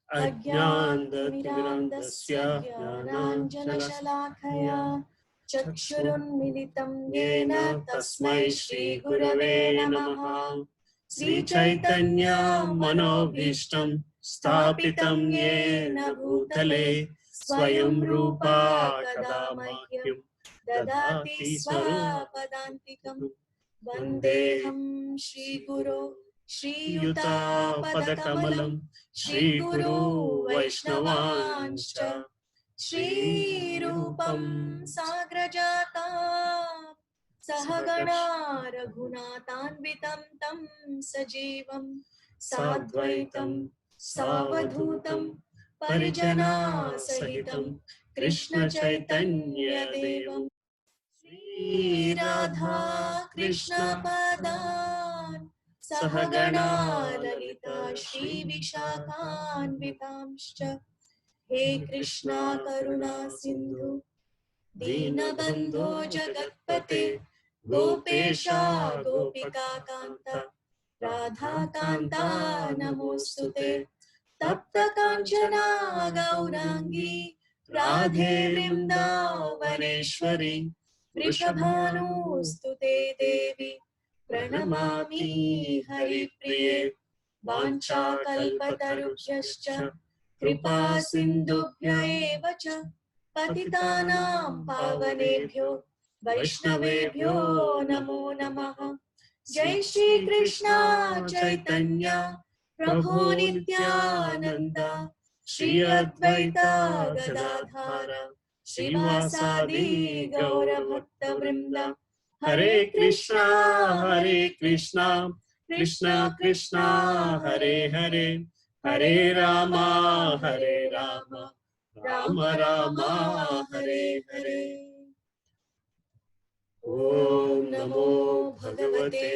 अज्ञानतिमिरान्धस्य ज्ञानाञ्जनशलाकया चक्षुरुन्मिलितं येन तस्मै श्रीगुरवे नमः। श्रीचैतन्य मनोभीष्टं स्थापितं येन भूतले स्वयं रूपा कदा मह्यं ददाति स्वपदान्तिकं। वन्देऽहं श्रीगुरो श्रीयुतापदकमलं श्रीगुरो वैष्णवांश्च श्रीरूपं साग्रजाता सहगणा रघुनाथान्वितं तं सजीवं साद्वैतं सावधूतं परिजनसहितं कृष्णचैतन्यदेवं श्रीराधा कृष्णपदान् सहगणा ललिता श्रीविशाखान्वितांश्च। हे कृष्णा करुणा सिन्धु दीनबन्धो जगत्पते गोपेशा गोपिका कान्ता राधाकान्ता नमोस्तुते। तप्त काञ्चना गौरांगी राधे वृन्दावनेश्वरी वृषभानुस्तुते देवी प्रणमामि हरिप्रिये। वाञ्छाकल्पतरुभ्यश्च कृपा सिन्धुभ्य एव च पतितानां पावनेभ्यो वैष्णवेभ्यो नमो नमः। जय श्री कृष्ण चैतन्य प्रभु नित्यानंद श्री अद्वैत गदाधर श्रीवासादि गौरभक्तवृंद। हरे कृष्णा कृष्णा कृष्णा हरे हरे हरे रामा राम राम हरे हरे। ओम नमो भगवते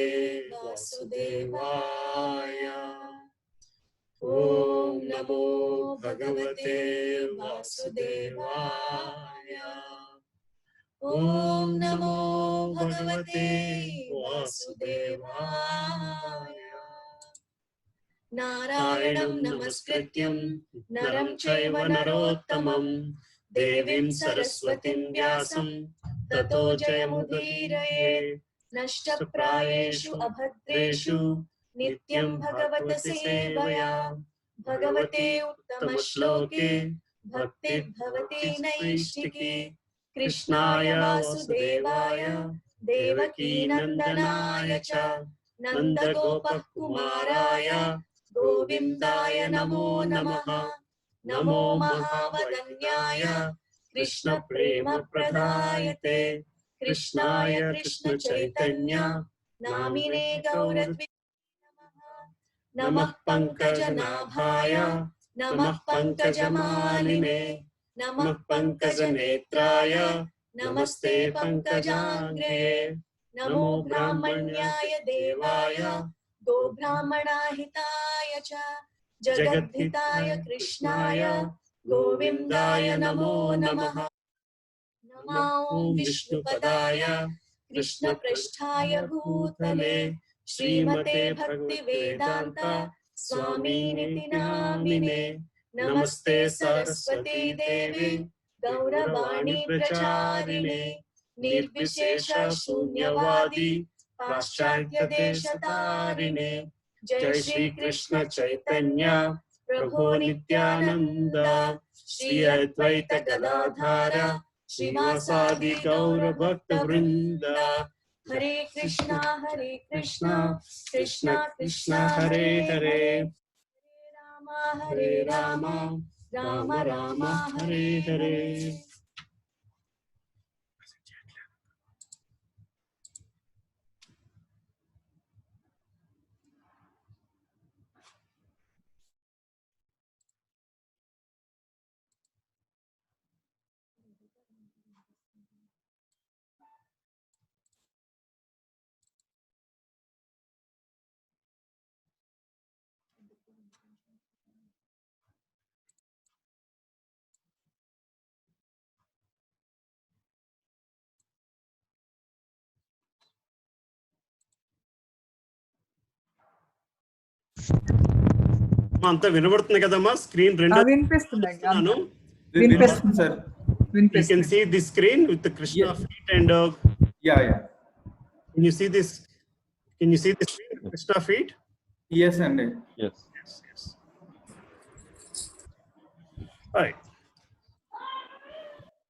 वासुदेवाय। ओम नमो भगवते वासुदेवाय। ओम नमो भगवते वासुदेवाय। नारायणं नमस्कृत्यं नरं चैव नरोत्तमं देवीं सरस्वतीं व्यासं ततो जयमुदीरयेत्। नष्टप्रायेषु अभद्रेषु नित्यं भगवतसेवया भगवते उत्तमश्लोके भक्तिर्भवति नैष्टिकी। कृष्णाय वासुदेवाय देवकीनन्दनाय च नन्दगोपकुमाराय गोविन्दाय नमो नमः। नमो महावदन्याय कृष्णप्रेमप्रदायते कृष्णाय कृष्णचैतन्य नामिने गौरद्विषे नमः। पङ्कजनाभाय नमः पङ्कजमालिने नमः पङ्कजनेत्राय नमस्ते पङ्कजाङ्घ्रे। नमो ब्राह्मण्याय देवाय गोब्राह्मणाहिताय च जगद्धिताय कृष्णाय गोविन्दाय नमो नमः। नमो विष्णुपदाय कृष्णपृष्ठाय भूतले श्रीमते भक्तिवेदान्त स्वामिनिति नामिने। नमस्ते सरस्वती देवी गौरवाणी प्रचारिणे निर्विशेष शून्यवादी पाश्चात्य देशतारिणे। जय श्री कृष्ण चैतन्य प्रभु नित्यानंद श्री अद्वैत गदाधर श्रीवासादि गौर भक्त वृंद। हरे कृष्णा कृष्णा कृष्णा हरे हरे हरे राम राम राम हरे हरे। అంతా వినబడుతుంది కదమ్మా? స్క్రీన్ రెండు వినిపిస్తున్నాను. Sir. You can see this screen with the Krishna feet and yeah. Can you see this? Can you see the screen with Krishna feet? Yes, and yes. Right.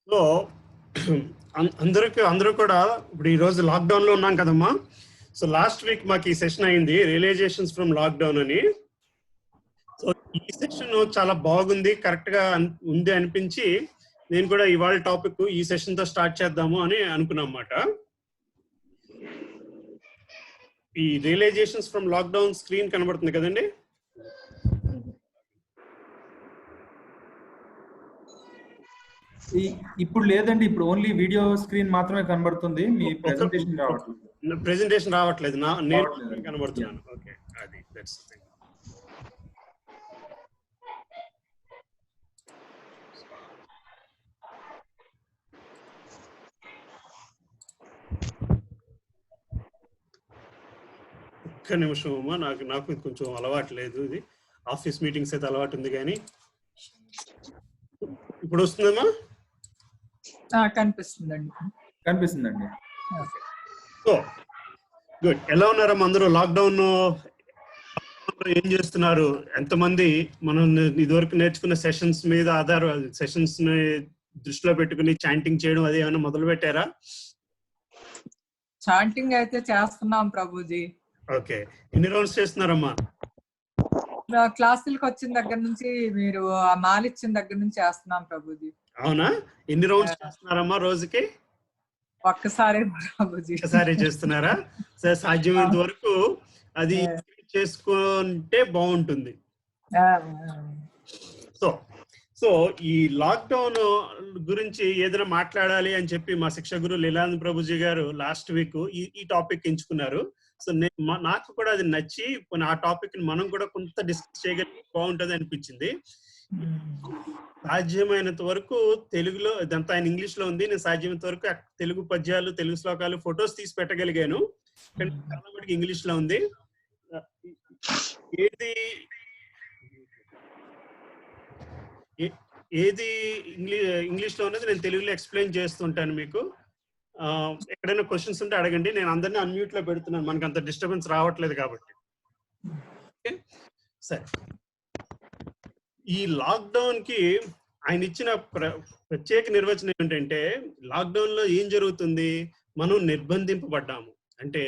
So అందరూ కూడా ఇప్పుడు ఈ రోజు లాక్డౌన్ లో ఉన్నాం కదమ్మా. So last week మాకు ఈ సెషన్ అయింది, రియలైజేషన్స్ ఫ్రమ్ లాక్డౌన్ అని. సో ఈ సెషన్ చాలా బాగుంది, కరెక్ట్ గా ఉంది అనిపించి నేను కూడా ఇవాళ టాపిక్ ఈ సెషన్ తో స్టార్ట్ చేద్దాము అని అనుకున్నాం అన్నమాట. ఈ రియలైజేషన్స్ ఫ్రమ్ లాక్డౌన్ స్క్రీన్ కనబడుతుంది కదండి? ఇప్పుడు లేదండి, ఇప్పుడు ఓన్లీ వీడియో స్క్రీన్ మాత్రమే కనబడుతుంది. మీ ప్రెజెంటేషన్ రావట్లేదు. ప్రెజెంటేషన్ రావట్లేదు, నేను కనబడుతున్నాను. ఓకే, అది దట్స్ థింగ్. ఒక్క నిమిషం అమ్మా, నాకు కొంచెం అలవాటు లేదు. ఇది ఆఫీస్ మీటింగ్స్ అయితే అలవాటు ఉంది, కానీ ఇప్పుడు వస్తుందమ్మా? కనిపిస్తుందండి. So good. ఎలా ఉన్నారమ్మా అందరూ? లాక్డౌన్ ఏం చేస్తున్నారు? ఎంతమంది మనం ఇదివరకు నేర్చుకున్న సెషన్స్ మీద సెషన్స్ ని దృష్టిలో పెట్టుకుని చాంటింగ్ చేయడం అది ఏమైనా మొదలు పెట్టారా? చాంటింగ్ అయితే చేస్తున్నాం ప్రభుజీ. ఓకే, ఎన్ని రౌండ్స్ చేస్తున్నారమ్మా? క్లాసులకు వచ్చిన దగ్గర నుంచి, మీరు ఆ మాల్ ఇచ్చిన దగ్గర నుంచి చేస్తున్నాం ప్రభుజీ. అవునా? ఎన్ని రౌండ్స్ చేస్తున్నారమ్మా రోజుకి? ఒక్కసారి ప్రభుజీ. ఒక్కసారి చేస్తున్నారా? సరే, సాధ్యమైనంత వరకు అది చేసుకుంటే బాగుంటుంది. సో ఈ లాక్డౌన్ గురించి ఏదైనా మాట్లాడాలి అని చెప్పి మా శిక్ష గురు లీలానంద ప్రభుజీ గారు లాస్ట్ వీక్ ఈ టాపిక్ ఎంచుకున్నారు. సో నాకు కూడా అది నచ్చి ఆ టాపిక్ ని మనం కూడా కొంత డిస్కస్ చేయగలిగి బాగుంటుంది అనిపించింది. సాధ్యమైనంత వరకు తెలుగులో, ఇదంతా ఆయన ఇంగ్లీష్ లో ఉంది, నేను సాధ్యమైనంత వరకు తెలుగు పద్యాలు, తెలుగు శ్లోకాలు, ఫొటోస్ తీసి పెట్టగలిగాను. కానీ చాలా మటుకు ఇంగ్లీష్ లో ఉంది. ఏది ఇంగ్లీష్ లో ఉన్నది నేను తెలుగులో ఎక్స్ప్లెయిన్ చేస్తుంటాను మీకు. ఎక్కడైనా క్వశ్చన్స్ ఉంటే అడగండి. నేను అందరినీ అన్మ్యూట్ లో పెడుతున్నాను, మనకు అంత డిస్టర్బెన్స్ రావట్లేదు కాబట్టి. సరే, ఈ లాక్డౌన్ కి ఆయన ఇచ్చిన ప్రత్యేక నిర్వచనం ఏంటంటే, లాక్డౌన్ లో ఏం జరుగుతుంది? మనం నిర్బంధింపబడ్డాము అంటే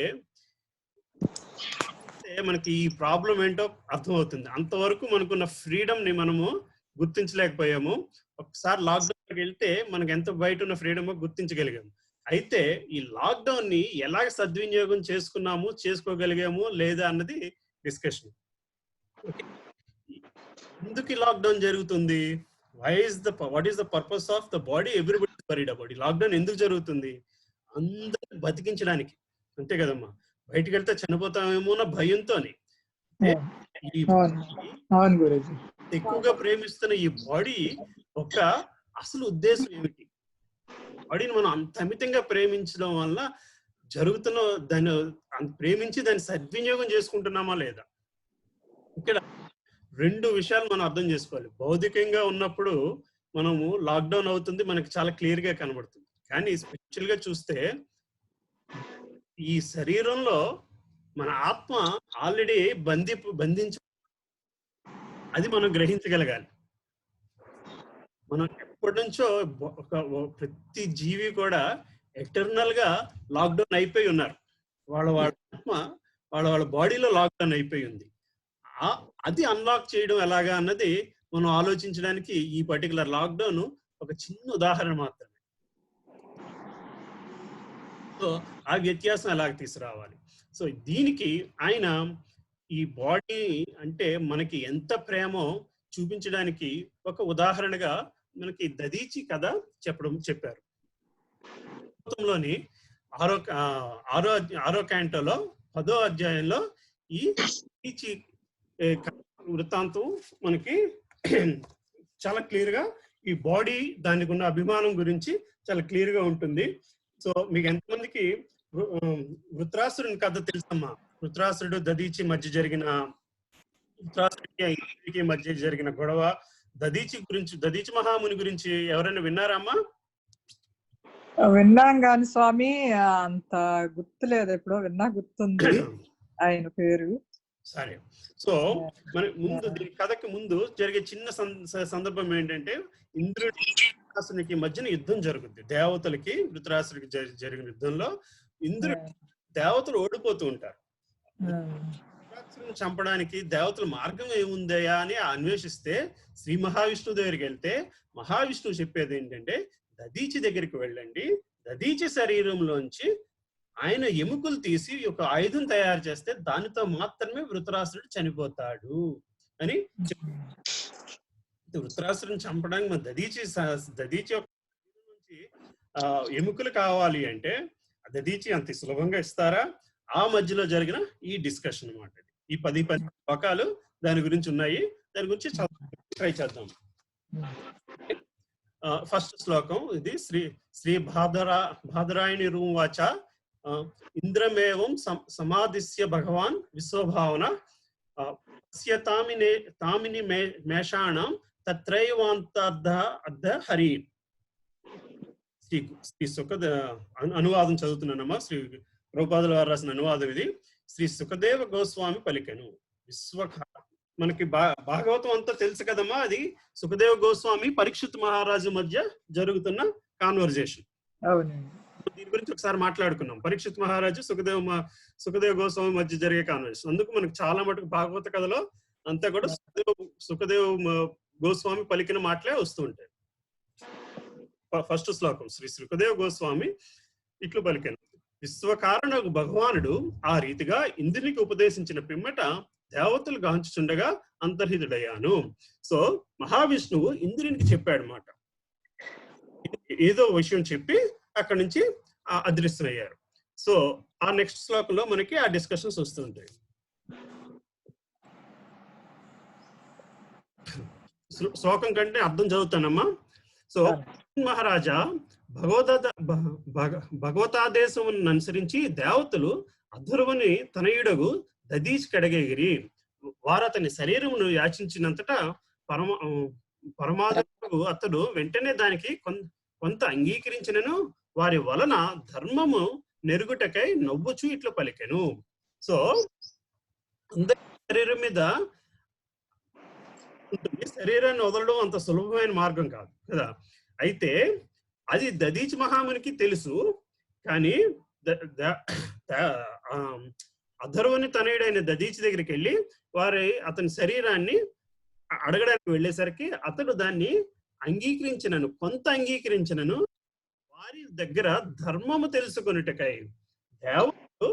మనకి ఈ ప్రాబ్లం ఏంటో అర్థమవుతుంది. అంతవరకు మనకున్న ఫ్రీడమ్ ని మనము గుర్తించలేకపోయాము. ఒకసారి లాక్డౌన్కి వెళ్తే మనకి ఎంత బయట ఉన్న ఫ్రీడమ్ గుర్తించగలిగాము. అయితే ఈ లాక్డౌన్ ని ఎలాగ సద్వినియోగం చేసుకున్నాము, చేసుకోగలిగాము లేదా అన్నది డిస్కషన్. ఎందుకు ఈ లాక్డౌన్ జరుగుతుంది? What is the purpose of the body? Everybody is worried about. ఈ లాక్డౌన్ ఎందుకు జరుగుతుంది? అందరిని బతికించడానికి, అంతే కదమ్మా. బయటికి వెళ్తే చనిపోతామేమో అన్న భయంతోని ఎక్కువగా ప్రేమిస్తున్న ఈ బాడీ ఒక అసలు ఉద్దేశం ఏమిటి? బాడీని మనం అంత అమితంగా ప్రేమించడం వల్ల జరుగుతున్న దాన్ని ప్రేమించి దాన్ని సద్వినియోగం చేసుకుంటున్నామా లేదా? ఇక్కడ రెండు విషయాలు మనం అర్థం చేసుకోవాలి. భౌతికంగా ఉన్నప్పుడు మనము లాక్డౌన్ అవుతుంది, మనకి చాలా క్లియర్ గా కనబడుతుంది. కానీ స్పిరిచువల్ గా చూస్తే ఈ శరీరంలో మన ఆత్మ ఆల్రెడీ బంధించ, అది మనం గ్రహించగలగాలి. మనం ఎప్పటి నుంచో ప్రతి జీవి కూడా ఎటర్నల్ గా లాక్డౌన్ అయిపోయి ఉన్నారు. వాళ్ళ ఆత్మ వాళ్ళ బాడీలో లాక్డౌన్ అయిపోయి ఉంది. అది అన్లాక్ చేయడం ఎలాగా అన్నది మనం ఆలోచించడానికి ఈ పర్టికులర్ లాక్డౌన్ ఒక చిన్న ఉదాహరణ మాత్రమే. సో ఆ వ్యత్యాసం ఎలాగ తీసుకురావాలి? సో దీనికి ఆయన ఈ బాడీ అంటే మనకి ఎంత ప్రేమో చూపించడానికి ఒక ఉదాహరణగా మనకి దదీచి కథ చెప్పారు. లోని ఆరో క్యాంటోలో 10వ అధ్యాయంలో ఈ దదీచి వృత్తాంతం మనకి చాలా క్లియర్ గా ఈ బాడీ దానికి ఉన్న అభిమానం గురించి చాలా క్లియర్ గా ఉంటుంది. సో మీకు ఎంతమందికి వృత్రాసురుని కథ తెలుసమ్మా? వృత్రాసురుడు దదీచి మధ్య జరిగిన ధృతరాష్ట్రుడికి మధ్య జరిగిన గొడవ, దధీచి మహాముని గురించి ఎవరైనా విన్నారమ్మా? విన్నాం గాని స్వామి అంత గుర్తులేదు, ఎప్పుడో విన్నా గుర్తుంది ఆయన పేరు. సరే. సో మన ముందు దీని కథకి ముందు జరిగే చిన్న సందర్భం ఏంటంటే, ఇంద్రుడి ధృతరాష్ట్రునికి మధ్యన యుద్ధం జరుగుద్ది. దేవతలకి ధృతరాష్ట్రుడికి జరిగిన యుద్ధంలో దేవతలు ఓడిపోతూ ఉంటారు. ధృతరాష్ట్రుని చంపడానికి దేవతల మార్గం ఏముందయా అని అన్వేషిస్తే శ్రీ మహావిష్ణువు దగ్గరికి వెళ్తే మహావిష్ణువు చెప్పేది ఏంటంటే, దధీచి దగ్గరికి వెళ్ళండి, దధీచి శరీరంలోంచి ఆయన ఎముకలు తీసి ఒక ఆయుధం తయారు చేస్తే దానితో మాత్రమే వృత్రాసురుడు చనిపోతాడు అని వృత్రాసురుని చంపడానికి మన దధీచి నుంచి ఎముకలు కావాలి అంటే దధీచి అంత సులభంగా ఇస్తారా? ఆ మధ్యలో జరిగిన ఈ డిస్కషన్ అన్నమాట. ఈ 10 శ్లోకాలు దాని గురించి ఉన్నాయి. దాని గురించి ట్రై చేద్దాం. ఫస్ట్ శ్లోకం ఇది. శ్రీ భాదరాయణి రూవాచ ఇంద్రమేవం సమాధిస్య భగవాన్ విశ్వభావన తామిని మేషాణం తత్రైవాంతార్థ హరి. శ్రీ అనువాదం చదువుతున్నానమ్మా. శ్రీ ప్రభుపాదుల వారు రాసిన అనువాదం ఇది. శ్రీ సుఖదేవ గోస్వామి పలికెను. మనకి భాగవతం అంతా తెలుసు కదమ్మా. అది సుఖదేవ గోస్వామి పరీక్షిత్ మహారాజు మధ్య జరుగుతున్న కాన్వర్జేషన్. దీని గురించి ఒకసారి మాట్లాడుకున్నాం. పరీక్షిత్ మహారాజు సుఖదేవ గోస్వామి మధ్య జరిగే కాన్వర్జేషన్. అందుకు మనకు చాలా మటుకు భాగవత కథలో అంతా కూడా సుఖదేవ గోస్వామి పలికిన మాటలే వస్తూ ఉంటాయి. ఫస్ట్ శ్లోకం. శ్రీ సుఖదేవ గోస్వామి ఇట్లు పలికెను. విశ్వకారణ భగవానుడు ఆ రీతిగా ఇంద్రునికి ఉపదేశించిన పిమ్మట దేవతలు గాంచుచుండగా అంతర్హితుడయ్యాను. సో మహావిష్ణువు ఇంద్రునికి చెప్పాడు మాట. ఏదో విషయం చెప్పి అక్కడి నుంచి అదృశ్యమయ్యారు. సో ఆ నెక్స్ట్ శ్లోకంలో మనకి ఆ డిస్కషన్స్ వస్తుంటాయి. శ్లోకం కంటే అర్థం చదువుతానమ్మా. సో మహారాజా భగవతాదేశం అనుసరించి దేవతలు అధర్వుని తనయుడగు దధీచి కడగగిరి వారు అతని శరీరమును యాచించినంతటా పరమాత్మకు అతడు వెంటనే దానికి కొంత అంగీకరించినను వారి వలన ధర్మము నెరుగుటకై నవ్వుచు ఇట్లా పలికెను. సో అందరి శరీరం మీద ఉంటుంది. శరీరాన్ని వదలడం అంత సులభమైన మార్గం కాదు కదా. అయితే అది దధీచి మహామునికి తెలుసు. కానీ అధర్వుని తనయుడైన దధీచి దగ్గరికి వెళ్ళి అతని శరీరాన్ని అడగడానికి వెళ్ళేసరికి అతడు దాన్ని కొంత అంగీకరించినను వారి దగ్గర ధర్మము తెలుసుకొనుటకై దేవతలు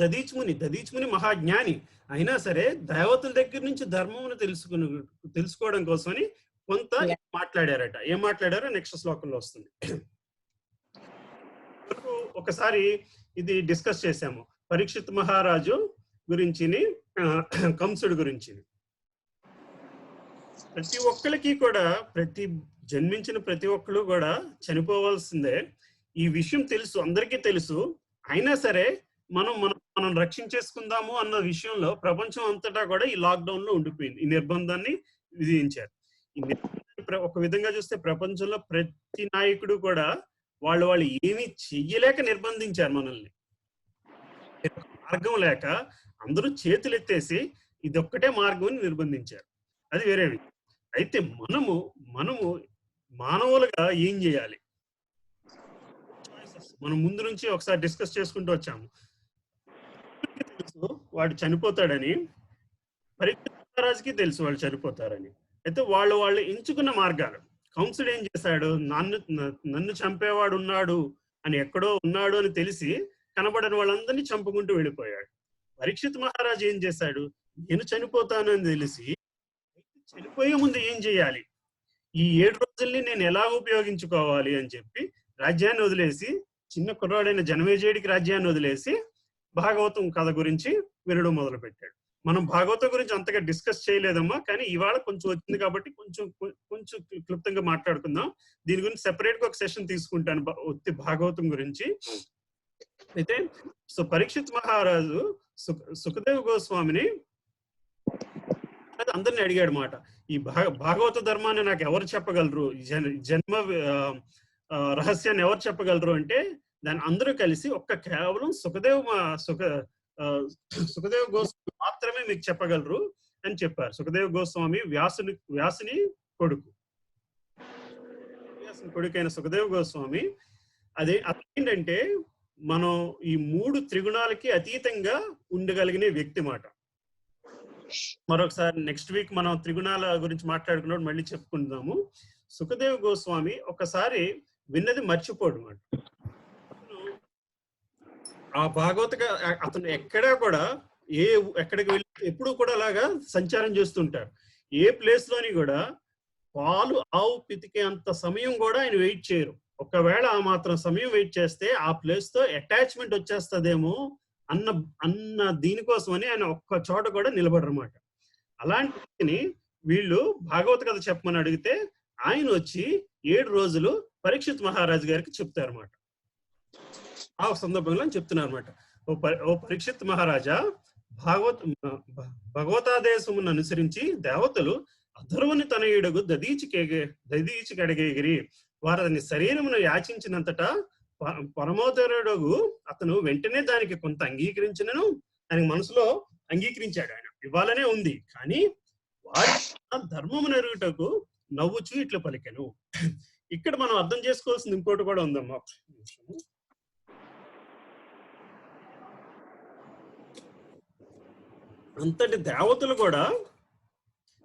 దధీచిముని మహాజ్ఞాని అయినా సరే దేవతల దగ్గర నుంచి ధర్మమును తెలుసుకోవడం కోసమని కొంత మాట్లాడారట. ఏం మాట్లాడారో నెక్స్ట్ శ్లోకంలో వస్తుంది. ఒకసారి ఇది డిస్కస్ చేశాము. పరీక్షిత్ మహారాజు గురించి, కంసుడు గురించి. ప్రతి ఒక్కరికి కూడా జన్మించిన ప్రతి ఒక్కరు కూడా చనిపోవాల్సిందే. ఈ విషయం తెలుసు, అందరికీ తెలుసు. అయినా సరే మనం రక్షించేసుకుందాము అన్న విషయంలో ప్రపంచం అంతటా కూడా ఈ లాక్డౌన్ లో ఉండిపోయింది. ఈ నిర్బంధాన్ని విధించారు. ఒక విధంగా చూస్తే ప్రపంచంలో ప్రతి నాయకుడు కూడా వాళ్ళు ఏమీ చెయ్యలేక నిర్బంధించారు మనల్ని. మార్గం లేక అందరూ చేతులు ఎత్తేసి ఇదొక్కటే మార్గం అని నిర్బంధించారు. అది వేరే. అయితే మనము మానవులుగా ఏం చేయాలి? మనం ముందు నుంచి ఒకసారి డిస్కస్ చేసుకుంటూ వచ్చాము. తెలుసు వాడు చనిపోతాడని, పరీక్షిత్ తెలుసు వాళ్ళు చనిపోతారని. అయితే వాళ్ళు ఎంచుకున్న మార్గాలు. కంసుడు ఏం చేశాడు? నన్ను చంపేవాడు ఉన్నాడు అని, ఎక్కడో ఉన్నాడు అని తెలిసి కనబడని వాళ్ళందరినీ చంపుకుంటూ వెళ్ళిపోయాడు. పరీక్షిత్ మహారాజు ఏం చేశాడు? నేను చనిపోతాను అని తెలిసి చనిపోయే ముందు ఏం చేయాలి, ఈ 7 రోజుల్ని నేను ఎలా ఉపయోగించుకోవాలి అని చెప్పి రాజ్యాన్ని వదిలేసి, చిన్న కుర్రాడైన జనమేజయుడికి రాజ్యాన్ని వదిలేసి భాగవతం కథ గురించి వినడం మొదలు పెట్టాడు. మనం భాగవతం గురించి అంతగా డిస్కస్ చేయలేదమ్మా, కానీ ఇవాళ కొంచెం వచ్చింది కాబట్టి కొంచెం క్లుప్తంగా మాట్లాడుకుందాం. దీని గురించి సెపరేట్ గా ఒక సెషన్ తీసుకుంటాను భాగవతం గురించి. అయితే సో పరీక్షిత్ మహారాజు సుఖదేవ గోస్వామిని అందరిని అడిగాడు మాట, ఈ భాగవత ధర్మాన్ని నాకు ఎవరు చెప్పగలరు, జన్మ రహస్యాన్ని ఎవరు చెప్పగలరు అంటే దాన్ని అందరూ కలిసి కేవలం సుఖదేవ్ గోస్వామి మాత్రమే మీకు చెప్పగలరు అని చెప్పారు. సుఖదేవ్ గోస్వామి వ్యాసుని కొడుకైన సుఖదేవ్ గోస్వామి. అదేంటంటే మనం ఈ 3 త్రిగుణాలకి అతీతంగా ఉండగలిగిన వ్యక్తి మాట. మరొకసారి నెక్స్ట్ వీక్ మనం త్రిగుణాల గురించి మాట్లాడుకున్నప్పుడు మళ్ళీ చెప్పుకుందాము. సుఖదేవ్ గోస్వామి ఒకసారి విన్నది మర్చిపోడు మాట. ఆ అతను ఎక్కడా కూడా ఎక్కడికి వెళ్ళి ఎప్పుడు కూడా అలాగా సంచారం చేస్తుంటారు. ఏ ప్లేస్ లోని కూడా పాలు ఆవు పితికే అంత సమయం కూడా ఆయన వెయిట్ చేయరు. ఒకవేళ ఆ మాత్రం సమయం వెయిట్ చేస్తే ఆ ప్లేస్ తో అటాచ్మెంట్ వచ్చేస్తుందేమో అన్న దీనికోసమని ఆయన ఒక్క చోట కూడా నిలబడరన్నమాట. అలాంటి వీళ్ళు భాగవత కథ చెప్పమని అడిగితే ఆయన వచ్చి 7 రోజులు పరీక్షిత్ మహారాజు గారికి చెప్తారన్నమాట. ఆ సందర్భంలో చెప్తున్నారు అనమాట, ఓ పరీక్షిత్ మహారాజా, భగవతాదేశమును అనుసరించి దేవతలు అధర్వుని తనయుడుగు దదీచి కడిగేగిరి, వారిని శరీరమును యాచించినంతటా పరమోదరుడుగు అతను వెంటనే దానికి కొంత అంగీకరించినను ఆయన మనసులో అంగీకరించాడు. ఆయన ఇవ్వాలనే ఉంది, కానీ వారి ధర్మము నెరుగుటకు నవ్వుచూ ఇట్లా పలికెను. ఇక్కడ మనం అర్థం చేసుకోవాల్సింది ఇంకోటి కూడా ఉందమ్మా. అంతటి దేవతలు కూడా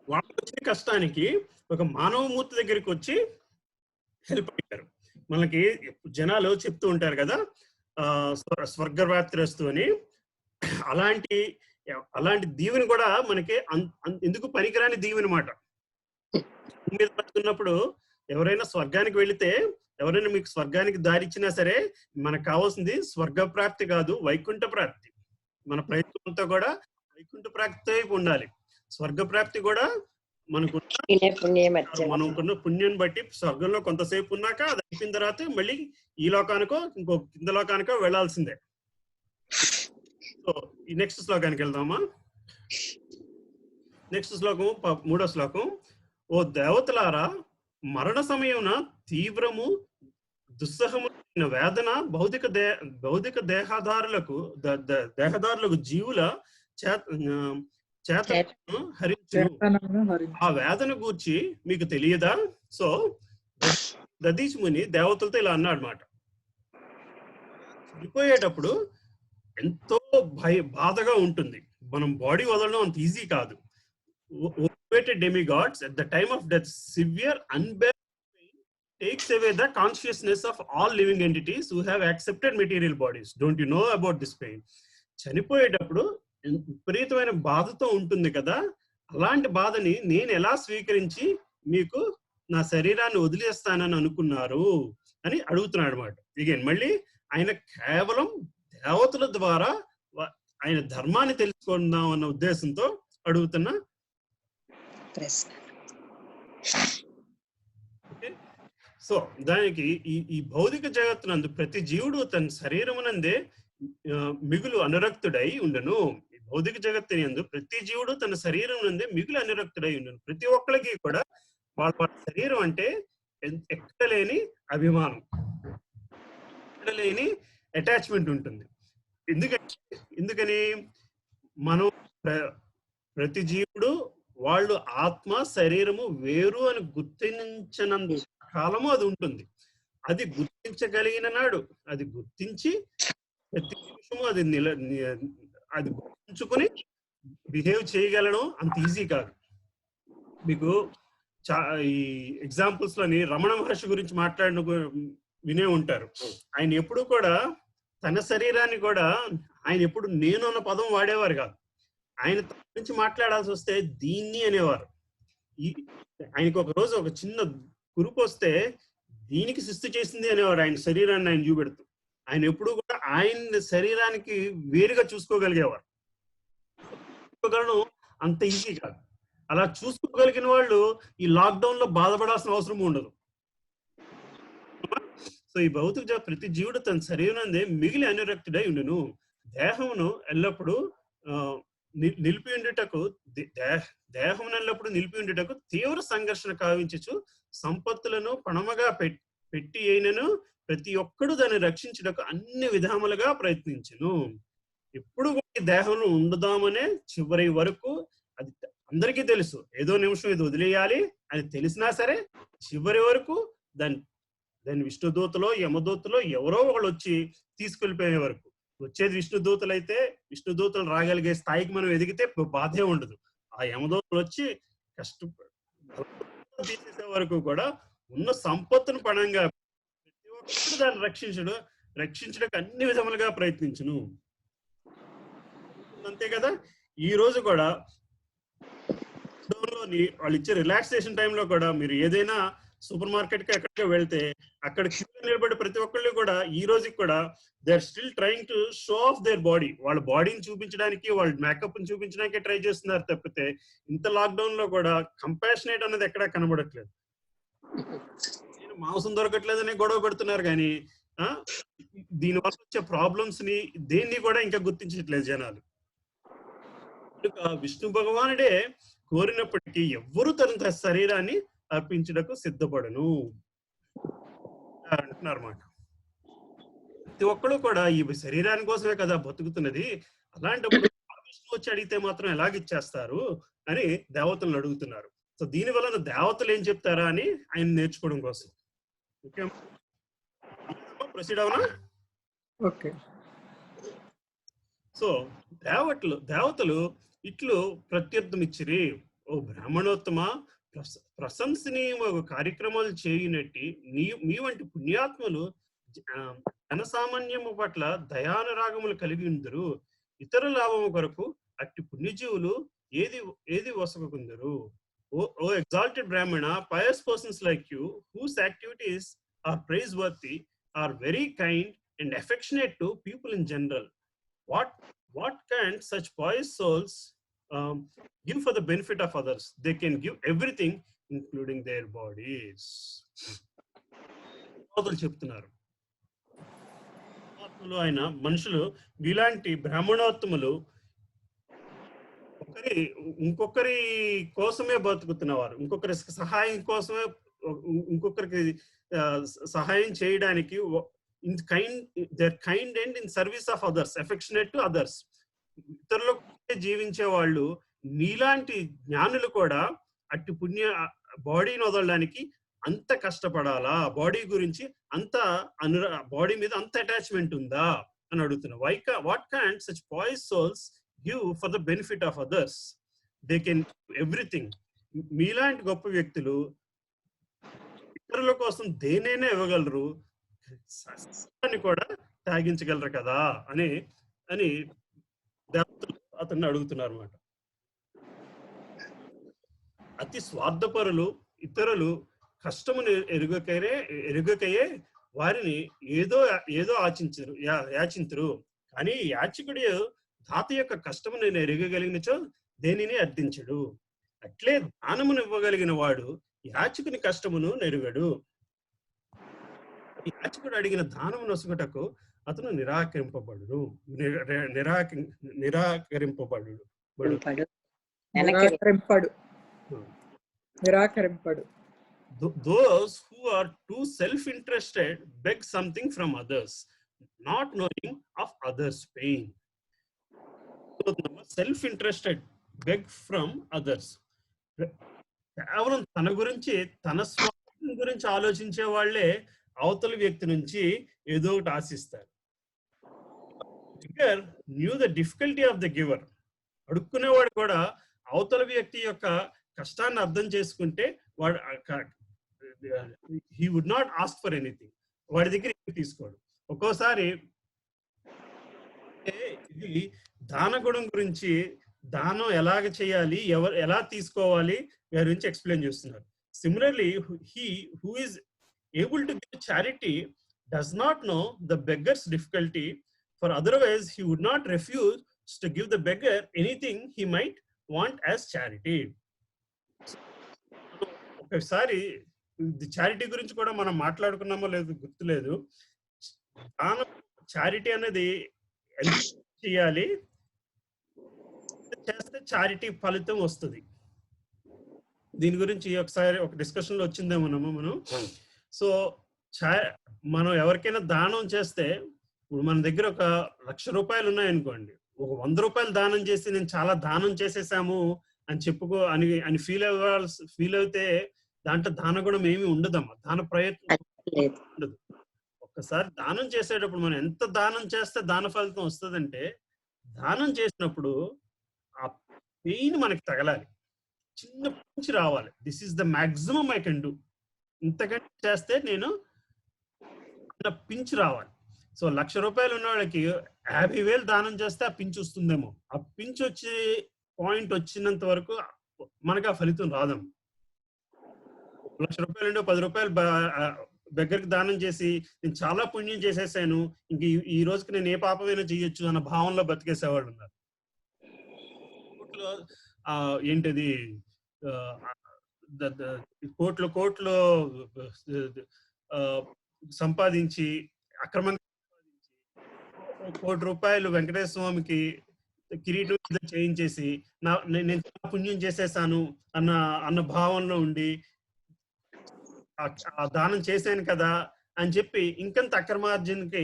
వాళ్ళకి వచ్చిన కష్టానికి ఒక మానవమూర్తి దగ్గరికి వచ్చి హెల్ప్ అయ్యారు. మనకి జనాలు చెప్తూ ఉంటారు కదా, స్వర్గవ్యాప్తిరస్తు అని. అలాంటి దీవెని కూడా మనకి ఎందుకు పనికిరాని దీవెని మాట. మీద బతుకున్నప్పుడు ఎవరైనా స్వర్గానికి వెళితే, ఎవరైనా మీకు స్వర్గానికి దారిచ్చినా సరే మనకు కావాల్సింది స్వర్గ ప్రాప్తి కాదు, వైకుంఠ ప్రాప్తి. మన ప్రయత్నంతో కూడా వైకుంఠ ప్రాప్తి వైపు ఉండాలి. స్వర్గ ప్రాప్తి కూడా మనకున్న పుణ్యం బట్టి స్వర్గంలో కొంతసేపు ఉన్నాక అది అయిపోయిన తర్వాత మళ్ళీ ఈ లోకానికో ఇంకో కింద లోకానికో వెళ్లాల్సిందే. సో ఈ నెక్స్ట్ శ్లోకానికి వెళ్దామా. నెక్స్ట్ శ్లోకం 3వ శ్లోకం. ఓ దేవతలారా, మరణ సమయమున తీవ్రము దుస్సహము వేదన భౌతిక దేహదారులకు జీవుల చేతను హరించును. ఆ వేదన గూర్చి మీకు తెలియదా? సో దదీచి ముని దేవతలతో ఇలా అన్నాడు మాట, చనిపోయేటప్పుడు ఎంతో బాధగా ఉంటుంది. మనం బాడీ వదలడం అంత ఈజీ కాదు. Demigods at the time of death, severe unbearable pain takes away the consciousness of all living entities who have accepted material bodies. Don't you know about this pain? చనిపోయేటప్పుడు విపరీతమైన బాధతో ఉంటుంది కదా, అలాంటి బాధని నేను ఎలా స్వీకరించి మీకు నా శరీరాన్ని వదిలేస్తానని అనుకున్నారు అని అడుగుతున్నాడు అన్నమాట. ఇగైన్ మళ్ళీ ఆయన కేవలం దేవతల ద్వారా ఆయన ధర్మాన్ని తెలుసుకుందాం అన్న ఉద్దేశంతో అడుగుతున్న ప్రశ్న. సో దానికి ఈ భౌతిక జగత్తునందు ప్రతి జీవుడు తన శరీరమునందే మిగులు అనురక్తుడై ఉండను. భౌతిక జగత్తు నందు ప్రతి జీవుడు తన శరీరం నుండి మిగులు అనురక్తుడై ఉండను. ప్రతి ఒక్కరికి కూడా వాళ్ళ శరీరం అంటే ఎక్కడ లేని అభిమానం, ఎక్కడ లేని అటాచ్మెంట్ ఉంటుంది. ఎందుకని మనం ప్రతి జీవుడు వాళ్ళు ఆత్మ శరీరము వేరు అని గుర్తించినంత కాలము అది ఉంటుంది. అది గుర్తించగలిగిన నాడు, అది గుర్తించి ప్రతి నిమిషము అది గుర్తించుకుని బిహేవ్ చేయగలడం అంత ఈజీ కాదు. మీకు ఈ ఎగ్జాంపుల్స్ లోని రమణ మహర్షి గురించి మాట్లాడిన వినే ఉంటారు. ఆయన ఎప్పుడు కూడా తన శరీరాన్ని కూడా ఆయన ఎప్పుడు నేను అన్న పదం వాడేవారు కాదు. ఆయన తన గురించి మాట్లాడాల్సి వస్తే దీన్ని అనేవారు. ఆయనకు ఒక రోజు ఒక చిన్న కురుపు వస్తే దీనికి శిస్తు చేసింది అనేవారు. ఆయన శరీరాన్ని ఆయన చూపెడుతూ ఆయన ఎప్పుడు కూడా ఆయన శరీరానికి వేరుగా చూసుకోగలిగేవారు. అంత ఈజీ కాదు. అలా చూసుకోగలిగిన వాళ్ళు ఈ లాక్డౌన్ లో బాధపడాల్సిన అవసరం ఉండదు. సో ఈ భౌతిక ప్రతి జీవుడు తన శరీరాన్ని మిగిలి అనురక్తుడై ఉండును. దేహమును ఎల్లప్పుడూ నిలిపి ఉండుటకు దేహం నెల్లప్పుడు నిలిపి ఉండుటకు తీవ్ర సంఘర్షణ కావించచ్చు సంపత్తులను పణముగా పెట్టి అయినను ప్రతి ఒక్కడు దాన్ని రక్షించుటకు అన్ని విధాములుగా ప్రయత్నించును. ఎప్పుడు కూడా దేహంలో ఉండదామనే చివరి వరకు, అది అందరికీ తెలుసు ఏదో నిమిషం ఇది వదిలేయాలి అని తెలిసినా సరే చివరి వరకు దాని విష్ణుదూతలో యమదూతలో ఎవరో ఒకళ్ళు వచ్చి తీసుకెళ్ళిపోయే వరకు. వచ్చేది విష్ణుదూతలు అయితే విష్ణుదూతలు రాగలిగే స్థాయికి మనం ఎదిగితే బాధే ఉండదు. ఆ యమదూతలు వచ్చి తీసేసే వరకు కూడా ఉన్న సంపత్తును పణంగా ప్రతి ఒక్కరు దాన్ని రక్షించడానికి అన్ని విధములుగా ప్రయత్నించును. అంతే కదా, ఈ రోజు కూడా వాళ్ళు ఇచ్చే రిలాక్సేషన్ టైంలో కూడా మీరు ఏదైనా సూపర్ మార్కెట్ కి ఎక్కడికి వెళ్తే అక్కడ క్యూలో నిలబడి ప్రతి ఒక్కళ్ళు కూడా ఈ రోజుకి కూడా they are still trying to show off their body. వాళ్ళ బాడీని చూపించడానికి, వాళ్ళ మేకప్ ని చూపించడానికి ట్రై చేస్తున్నారు తప్పితే ఇంత లాక్డౌన్ లో కూడా కంపాషనేట్ అనేది ఎక్కడా కనబడట్లేదు. మాంసం దొరకట్లేదని గొడవ పెడుతున్నారు కానీ దీనివల్ల వచ్చే ప్రాబ్లమ్స్ ని దేన్ని కూడా ఇంకా గుర్తించట్లేదు జనాలు. విష్ణు భగవానుడే కోరినప్పటికీ ఎవ్వరూ తన శరీరాన్ని అర్పించడానికి సిద్ధపడను అంటున్నారు మాట. ప్రతి ఒక్కరు కూడా ఈ శరీరాని కోసమే కదా బతుకుతున్నది, అలాంటప్పుడు విష్ణు వచ్చి అడిగితే మాత్రం ఎలాగిచ్చేస్తారు అని దేవతలను అడుగుతున్నారు. సో దీని వలన దేవతలు ఏం చెప్తారా అని ఆయన నేర్చుకోవడం కోసం. ఓకే, ప్రొసీడ్ అవునా? ఓకే. సో దేవతలు ఇట్లు ప్రత్యర్థం ఇచ్చిరి, ఓ బ్రాహ్మణోత్తమ ప్రశంసనీయ కార్యక్రమాలు చేయనట్టి మీ వంటి పుణ్యాత్మలు జనసామాన్యము పట్ల దయానురాగములు కలిగి ఉందరు. ఇతర లాభము కొరకు అట్టి పుణ్యజీవులు ఏది వసకుందరు. ఓ ఎగ్జాల్టెడ్ బ్రాహ్మణ, pious persons like you whose activities are praiseworthy are very kind and affectionate to people in general. What can such pious souls give for the benefit of others? They can give everything including their bodies. చెప్తున్నారు ఆయన మనుషులు ఇలాంటి బ్రాహ్మణోత్తములు ఇంకొకరి కోసమే బతుకుతున్నవారు, ఇంకొకరి సహాయం కోసమే, ఇంకొకరికి సహాయం చేయడానికి kind and in service of others, affectionate to others. ఇతరులకు జీవించే వాళ్ళు నీలాంటి జ్ఞానులు కూడా అట్టి పుణ్య బాడీని వదలడానికి అంత కష్టపడాలా, బాడీ గురించి అంత బాడీ మీద అంత అటాచ్మెంట్ ఉందా అని అడుగుతున్నా. What can such pious souls give for the benefit of others? They can do everything. మీలాంటి గొప్ప వ్యక్తులు ఇతరుల కోసం దేనైనా ఇవ్వగలరు, అని కూడా త్యాగించగలరు కదా అని దేవతలు అతన్ని అడుగుతున్నారు అన్నమాట. అతి స్వార్థపరులు ఇతరులు కష్టమును ఎరుగకయే వారిని ఏదో యాచించరు. కానీ యాచకుడు తాత యొక్క కష్టము నేను ఎరగగలిగినచో దేనిని అర్థించడు. అట్లే దానమును ఇవ్వగలిగిన వాడు యాచకుని కష్టమును నెరుగడు. యాచకుడు అడిగిన దానము నొసగుటకు అతను నిరాకరింపబడు. Those who are too self-interested beg something from others, not knowing of others' pain. Self-interested beg from others. కేవలం తన గురించి, తన స్వార్థం గురించి ఆలోచించే వాళ్ళే అవతల వ్యక్తి నుంచి ఏదో ఒకటి ఆశిస్తారు. Knew the difficulty of the giver. అడుక్కునేవాడు కూడా అవతల వ్యక్తి యొక్క కష్టాన్ని అర్థం చేసుకుంటే వాడు he would not ask for anything. వాడి దగ్గర తీసుకోడు. ఒక్కోసారి ఇది దాన గుణం గురించి, దానం ఎలాగ చేయాలి, ఎలా తీసుకోవాలి వారి గురించి ఎక్స్ప్లెయిన్ చేస్తున్నారు. Similarly he who is able to give charity does not know the beggar's difficulty, for otherwise he would not refuse to give the beggar anything he might want as charity. ఒకసారి charity గురించి కూడా మనం మాట్లాడుకున్నామో లేదు గుర్తులేదు. Charity అనేది ఎంత చేయాలి, చేస్తే చారిటీ ఫలితం వస్తుంది. దీని గురించి ఒకసారి ఒక డిస్కషన్ లో వచ్చిందేమో మనం. సో మనం ఎవరికైనా దానం చేస్తే, ఇప్పుడు మన దగ్గర ఒక 1,00,000 రూపాయలు ఉన్నాయనుకోండి, ఒక 100 రూపాయలు దానం చేసి నేను చాలా దానం చేసేసాము అని అని ఫీల్ అయితే దాంట్లో దాన గుణం ఏమి ఉండదమ్మా. దాన ప్రయత్నం ఉండదు. ఒక్కసారి దానం చేసేటప్పుడు మనం ఎంత దానం చేస్తే దాన ఫలితం వస్తుందంటే, దానం చేసినప్పుడు ఆ పెయిన్ మనకి తగలాలి, చిన్న పించి రావాలి. This is the maximum I can do. ఇంతకంటే చేస్తే నేను పించి రావాలి. సో 1,00,000 రూపాయలు ఉన్న వాళ్ళకి 50,000 దానం చేస్తే ఆ పించి వస్తుందేమో. ఆ పించి వచ్చే పాయింట్ వచ్చినంత వరకు మనకు ఆ ఫలితం రాదమ్మ. 1,00,000 రూపాయలు ఉండే 10 రూపాయలు దగ్గరికి దానం చేసి నేను చాలా పుణ్యం చేసేసాను, ఇంక ఈ రోజుకి నేను ఏ పాపమైనా చేయొచ్చు అన్న భావనలో బతికేసేవాళ్ళు ఉన్నారు. ఏంటది కోట్లు సంపాదించి అక్రమంగా 1,00,00,000 రూపాయలు వెంకటేశ్వర స్వామికి కిరీటం చేయించేసి నేను పుణ్యం చేసేసాను అన్న భావనలో ఉండి ఆ దానం చేశాను కదా అని చెప్పి ఇంకంత అక్రమార్జనకి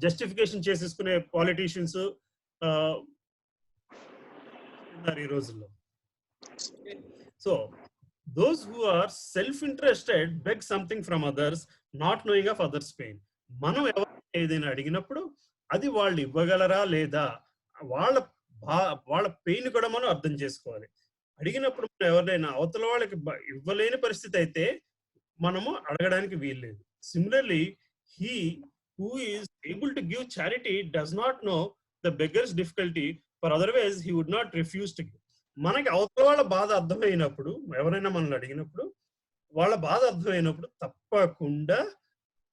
జస్టిఫికేషన్ చేసేసుకునే పాలిటీషియన్స్ ఉన్నారు ఈ రోజుల్లో. So those who are self-interested beg something from others, not knowing of others' pain. మనం ఎవరైనా ఏదైనా అడిగినప్పుడు అది వాళ్ళు ఇవ్వగలరా లేదా, వాళ్ళ పెయిన్ కూడా మనం అర్థం చేసుకోవాలి. అడిగినప్పుడు మనం ఎవరైనా అవతల వాళ్ళకి ఇవ్వలేని పరిస్థితి అయితే మనము అడగడానికి వీల్లేదు. Similarly he who is able to give charity does not know the beggar's difficulty, for otherwise he would not refuse to give. మనకి అవతల వాళ్ళ బాధ అర్థమైనప్పుడు, ఎవరైనా మనల్ని అడిగినప్పుడు వాళ్ళ బాధ అర్థమైనప్పుడు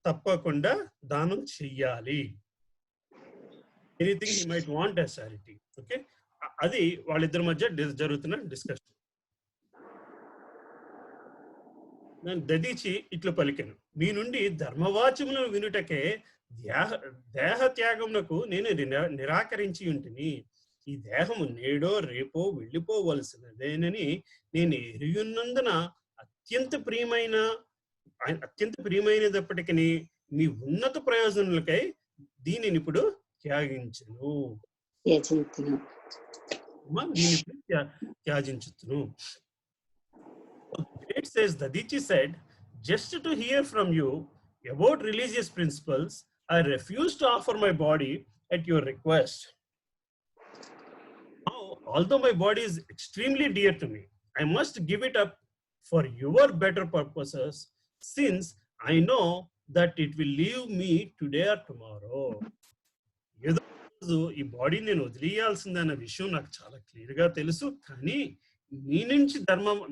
తప్పకుండా దానం చెయ్యాలి. Anything he might want as charity. Okay, అది వాళ్ళిద్దరి మధ్య జరుగుతున్న డిస్కషన్. నేను దదీచి ఇట్లు పలికెను, మీ నుండి ధర్మవాచములను వినుటకే దేహ త్యాగమునకు నేను నిరాకరించి ఉంటిని. ఈ దేహము నేడో రేపో వెళ్ళిపోవలసినదేనని నేను ఎరిగినందున అత్యంత ప్రియమైనప్పటికీ మీ ఉన్నత ప్రయోజనాలకై దీనిని ఇప్పుడు త్యాజించును. It says, Dadichi said, just to hear from you about religious principles, I refuse to offer my body at your request. Now, although my body is extremely dear to me, I must give it up for your better purposes, since I know that it will leave me today or tomorrow. ఈ body నేను వదిలేయాల్సిందన్న విషయం నాకు చాలా clear గా తెలుసు, కానీ మీ నుంచి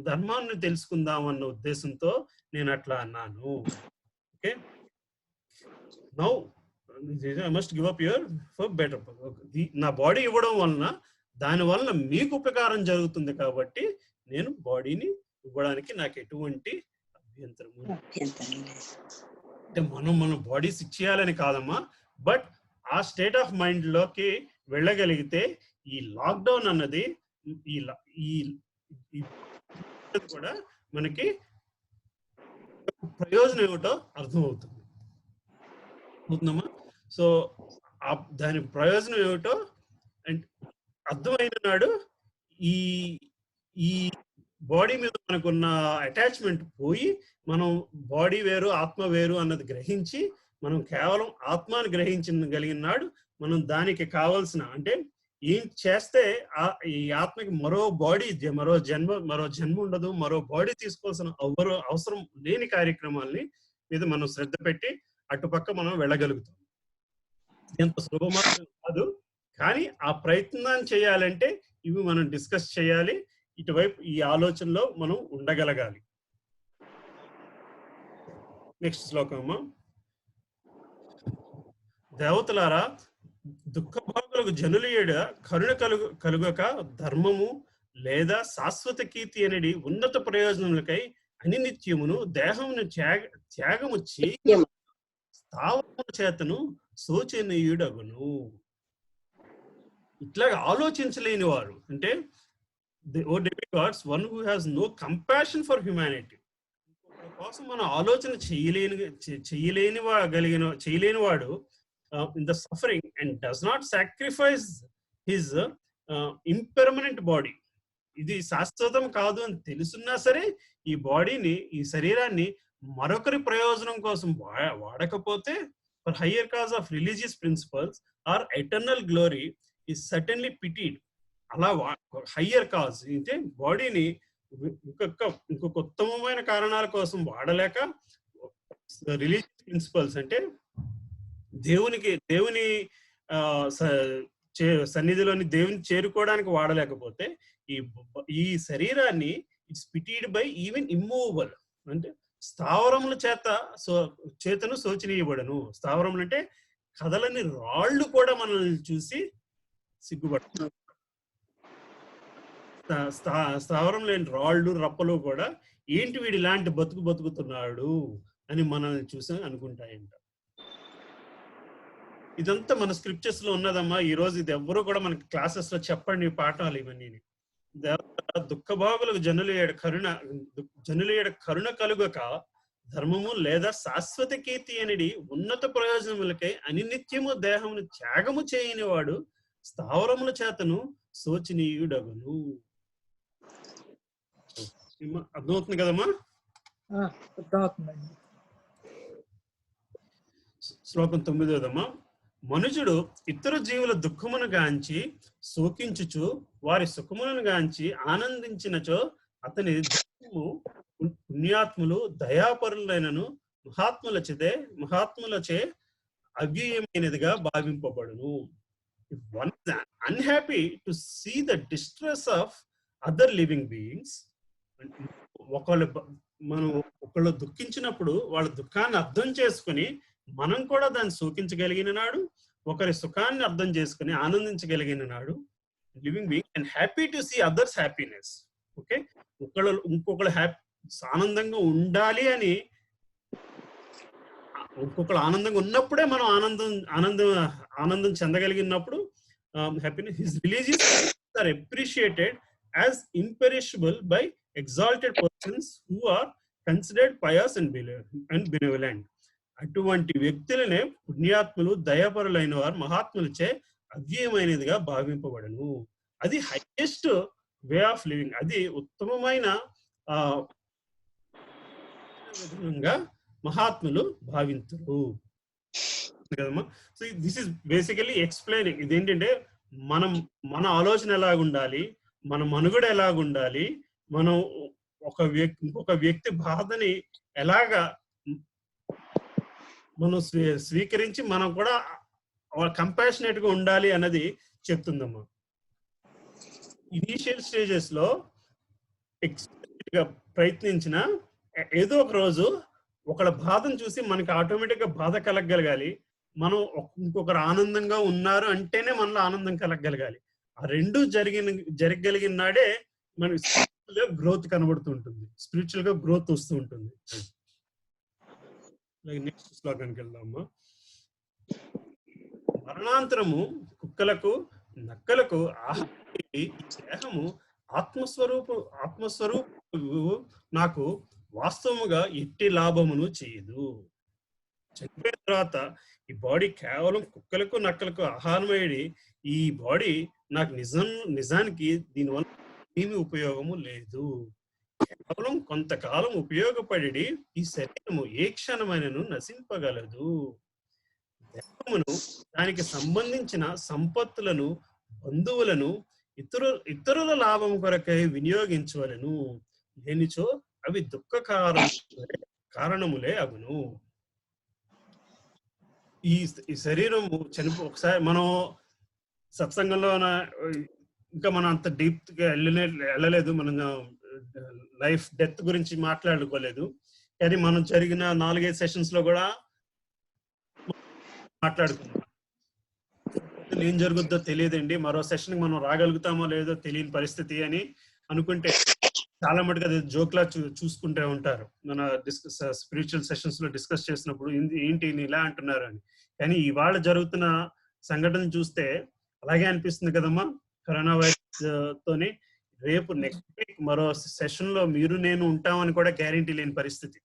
ధర్మాన్ని తెలుసుకుందాం అన్న ఉద్దేశంతో నేను అట్లా అన్నాను. Okay, now I must give up your for better. నా బాడీ ఇవ్వడం దాని వలన మీకు ఉపకారం జరుగుతుంది కాబట్టి నేను బాడీని ఇవ్వడానికి నాకు ఎటువంటి అభ్యంతరము. అంటే మన బాడీస్ ఇచ్చేయాలని కాదమ్మా, బట్ ఆ స్టేట్ ఆఫ్ మైండ్ లోకి వెళ్ళగలిగితే ఈ లాక్డౌన్ అన్నది కూడా మనకి ప్రయోజనం ఏమిటో అర్థమవుతుంది. అవుతుందమ్మా? సో దాని ప్రయోజనం ఏమిటో అర్థమైన నాడు ఈ బాడీ మీద మనకున్న అటాచ్మెంట్ పోయి మనం బాడీ వేరు ఆత్మ వేరు అన్నది గ్రహించి మనం కేవలం ఆత్మని గ్రహించగలిగిన నాడు మనం దానికి కావాల్సిన, అంటే ఏం చేస్తే ఈ ఆత్మకి మరో బాడీ మరో జన్మ ఉండదు, మరో బాడీ తీసుకోవాల్సిన అవసరం లేని కార్యక్రమాల్ని మీద మనం శ్రద్ధ పెట్టి అటుపక్క మనం వెళ్ళగలుగుతాం. ఎంత సులభమైన కాదు, కానీ ఆ ప్రయత్నాన్ని చేయాలంటే ఇవి మనం డిస్కస్ చేయాలి, ఇటువైపు ఈ ఆలోచనలో మనం ఉండగలగాలి. నెక్స్ట్ శ్లోకం అమ్మా. దేవతలారా, దుఃఖభోగులకు జనుల ఏడ కరుణ కలుగక ధర్మము లేదా శాశ్వత కీర్తి అనేది ఉన్నత ప్రయోజనములకై అనినిత్యమును దేహమును త్యాగము చేయ స్థావరము చేతను శోచనీయుడగును. ఇట్లాగా ఆలోచించలేని వారు అంటే demigods, one who has no compassion for humanity. కోసం మనం ఆలోచన చేయలేని వాడు in the suffering and does not sacrifice his impermanent body. ఇది శాశ్వతం కాదు అని తెలుసున్నా సరే ఈ బాడీని, ఈ శరీరాన్ని మరొకరి ప్రయోజనం కోసం వాడకపోతే for higher cause of religious principles or eternal glory is certainly pitied. అలా హయ్యర్ కాజ్ అంటే బాడీని ఇంకొక ఉత్తమమైన కారణాల కోసం వాడలేక రిలీజియస్ ప్రిన్సిపల్స్ అంటే దేవుని సన్నిధిలోని దేవుని చేరుకోవడానికి వాడలేకపోతే ఈ శరీరాన్ని ఇట్స్ పిటీడ్ బై ఈవెన్ ఇమ్మూవబుల్ అంటే స్థావరముల చేతను శోచనీయబడను. స్థావరములు అంటే కదలని రాళ్ళు కూడా మనల్ని చూసి సిగ్గుపడతారు. స్థావరం లేని రాళ్ళు రప్పలు కూడా ఏంటి వీడు ఇలాంటి బతుకుతున్నాడు అని మనల్ని చూసి అనుకుంటాయంట. ఇదంతా మన స్క్రిప్చర్స్ లో ఉన్నదమ్మా. ఈ రోజు ఇది ఎవ్వరూ కూడా మనకి క్లాసెస్ లో చెప్పండి పాఠాలు ఇవన్నీ. దుఃఖభాగులకు జనులేడ కరుణ కలుగక ధర్మము లేదా శాశ్వత కీర్తి అనేది ఉన్నత ప్రయోజనములకై అనినిత్యము దేహమును త్యాగము చేయని వాడు స్థావరముల చేతను శోచనీయుడగును. అర్థమవుతుంది కదమ్మా? శ్లోకం 9. మనుషుడు ఇతర జీవుల దుఃఖమును గాంచి శోకించుచు వారి సుఖములను గాంచి ఆనందించినచో అతని పుణ్యాత్ములు దయాపరులైనను మహాత్ములచే అవ్యయమైనదిగా భావింపబడును. If one is unhappy to see the distress of other living beings, ఒకళ్ళు దుఃఖించినప్పుడు వాళ్ళ దుఃఖాన్ని అర్థం చేసుకుని మనం కూడా దాన్ని శోకించగలిగిన నాడు, ఒకరి సుఖాన్ని అర్థం చేసుకుని ఆనందించగలిగిన నాడు living being and happy to see others happiness. Okay, ఇంకొకళ్ళు ఆనందంగా ఉండాలి అని, ఇంకొకళ్ళు ఆనందంగా ఉన్నప్పుడే మనం ఆనందం చెందగలిగినప్పుడు happiness. His religious or appreciated as imperishable by exalted persons who are considered pious and benevolent. అటువంటి వ్యక్తులనే పుణ్యాత్ములు దయాపరులైన వారు మహాత్ములచే అవ్యయమైనదిగా భావింపబడను. అది హైయెస్ట్ వే ఆఫ్ లివింగ్, అది ఉత్తమమైన విధంగా మహాత్ములు భావించరు కదమ్మా. So this is basically explaining. ఇదేంటంటే మన ఆలోచన ఎలాగుండాలి, మన మనుగడ ఎలాగుండాలి, మనం ఇంకొక వ్యక్తి బాధని ఎలాగా మనం స్వీకరించి మనం కూడా కంపాషనేట్ గా ఉండాలి అన్నది చెప్తుందమ్మా. ఇనీషియల్ స్టేజెస్ లో ప్రయత్నించిన ఏదో ఒక రోజు ఒకళ్ళ బాధను చూసి మనకి ఆటోమేటిక్ గా బాధ కలగగలగాలి, మనం ఇంకొకరు ఆనందంగా ఉన్నారు అంటేనే మనలో ఆనందం కలగగలగాలి. ఆ రెండు జరగగలిగిన నాడే మనకి గ్రోత్ కనబడుతూ ఉంటుంది, స్పిరిచువల్ గా గ్రోత్ వస్తూ ఉంటుంది. నెక్స్ట్ శ్లోకానికి వెళ్దామా. మరణాంతరము కుక్కలకు నక్కలకు దేహము ఆత్మస్వరూపు నాకు వాస్తవముగా ఎట్టి లాభమును చేయదు. చనిపోయిన తర్వాత ఈ బాడీ కేవలం కుక్కలకు నక్కలకు ఆహారమయ్యేది. ఈ బాడీ నాకు నిజానికి దీనివల్ల ఏమి ఉపయోగము లేదు. కేవలం కొంతకాలం ఉపయోగపడి ఈ శరీరము ఏ క్షణమైనను నశింపగలదు. దేహమును దానికి సంబంధించిన సంపత్తులను బంధువులను ఇతరుల లాభం కొరకై వినియోగించవలను. లేనిచో అవి దుఃఖ కారణములే అగును. ఈ శరీరము ఒకసారి మనం సత్సంగంలో ఇంకా మనం అంత డీప్ గా వెళ్ళలేదు, మనం లైఫ్ డెత్ గురించి మాట్లాడుకోలేదు. కానీ మనం జరిగిన 4-5 సెషన్స్ లో కూడా మాట్లాడుకున్నాం. ఏం జరుగుద్దో తెలియదండి, మరో సెషన్ మనం రాగలుగుతామో లేదో తెలియని పరిస్థితి అని అనుకుంటే చాలా మటుకు అది జోక్లా చూసుకుంటూ ఉంటారు. మన స్పిరిచువల్ సెషన్స్ లో డిస్కస్ చేసినప్పుడు ఏంటి ఇలా అంటున్నారు అని. కానీ ఇవాళ జరుగుతున్న సంఘటన చూస్తే అలాగే అనిపిస్తుంది కదమ్మా కరోనా వైరస్ తోనే. రేపు నెక్స్ట్ వీక్ మరో సెషన్ లో మీరు నేను ఉంటామని కూడా గ్యారెంటీ లేని పరిస్థితి.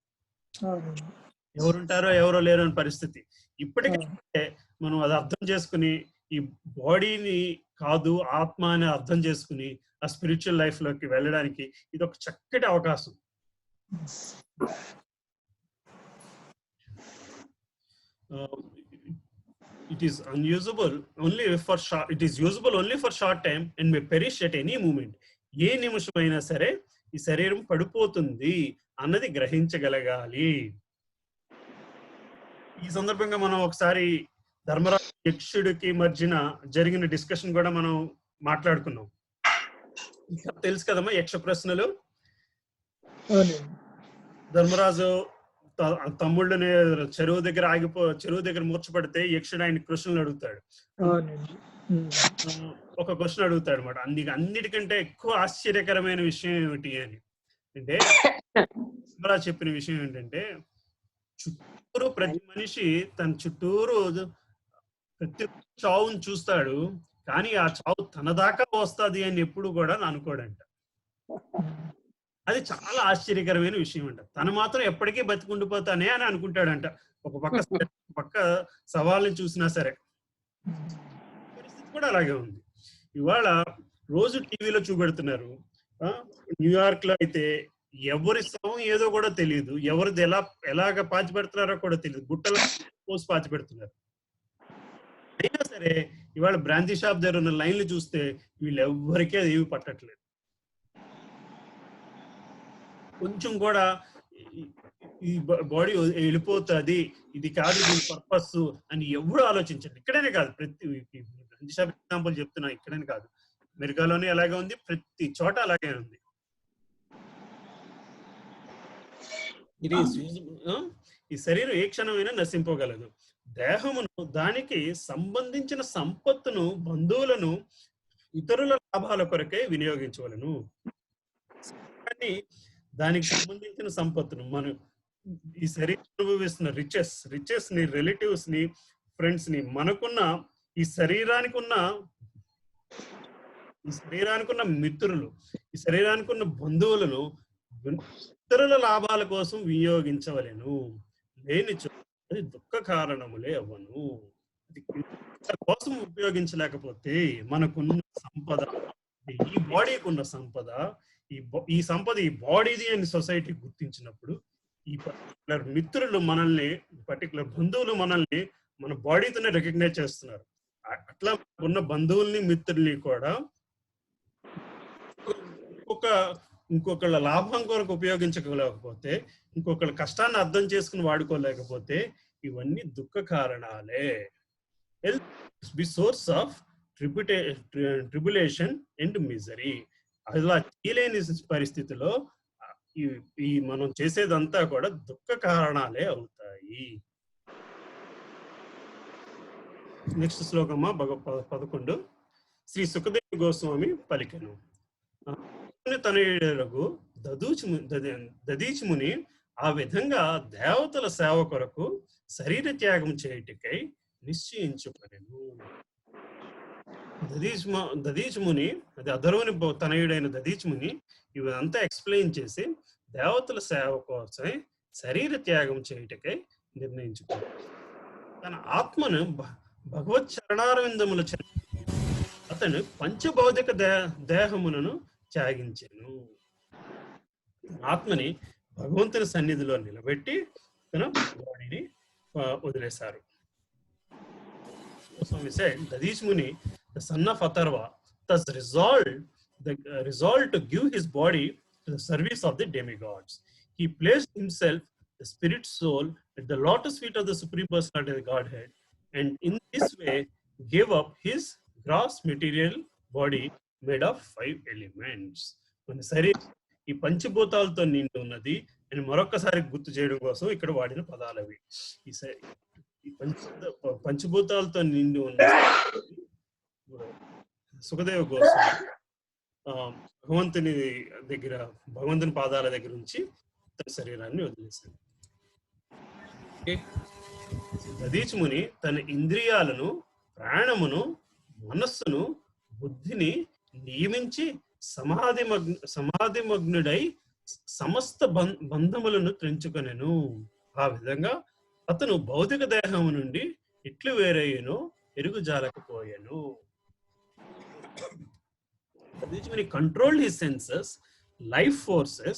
ఎవరుంటారో ఎవరో లేరు అని పరిస్థితి. ఇప్పటికే మనం అది అర్థం చేసుకుని ఈ బాడీని కాదు ఆత్మ అని అర్థం చేసుకుని ఆ స్పిరిచువల్ లైఫ్ లోకి వెళ్ళడానికి ఇది ఒక చక్కటి అవకాశం. It is unusable only for short. It is usable only for short time and may perish at any moment. ఏ నిమిషమైనా సరే ఈ శరీరం పడిపోతుంది అన్నది గ్రహించగలగాలి. ఈ సందర్భంగా మనం ఒకసారి ధర్మరాజు యక్షుడికి మధ్యన జరిగిన డిస్కషన్ కూడా మనం మాట్లాడుకున్నాం. తెలుసు కదమ్మా యక్ష ప్రశ్నలు. ధర్మరాజు తమ్ముళ్ళని చెరువు దగ్గర మూర్చపడితే యక్షుడు ఆయన ప్రశ్నలు అడుగుతాడు. ఒక క్వశ్చన్ అడుగుతాడు అనమాట. అన్నిటికంటే ఎక్కువ ఆశ్చర్యకరమైన విషయం ఏమిటి అని అంటే ధర్మరాజు చెప్పిన విషయం ఏంటంటే చుట్టూరు ప్రతి మనిషి తన చుట్టూరు ప్రతి చావును చూస్తాడు, కానీ ఆ చావు తన దాకా వస్తుంది అని ఎప్పుడు కూడా అనుకోడంట. అది చాలా ఆశ్చర్యకరమైన విషయం అంట. తను మాత్రం ఎప్పటికీ బతికుండిపోతానే అని అనుకుంటాడంట. ఒక పక్క సవాళ్ళని చూసినా సరే. పరిస్థితి కూడా అలాగే ఉంది. ఇవాళ రోజు టీవీలో చూపెడుతున్నారు. న్యూయార్క్ లో అయితే ఎవరి శవం ఏదో కూడా తెలియదు, ఎవరిది ఎలాగ పాచి పెడుతున్నారో కూడా తెలియదు, గుట్టల పోసి పాచి పెడుతున్నారు. అయినా సరే ఇవాళ బ్రాంచీ షాప్ దగ్గర ఉన్న లైన్లు చూస్తే వీళ్ళెవ్వరికీ అది ఏమి పట్టట్లేదు. కొంచెం కూడా ఈ బాడీ వెళ్ళిపోతుంది, ఇది కాదు దీని పర్పస్ అని ఎవరు ఆలోచించండి. ఇక్కడనే కాదు, ప్రతి బ్రాంచీ షాప్ ఎగ్జాంపుల్ చెప్తున్నా, ఇక్కడనే కాదు, అమెరికాలోనే అలాగే ఉంది, ప్రతి చోట అలాగే ఉంది. ఈ శరీరం ఏ క్షణమైనా నశింపగలదు. దేహమును దానికి సంబంధించిన సంపత్తును బంధువులను ఇతరుల లాభాల కొరకే వినియోగించవలను. కానీ దానికి సంబంధించిన సంపత్తును మనం ఈ శరీరం అనుభవిస్తున్న రిచెస్ ని, రిలేటివ్స్ ని, ఫ్రెండ్స్ ని, మనకున్న ఈ శరీరానికి ఉన్న మిత్రులు, ఈ శరీరానికి ఉన్న బంధువులను ఇతరుల లాభాల కోసం వినియోగించవలెను. లేనిచో అది దుఃఖ కారణములే అవ్వను. కోసం ఉపయోగించలేకపోతే మనకున్న సంపద, ఈ బాడీకి ఉన్న సంపద, ఈ సంపద ఈ బాడీది అని సొసైటీ గుర్తించినప్పుడు ఈ పర్టికులర్ మిత్రులు మనల్ని, పర్టికులర్ బంధువులు మనల్ని మన బాడీతోనే రికగ్నైజ్ చేస్తున్నారు. అట్లా ఉన్న బంధువుల్ని మిత్రుల్ని కూడా ఇంకొకళ్ళ లాభం కొరకు ఉపయోగించలేకపోతే, ఇంకొకళ్ళ కష్టాన్ని అర్థం చేసుకుని వాడుకోలేకపోతే ఇవన్నీ దుఃఖ కారణాలే. Be source of tribulation and misery. అలా చేయలేని పరిస్థితిలో ఈ మనం చేసేదంతా కూడా దుఃఖ కారణాలే అవుతాయి. నెక్స్ట్ శ్లోకమా 11. శ్రీ సుఖదేవ గోస్వామి పలికెను. తనయుడగు దదీచిముని ఆ విధంగా దేవతల సేవ కొరకు శరీర త్యాగం చేయుటకై నిశ్చయించుకొనెను. దదీచిముని, అది అధర్వుని తనయుడైన దదీచిముని ఇవంతా ఎక్స్ప్లెయిన్ చేసి దేవతల సేవ కోసం శరీర త్యాగం చేయుటకై నిర్ణయించుకున్నాడు. తన ఆత్మను భగవత్ చరణారవిందముల అతను పంచభౌతిక దేహములను త్యాగించాను. ఆత్మని భగవంతుని సన్నిధిలో నిలబెట్టి తన బాడీని వదిలేశారు. Swami said, Dadish Muni, the son of Atharva, thus resolved to give his body to the service of the demigods. He placed himself, the spirit soul, at the lotus feet of the Supreme Personality of the Godhead, and in this way gave up his gross material body made of 5 elements. మన శరీరం ఈ పంచభూతాలతో నిండి ఉన్నది అని మరొకసారి గుర్తు చేయడం కోసం ఇక్కడ వాడిన పదాలు అవి. ఈ పంచభూతాలతో నిండి ఉన్న సుఖదేవ గోస్వామి భగవంతుని పాదాల దగ్గర నుంచి తన శరీరాన్ని వదిలేశాడు. దదీచిముని తన ఇంద్రియాలను, ప్రాణమును మనస్సును బుద్ధిని నియమించి సమాధిమగ్నుడై సమస్త బంధములను తెంచుకొనెను. ఆ విధంగా అతను భౌతిక దేహం నుండి ఇట్లు వేరయ్యను ఎరుగుజాలకపోయాను. When he controlled his senses, life forces,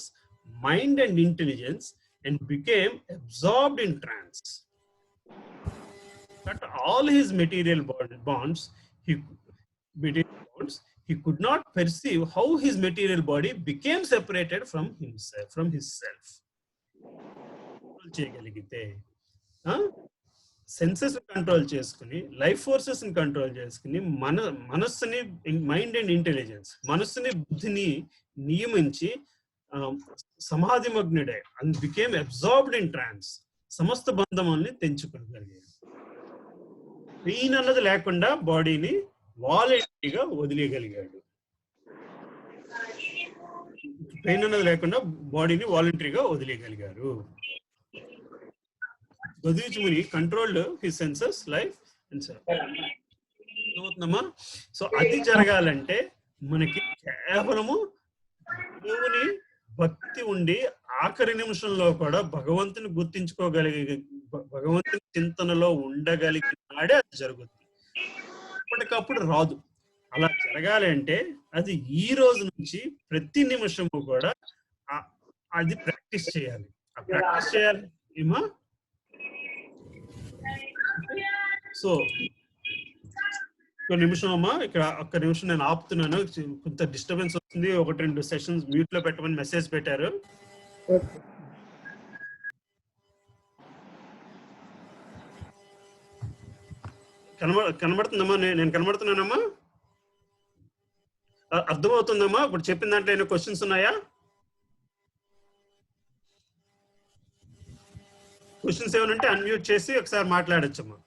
mind and intelligence, and became absorbed in trance. But all his material bonds, he could not perceive how his material body became separated from himself, from his self. Senses control చేసుకుని, life forces ని control చేసుకుని, మనస్సుని, mind and intelligence, మనస్సుని బుద్ధిని నియమించి సమాధిమగ్నుడే and became absorbed in trance, సమస్త బంధముల్ని తెంచుకోగలిగాడు. పెయిన్ అన్నది లేకుండా బాడీని వాలంటరీగా వదిలేయగలిగాడు. పెయిన్ అన్నది లేకుండా బాడీని వాలంటరీగా వదిలేయగలిగారు. Godhijmuni controlled his senses, life and self. So అది జరగాలంటే మనకి కేవలము దేవుని భక్తి ఉండి ఆఖరి నిమిషంలో కూడా భగవంతుని గుర్తించుకోగలిగే, భగవంతుని చింతనలో ఉండగలిగినాడే అది జరుగుతుంది. అప్పటికప్పుడు రాదు. అలా జరగాలి అంటే అది ఈ రోజు నుంచి ప్రతి నిమిషము కూడా అది ప్రాక్టీస్ చేయాలి. ఆ ప్రాక్టీస్ చేయాలి ఏమా. సో ఒక నిమిషం అమ్మా, ఇక్కడ ఒక్క నిమిషం నేను ఆపుతున్నాను, కొంత డిస్టర్బెన్స్ వస్తుంది. 1-2 సెషన్స్ మ్యూట్ లో పెట్టమని మెసేజ్ పెట్టారు. కనబడుతుందమ్మా? నేను కనబడుతున్నానమ్మా? అర్థమవుతుందమ్మా? ఇప్పుడు చెప్పిన దాంట్లో ఏమైనా క్వశ్చన్స్ ఉన్నాయా? క్వశ్చన్స్ ఏమైనా ఉంటే అన్మ్యూట్ చేసి ఒకసారి మాట్లాడొచ్చమ్మా.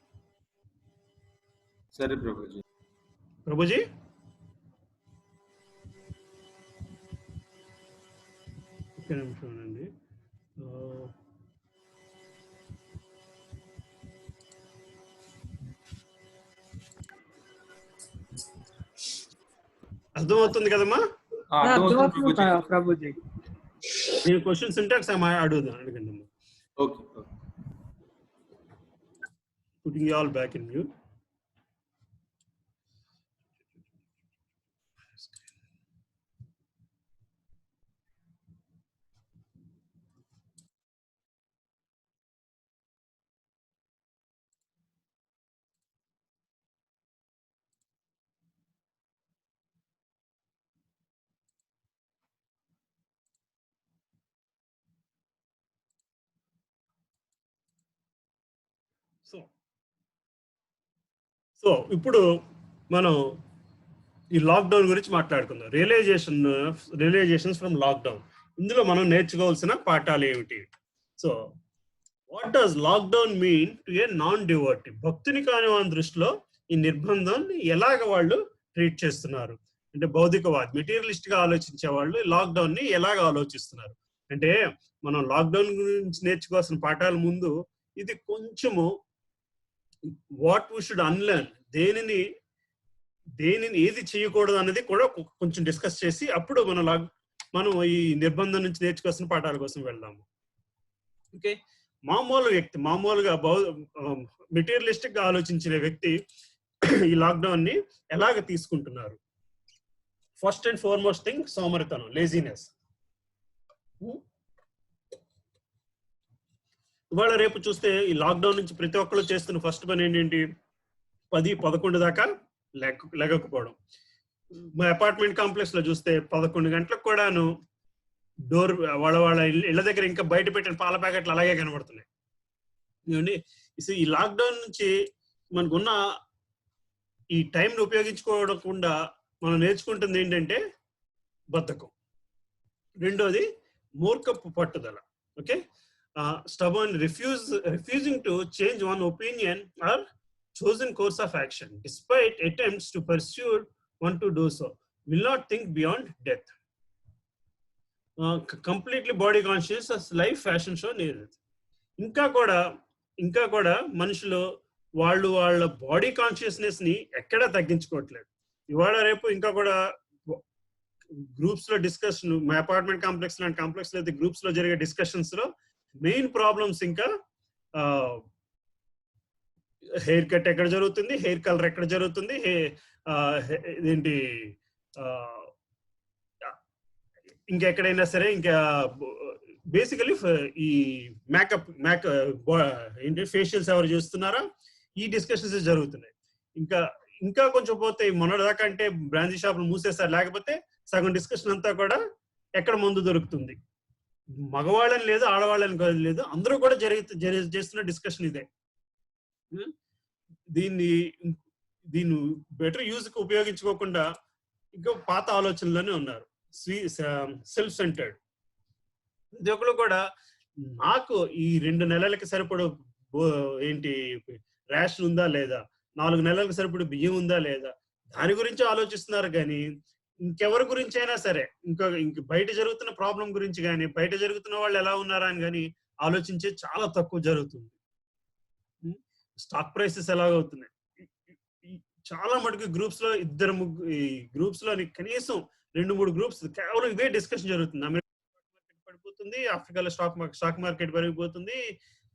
సరే ప్రభుజీ. ప్రభుజీ ఒక్క నిమిషం అండి. అర్థమవుతుంది కదమ్మా? ప్రభుజీ నేను క్వశ్చన్స్ ఉంటే ఒకసారి అడగండి అమ్మా. Okay. Putting you all back in mute. So ఇప్పుడు మనం ఈ లాక్డౌన్ గురించి మాట్లాడుకుందాం. Realisations from lockdown. ఇందులో మనం నేర్చుకోవాల్సిన పాఠాలు ఏమిటి? So what does lockdown mean to A non devotee? భక్తుని కాని వారి దృష్టిలో ఈ నిర్బంధాన్ని ఎలాగ వాళ్ళు ట్రీట్ చేస్తున్నారు అంటే, భౌతికవాది, మెటీరియలిస్ట్ గా ఆలోచించే వాళ్ళు లాక్డౌన్ ని ఎలాగ ఆలోచిస్తున్నారు అంటే, మనం లాక్డౌన్ గురించి నేర్చుకోవాల్సిన పాఠాల ముందు ఇది కొంచెము వాట్ వీ షుడ్ అన్లర్న్, దేనిని ఏది చేయకూడదు అన్నది కూడా కొంచెం డిస్కస్ చేసి అప్పుడు మనం ఈ నిర్బంధం నుంచి నేర్చుకోవాల్సిన పాఠాల కోసం వెళ్దాము. ఓకే, మామూలుగా మెటీరియలిస్టిక్ గా ఆలోచించిన వ్యక్తి ఈ లాక్డౌన్ ని ఎలాగ తీసుకుంటున్నారు? ఫస్ట్ అండ్ ఫార్మోస్ట్ థింగ్ సోమరితనం, లేజినెస్. ఇవాళ రేపు చూస్తే ఈ లాక్డౌన్ నుంచి ప్రతి ఒక్కరు చేస్తున్న ఫస్ట్ పని ఏంటంటే 10-11 దాకా లెగకపోవడం. మా అపార్ట్మెంట్ కాంప్లెక్స్ లో చూస్తే 11 గంటలకు కూడాను డోర్ వాళ్ళ ఇళ్ళ దగ్గర ఇంకా బయట పెట్టిన పాల ప్యాకెట్లు అలాగే కనబడుతున్నాయి. ఈ లాక్డౌన్ నుంచి మనకున్న ఈ టైంని ఉపయోగించుకోవకుండా మనం నేర్చుకుంటుంది ఏంటంటే బద్ధకం. రెండోది మూర్ఖపు పట్టుదల. Okay, stubborn refusing to change one opinion or chosen course of action despite attempts to pursue one to do so, will not think beyond death. Completely body conscious as life fashion show needed. ఇంకా కూడా మనుషులు వాళ్ళు వాళ్ళ body consciousness ని ఎక్కడా తగ్గించుకోవట్లేదు. ఇవాళ రేపు ఇంకా కూడా గ్రూప్స్ లో డిస్కషన్, మా అపార్ట్మెంట్ కాంప్లెక్స్ లాంటి కాంప్లెక్స్ లో అయితే గ్రూప్స్ లో జరిగే డిస్కషన్స్ లో మెయిన్ ప్రాబ్లమ్స్ ఇంకా హెయిర్ కట్ ఎక్కడ జరుగుతుంది, హెయిర్ కలర్ ఎక్కడ జరుగుతుంది, ఏంటి ఇంకెక్కడైనా సరే, ఇంకా బేసికలీ ఈ ఏంటి ఫేషియల్స్ ఎవరు చేస్తున్నారా, ఈ డిస్కషన్స్ జరుగుతున్నాయి. ఇంకా కొంచెం పోతే మొన్నటిదాకా అంటే బ్రాంచీ షాపులు మూసేస్తారు, లేకపోతే సగం డిస్కషన్ అంతా కూడా ఎక్కడ మందు దొరుకుతుంది, మగవాళ్ళని లేదు ఆడవాళ్ళని లేదు, అందరూ కూడా చేస్తున్న డిస్కషన్ ఇదే. దీన్ని బెటర్ యూజ్ కి ఉపయోగించుకోకుండా ఇంకా పాత ఆలోచనలోనే ఉన్నారు, సెల్ఫ్ సెంటర్డ్. ప్రతి ఒక్కరు కూడా నాకు ఈ 2 నెలలకి సరిపడు ఏంటి రేషన్ ఉందా లేదా, 4 నెలలకు సరిపడు బియ్యం ఉందా లేదా, దాని గురించి ఆలోచిస్తున్నారు. కానీ ఇంకెవరి గురించి అయినా సరే, ఇంక బయట జరుగుతున్న ప్రాబ్లం గురించి కానీ, బయట జరుగుతున్న వాళ్ళు ఎలా ఉన్నారా అని కానీ ఆలోచించే చాలా తక్కువ జరుగుతుంది. స్టాక్ ప్రైసెస్ ఎలాగవుతున్నాయి, చాలా మటుకు గ్రూప్స్ లో గ్రూప్స్ లోని కనీసం 2-3 గ్రూప్స్ కేవలం ఇవే డిస్కషన్ జరుగుతుంది. అమెరికా మార్కెట్ పడిపోతుంది, ఆఫ్రికాలో స్టాక్ మార్కెట్ పెరిగిపోతుంది,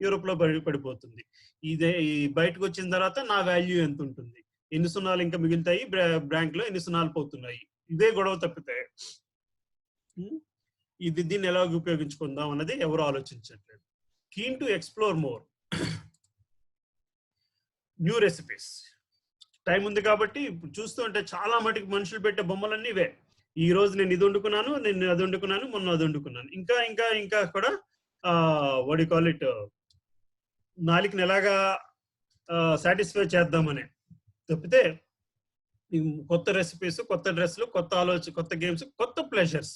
యూరోప్ లో పడిపోతుంది. ఈ బయటకు వచ్చిన తర్వాత నా వాల్యూ ఎంత ఉంటుంది, ఎన్ని సున్నాలు ఇంకా మిగులుతాయి, బ్యాంక్ లో ఎన్ని సున్నాలు పోతున్నాయి, ఇదే గొడవ తప్పితే దీన్ని ఎలా ఉపయోగించుకుందాం అన్నది ఎవరు ఆలోచించట్లేదు. Keen to explore more new recipes. Time ఉంది కాబట్టి ఇప్పుడు చూస్తూ ఉంటే చాలా మటుకు మనుషులు పెట్టే బొమ్మలన్నీ ఇవే. ఈ రోజు నేను ఇది వండుకున్నాను, నేను అది వండుకున్నాను, మొన్న అది వండుకున్నాను, ఇంకా కూడా వాట్ యు కాల్ ఇట్, నాలుకని ఎలాగా సాటిస్ఫై చేద్దామనే తప్పితే కొత్త రెసిపీస్, కొత్త డ్రెస్లు, కొత్త ఆలోచన, కొత్త గేమ్స్, కొత్త ప్లెజర్స్,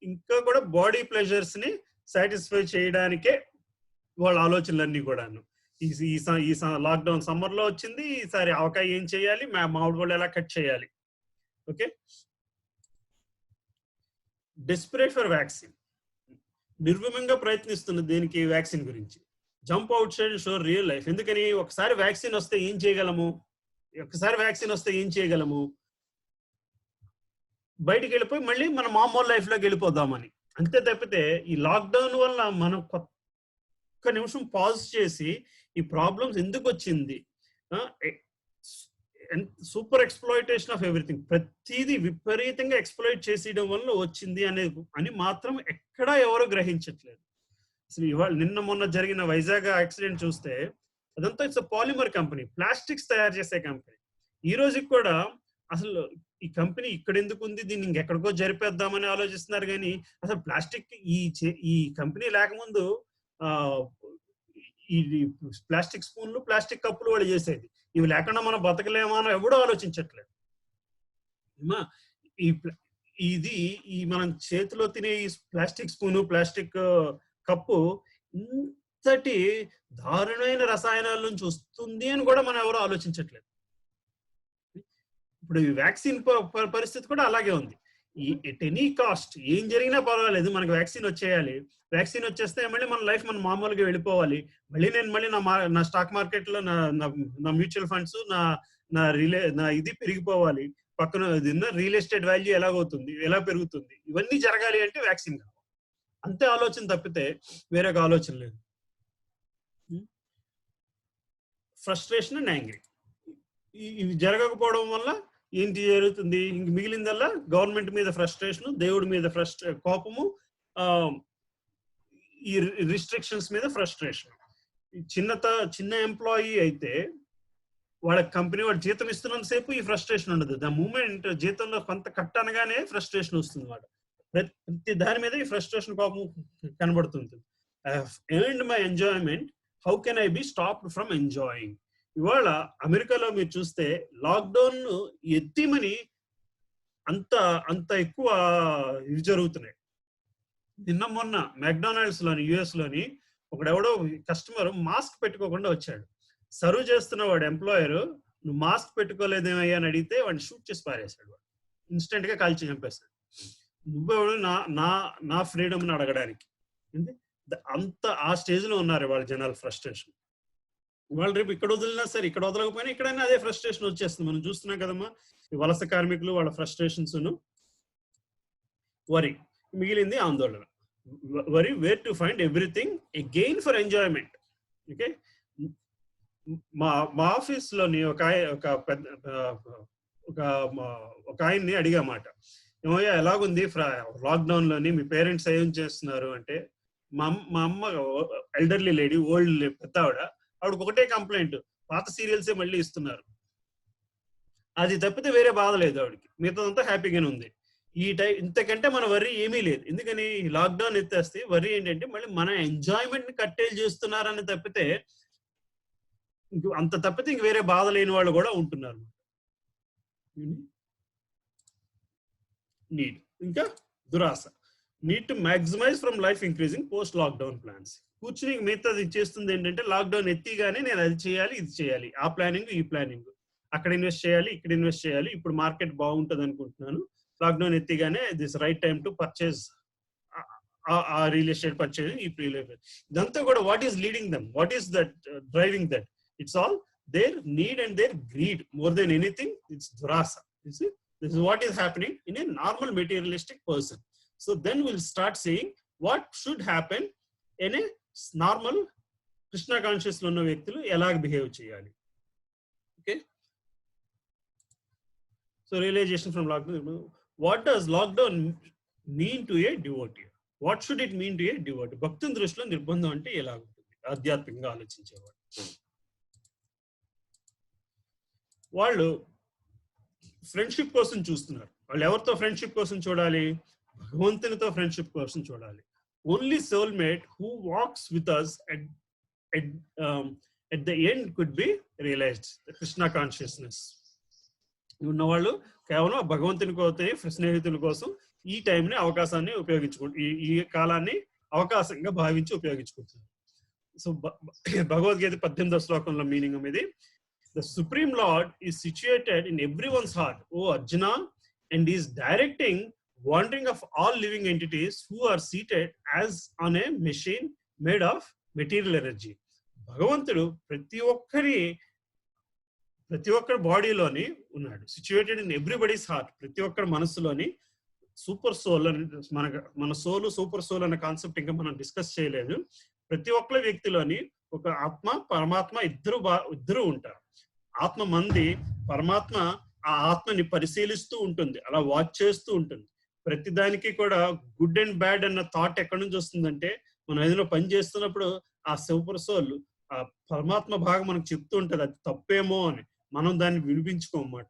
ఇంకా కూడా బాడీ ప్లెజర్స్ ని సాటిస్ఫై చేయడానికే వాళ్ళ ఆలోచనలన్నీ కూడాను. ఈ లాక్డౌన్ సమ్మర్ లో వచ్చింది, ఈసారి ఆవకాయ ఏం చేయాలి, మామిడి పళ్ళు ఎలా కట్ చేయాలి. ఓకే, డెస్పరేట్ ఫర్ వ్యాక్సిన్, నిర్విమంగా ప్రయత్నిస్తున్న దేనికి, వ్యాక్సిన్ గురించి. Jump out side show real life. ఎందుకని, ఒకసారి వ్యాక్సిన్ వస్తే ఏం చేయగలము, బయటికి వెళ్ళిపోయి మళ్ళీ మన మామూలు లైఫ్ లోకి వెళ్ళిపోదామని. అంతే తప్పితే ఈ లాక్డౌన్ వల్ల మనం ఒక్క నిమిషం పాజ్ చేసి ఈ ప్రాబ్లమ్స్ ఎందుకు వచ్చింది, సూపర్ ఎక్స్ప్లాయిటేషన్ ఆఫ్ ఎవ్రీథింగ్, ప్రతిదీ విపరీతంగా ఎక్స్ప్లాయిట్ చేసేయడం వల్ల వచ్చింది అని మాత్రం ఎక్కడా ఎవరు గ్రహించట్లేదు. అసలు ఇవాళ నిన్న మొన్న జరిగిన వైజాగ్ యాక్సిడెంట్ చూస్తే అదంతా ఇట్స్ పాలిమర్ కంపెనీ, ప్లాస్టిక్స్ తయారు చేసే కంపెనీ. ఈ రోజుకి కూడా అసలు ఈ కంపెనీ ఇక్కడ ఎందుకు ఉంది, దీన్ని ఇంకెక్కడికో జరిపేద్దామని ఆలోచిస్తున్నారు. కానీ అసలు ప్లాస్టిక్ ఈ కంపెనీ లేకముందు ఈ ప్లాస్టిక్ స్పూన్లు, ప్లాస్టిక్ కప్పులు వాళ్ళు చేసేది. ఇవి లేకుండా మనం బతకలేమా అని ఎవడో ఆలోచించట్లేదు. ఈ మనం చేతిలో తినే ఈ ప్లాస్టిక్ స్పూను, ప్లాస్టిక్ కప్పు ఇంతటి దారుణమైన రసాయనాల నుంచి వస్తుంది అని కూడా మనం ఎవరు ఆలోచించట్లేదు. ఇప్పుడు ఈ వ్యాక్సిన్ పరిస్థితి కూడా అలాగే ఉంది. ఎట్ ఎనీ కాస్ట్ ఏం జరిగినా పర్వాలేదు, మనకి వ్యాక్సిన్ వచ్చేయాలి. వ్యాక్సిన్ వచ్చేస్తే మళ్ళీ మన లైఫ్ మనం మామూలుగా వెళ్ళిపోవాలి. మళ్ళీ నా స్టాక్ మార్కెట్ లో నా మ్యూచువల్ ఫండ్స్, నా ఇది పెరిగిపోవాలి. పక్కన రియల్ ఎస్టేట్ వాల్యూ ఎలాగవుతుంది, ఎలా పెరుగుతుంది, ఇవన్నీ జరగాలి అంటే వ్యాక్సిన్ కావాలి. అంతే ఆలోచన తప్పితే వేరొక ఆలోచన లేదు. ఫ్రస్ట్రేషన్ అండ్ యాంగ్రీ, ఇవి జరగకపోవడం వల్ల ఏంటి జరుగుతుంది, ఇంక మిగిలిందల్లా గవర్నమెంట్ మీద ఫ్రస్ట్రేషన్, దేవుడి మీద కోపము, ఈ రిస్ట్రిక్షన్స్ మీద ఫ్రస్ట్రేషన్. చిన్న ఎంప్లాయీ అయితే వాళ్ళ కంపెనీ వాడు జీతం ఇస్తున్నంత సేపు ఈ ఫ్రస్ట్రేషన్ ఉండదు. ద మూమెంట్ జీతంలో కొంత కట్ అనగానే ఫ్రస్ట్రేషన్ వస్తుంది. వాడు ప్రతి దాని మీద ఈ ఫ్రస్ట్రేషన్ కోపం కనబడుతుంది. I have earned my enjoyment, how can I be stopped from enjoying. ఇవాళ అమెరికాలో మీరు చూస్తే లాక్డౌన్ ఎత్తిమని అంత ఎక్కువ ఇవి జరుగుతున్నాయి. నిన్న మొన్న మెక్డానల్డ్స్ లోని, యుఎస్ లోని ఒకడెవడో కస్టమర్ మాస్క్ పెట్టుకోకుండా వచ్చాడు. సర్వ్ చేస్తున్న వాడు ఎంప్లాయర్, నువ్వు మాస్క్ పెట్టుకోలేదేమయ్యా అని అడిగితే వాడిని షూట్ చేసి పారేశాడు. వాడు ఇన్స్టెంట్ గా కాల్చి చంపేస్తాడు. నువ్వెవడు నా ఫ్రీడమ్ ని అడగడానికి. అంత ఆ స్టేజ్ లో ఉన్నారు వాళ్ళ జనాలు. ఫ్రస్ట్రేషన్ వాళ్ళు రేపు ఇక్కడ వదిలినా సరే, ఇక్కడ వదలకపోయినా ఇక్కడైనా అదే ఫ్రస్ట్రేషన్ వచ్చేస్తుంది. మనం చూస్తున్నాం కదమ్మా ఈ వలస కార్మికులు వాళ్ళ ఫ్రస్ట్రేషన్స్. వరి, మిగిలింది ఆందోళన. Worry where to find everything again for enjoyment. Okay, మా ఆఫీస్ లోని ఒక ఆయన్ని అడిగామాట, ఏమయ్యా ఎలాగుంది లాక్డౌన్ లోని మీ పేరెంట్స్ ఏం చేస్తున్నారు అంటే, మా అమ్మ ఎల్డర్లీ లేడీ, ఓల్డ్ పెద్ద ఆవిడకి ఒకటే కంప్లైంట్, పాత సీరియల్సే మళ్ళీ ఇస్తున్నారు. అది తప్పితే వేరే బాధ లేదు ఆవిడకి, మిగతాదంతా హ్యాపీగానే ఉంది. ఈ ఇంతకంటే మన వర్రీ ఏమీ లేదు. ఎందుకని లాక్డౌన్ ఎత్తేస్తే వర్రీ ఏంటంటే మళ్ళీ మన ఎంజాయ్మెంట్ ని కట్టేలు చేస్తున్నారని తప్పితే, అంత తప్పితే ఇంక వేరే బాధ లేని వాళ్ళు కూడా ఉంటున్నారు. నీడ్, ఇంకా దురాశ. Need to maximise from life increasing post lockdown plans. కూర్చుని మిగతాది చేస్తుంది ఏంటంటే, లాక్డౌన్ ఎత్తిగానే నేను అది చేయాలి, ఇది చేయాలి, ఆ ప్లానింగ్, ఈ ప్లానింగ్, అక్కడ ఇన్వెస్ట్ చేయాలి, ఇక్కడ ఇన్వెస్ట్ చేయాలి, ఇప్పుడు మార్కెట్ బాగుంటుంది అనుకుంటున్నాను, లాక్డౌన్ ఎత్తిగానే this right time to purchase a real estate purchase, ఈ ఇదంతా కూడా what is leading them, what is that driving that? It's all their need and their greed more than anything. It's దురాస. This is what is happening in a normal materialistic person. So then we'll start seeing what should happen in a normal Krishna conscious lo unna vyaktuలు ఎలా behave చేయాలి. Okay, so realization from lockdown. What does lockdown mean to a devotee? What should it mean to a devotee? భక్తుని దృష్టిలో నిర్బంధం అంటే ఎలా ఉంటుంది ఆధ్యాత్మికంగా ఆలోచించేవాడు. వాళ్ళు ఫ్రెండ్షిప్ కోసం చూస్తున్నారు. వాళ్ళు ఎవరితో ఫ్రెండ్షిప్ కోసం చూడాలి? భగవంతునితో ఫ్రెండ్షిప్ కోసం చూడాలి. Only soulmate who walks with us at the end could be realized. The Krishna consciousness ఉన్నవాళ్ళు కేవలం భగవంతుని కోసం, స్నేహితుల కోసం ఈ టైంని, అవకాశాన్ని ఈ కాలాన్ని అవకాశంగా భావించి ఉపయోగించుకుంటున్నారు. సో భగవద్గీత 18వ శ్లోకంలో మీనింగ్ అనేది, the Supreme Lord is situated in everyone's heart, O Arjuna, and is directing wandering of all living entities who are seated as on a machine made of material energy. భగవంతుడు ప్రతి ఒక్కరి బాడీలోని ఉన్నాడు. Situated in everybody's heart, ప్రతి ఒక్కరి మనస్సులోని. Super soul అని మన soul, super soul అనే కాన్సెప్ట్ ఇంకా మనం డిస్కస్ చేయలేదు. ప్రతి ఒక్కరి వ్యక్తిలోని ఒక ఆత్మ, పరమాత్మ ఇద్దరు ఉంటారు. ఆత్మ మంది, పరమాత్మ ఆ ఆత్మని పరిశీలిస్తూ ఉంటుంది, అలా వాచ్ చేస్తూ ఉంటుంది. ప్రతి దానికి కూడా గుడ్ అండ్ బ్యాడ్ అన్న థాట్ ఎక్కడి నుంచి వస్తుందంటే, మనం ఏదైనా పని చేస్తున్నప్పుడు ఆ సూపర్ సోల్, ఆ పరమాత్మ భాగం మనకు చెప్తూ ఉంటుంది అది తప్పేమో అని. మనం దాన్ని వినిపించుకోమాట.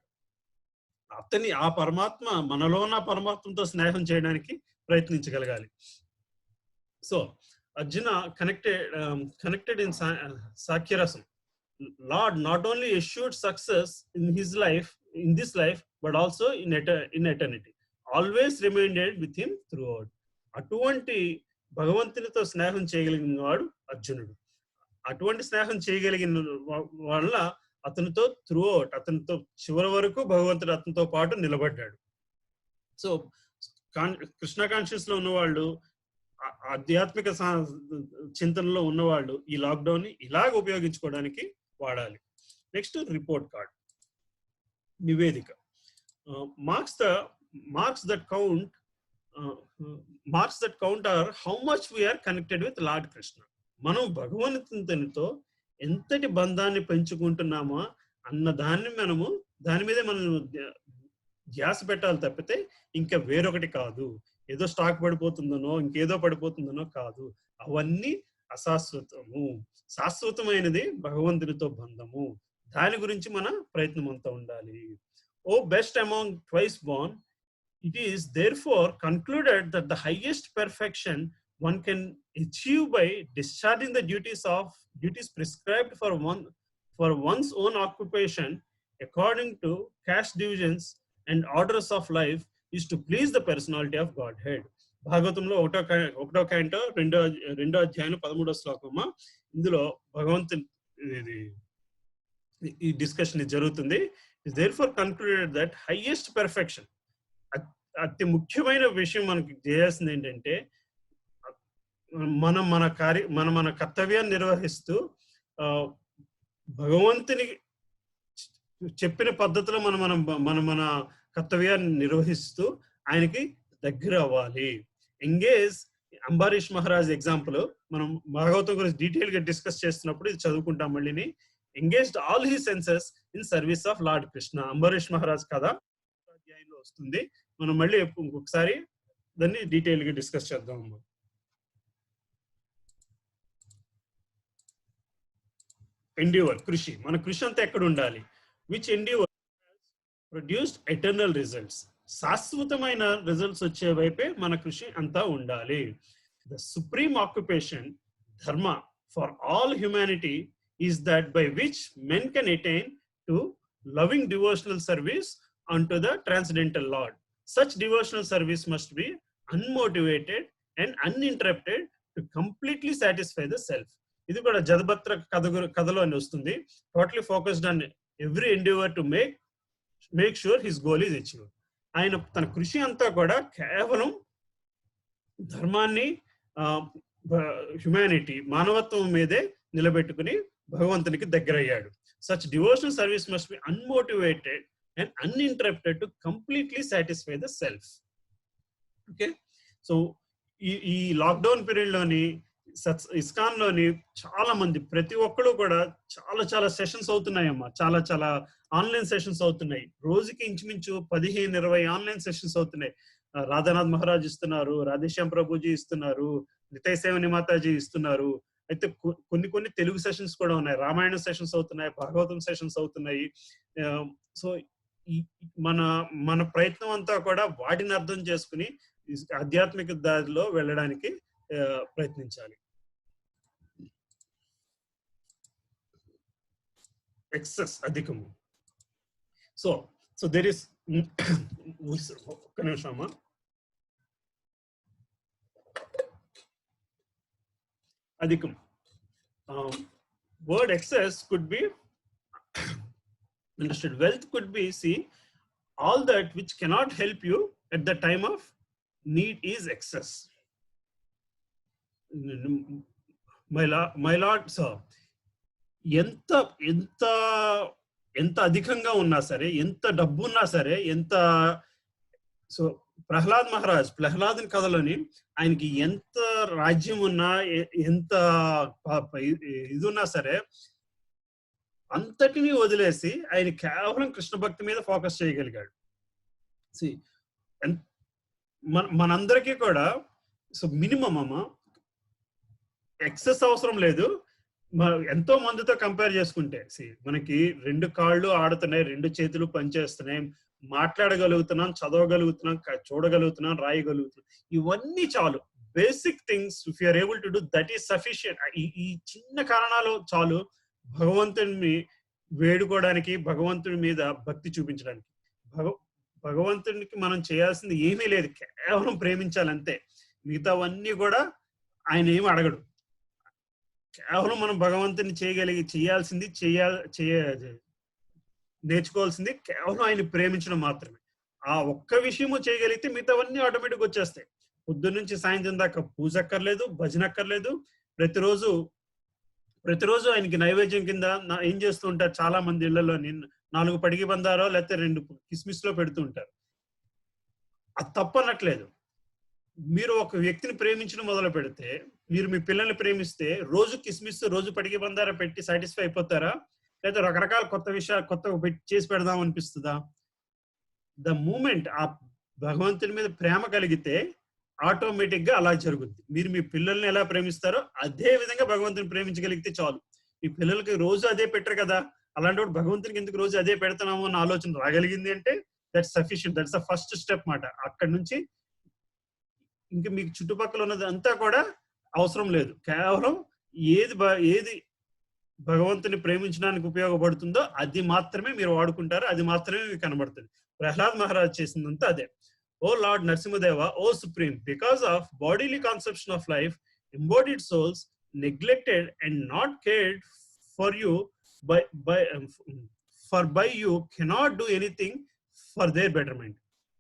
ఆ పరమాత్మ మనలో ఉన్న పరమాత్మతో స్నేహం చేయడానికి ప్రయత్నించగలగాలి. సో అర్జున కనెక్టెడ్ ఇన్ సాఖ్యరసం. Lord not only assured success in his life, in this life, but also in eternity. Always remained with him throughout. అటువంటి భగవంతునితో స్నేహం చేయగలిగిన వాడు అర్జునుడు. అటువంటి స్నేహం చేయగలిగిన వల్ల అతనితో త్రూఅవుట్, అతనితో చివరి వరకు భగవంతుడు అతనితో పాటు నిలబడ్డాడు. సో కృష్ణ కాన్షియస్ లో ఉన్నవాళ్ళు, ఆధ్యాత్మిక చింతనలో ఉన్నవాళ్ళు ఈ లాక్డౌన్ ని ఇలాగ ఉపయోగించుకోవడానికి వాడాలి. నెక్స్ట్ రిపోర్ట్ కార్డ్, నివేదిక. Marks that count are how much we're connected with Lord Krishna. మనం భగవంతునితో ఎంతటి బంధాన్ని పెంచుకుంటున్నామో అన్న దాని మీదే మనం ధ్యాస పెట్టాలి తప్పితే ఇంకా వేరొకటి కాదు. ఏదో స్టాక్ పడిపోతుందనో, ఇంకేదో పడిపోతుందనో కాదు. అవన్నీ అశాశ్వతము. శాశ్వతమైనది భగవంతునితో బంధము. దాని గురించి మన ప్రయత్నం అంతా ఉండాలి. O best among twice born, it is therefore concluded that the highest perfection one can achieve by discharging the duties prescribed for one's own occupation according to caste divisions and orders of life is to please the personality of Godhead. భాగవతంలో 1వ canto 2వ అధ్యాయం 13వ శ్లోకమా. ఇందులో భగవంతుని ఈ discussion జరుగుతుంది. Is therefore concluded that highest perfection, అతి ముఖ్యమైన విషయం మనకి చేయాల్సింది ఏంటంటే, మన కర్తవ్యాన్ని నిర్వహిస్తూ భగవంతుని చెప్పిన పద్ధతిలో మనం మనం మన మన కర్తవ్యాన్ని నిర్వహిస్తూ ఆయనకి దగ్గర అవ్వాలి. ఎంగేజ్ అంబరీష్ మహారాజ్ ఎగ్జాంపుల్ మనం భాగవతం గురించి డీటెయిల్ గా డిస్కస్ చేస్తున్నప్పుడు ఇది చదువుకుంటాం. మళ్ళీని engaged all he senses in service of lord Krishna. Ambarish Maharaj కథ అధ్యాయంలో వస్తుంది. మనం మళ్ళీ ఇంకొకసారి దాన్ని డీటెయిల్ గా డిస్కస్ చేద్దాం. ఎండ్యూవర్ కృషి, మన కృషి అంతా ఎక్కడ ఉండాలి? విచ్ ఎండ్యూవర్ ప్రొడ్యూస్డ్ ఎటర్నల్ రిజల్ట్స్, శాశ్వతమైన రిజల్ట్స్ వచ్చే వైపే మన కృషి అంతా ఉండాలి. ద సుప్రీం ఆక్యుపేషన్ ధర్మ for all humanity is that by which men can attain to loving devotional service unto the transcendental Lord. Such devotional service must be unmotivated and uninterrupted to completely satisfy the self. ఇది కూడా జదభత్ర కథలో అని వస్తుంది. Totally focused on every Endeavour to make sure his goal is achieved. ఆయన తన కృషి అంతా కూడా కేవలం ధర్మాన్ని, హ్యుమానిటీ, మానవత్వం మీదే నిలబెట్టుకుని భగవంతునికి దగ్గరయ్యాడు. Such devotional service must be unmotivated and uninterrupted to completely satisfy the self. Okay, so ఈ లాక్డౌన్ పీరియడ్ లోని ఇస్కాన్ లోని చాలా మంది, ప్రతి ఒక్కరు కూడా చాలా సెషన్స్ అవుతున్నాయమ్మా. చాలా ఆన్లైన్ సెషన్స్ అవుతున్నాయి. రోజుకి ఇంచుమించు 15-20 ఆన్లైన్ సెషన్స్ అవుతున్నాయి. రాధానాథ్ మహారాజ్ ఇస్తున్నారు, రాధేశ్యామ్ ప్రభుజీ ఇస్తున్నారు, నితయ్ సేవని మాతాజీ ఇస్తున్నారు. అయితే కొన్ని తెలుగు సెషన్స్ కూడా ఉన్నాయి. రామాయణ సెషన్స్ అవుతున్నాయి, భాగవతం సెషన్స్ అవుతున్నాయి. సో మన ప్రయత్నం అంతా కూడా వాటిని అర్థం చేసుకుని ఆధ్యాత్మిక దారిలో వెళ్ళడానికి ప్రయత్నించాలి. ఎక్సెస్, అధికము. సో దేర్ ఇస్ ఒక్క నిమిషమా. అధికం, word excess could be understood. Wealth could be, see, all that which cannot help you at the time of need is excess. My lord, sir, ఎంత అధికంగా ఉన్నా సరే, ఎంత డబ్బు ఉన్నా సరే, సో ప్రహ్లాదుని కథలోని ఆయనకి ఎంత రాజ్యం ఉన్నా, ఎంత ఇది ఉన్నా సరే, అంతటిని వదిలేసి ఆయన కేవలం కృష్ణ భక్తి మీద ఫోకస్ చేయగలిగాడు. మనందరికీ కూడా సో మినిమం అమ్మా ఎక్సెస్ అవసరం లేదు. ఎంతో మందితో కంపేర్ చేసుకుంటే మనకి 2 కాళ్ళు ఆడుతున్నాయి, 2 చేతులు పనిచేస్తున్నాయి, మాట్లాడగలుగుతున్నాం, చదవగలుగుతున్నాం, చూడగలుగుతున్నాం, రాయగలుగుతున్నాం. ఇవన్నీ చాలు. Basic things if you are able to do, that is sufficient. ఈ చిన్న కారణాలు చాలు భగవంతుని వేడుకోవడానికి, భగవంతుని మీద భక్తి చూపించడానికి. భగవంతునికి మనం చేయాల్సింది ఏమీ లేదు, కేవలం ప్రేమించాలంతే. మిగతావన్నీ కూడా ఆయన ఏమి అడగడు. కేవలం మనం భగవంతుని చేయాల్సింది నేర్చుకోవాల్సింది కేవలం ఆయన ప్రేమించడం మాత్రమే. ఆ ఒక్క విషయము చేయగలిగితే మిగతావన్నీ ఆటోమేటిక్ వచ్చేస్తాయి. పొద్దున్న నుంచి సాయంత్రం దాకా పూజ అక్కర్లేదు, భజన అక్కర్లేదు. ప్రతిరోజు ఆయనకి నైవేద్యం కింద ఏం చేస్తూ ఉంటారు చాలా మంది ఇళ్లలో, 4 పడిగి బందారో లేకపోతే 2 కిస్మిస్ లో పెడుతూ ఉంటారు. అది తప్పనట్లేదు. మీరు ఒక వ్యక్తిని ప్రేమించడం మొదలు పెడితే, మీరు మీ పిల్లల్ని ప్రేమిస్తే రోజు కిస్మిస్, రోజు పడిగి బందారా పెట్టి సాటిస్ఫై అయిపోతారా? లేదా రకరకాల కొత్త విషయాలు కొత్తగా చేసి పెడదాం అనిపిస్తుందా? ద మూమెంట్ ఆ భగవంతుని మీద ప్రేమ కలిగితే ఆటోమేటిక్ గా అలా జరుగుద్ది. మీరు మీ పిల్లల్ని ఎలా ప్రేమిస్తారో అదే విధంగా భగవంతుని ప్రేమించగలిగితే చాలు. మీ పిల్లలకి రోజు అదే పెట్టరు కదా, అలాంటి భగవంతునికి ఎందుకు రోజు అదే పెడుతున్నాము అన్న ఆలోచన రాగలిగింది అంటే that's sufficient. That's the first step మాట. అక్కడి నుంచి ఇంకా మీకు చుట్టుపక్కల ఉన్నది అంతా కూడా అవసరం లేదు. కేవలం ఏది భగవంతుని ప్రేమించడానికి ఉపయోగపడుతుందో అది మాత్రమే మీరు వాడుకుంటారు, అది మాత్రమే మీకు కనబడుతుంది. ప్రహ్లాద్ మహారాజ్ చేసిందంతా అదే. O Lord Narasimhadeva, O Supreme, because of bodily conception of life, embodied souls neglected and not cared for you by you cannot do anything for their betterment.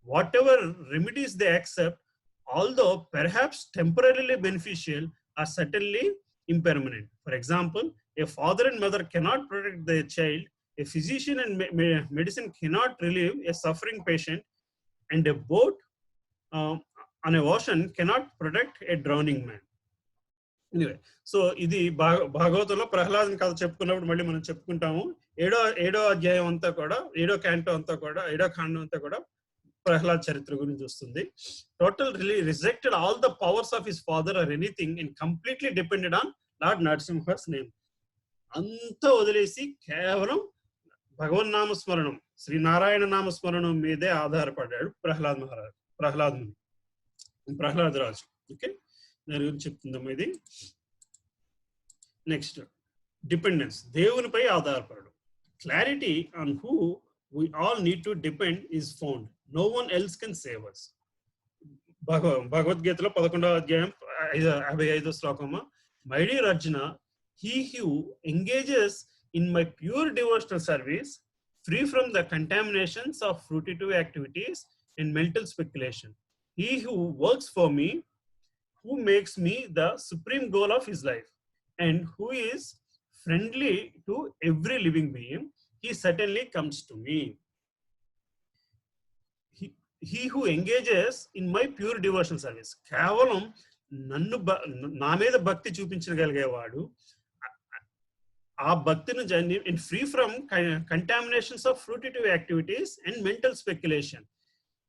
Whatever remedies they accept, although perhaps temporarily beneficial, are certainly impermanent. For example, a father and mother cannot protect their child, a physician and medicine cannot relieve a suffering patient, and a boat on a ocean cannot protect a drowning man. Anyway, so ఇది భాగవతంలో ప్రహ్లాదుని కథ చెప్పుకున్నప్పుడు మళ్ళీ మనం చెప్పుకుంటాము. ఏడో అధ్యాయం అంతా కూడా, ఏడో కాండం అంతా కూడా ప్రహ్లాద్ చరిత్ర గురించి వస్తుంది. Total rejected all the powers of his father or anything and completely depended on lord Narasimha's name. అంతా వదిలేసి కేవలం భగవన్ నామస్మరణం, శ్రీ నారాయణ నామస్మరణం మీదే ఆధారపడ్డాడు ప్రహ్లాద్ రాజు. ఓకే, దాని గురించి చెప్తుందమ్మా ఇది. నెక్స్ట్, డిపెండెన్స్, దేవునిపై ఆధారపడడం. Clarity on who we all need to depend is found. No one else can save us. భగవద్గీతలో 11వ అధ్యాయం 55వ శ్లోకమా, my dear Arjuna, he who engages in my pure devotional service, free from the contaminations of fruitive activities and mental speculation, he who works for me, who makes me the supreme goal of his life, and who is friendly to every living being, he certainly comes to me. He who engages in my pure devotional service, కేవలం నా మీద భక్తి చూపించగలిగేవాడు, ఆ భక్తిని free from contaminations of fruitive activities and mental speculation,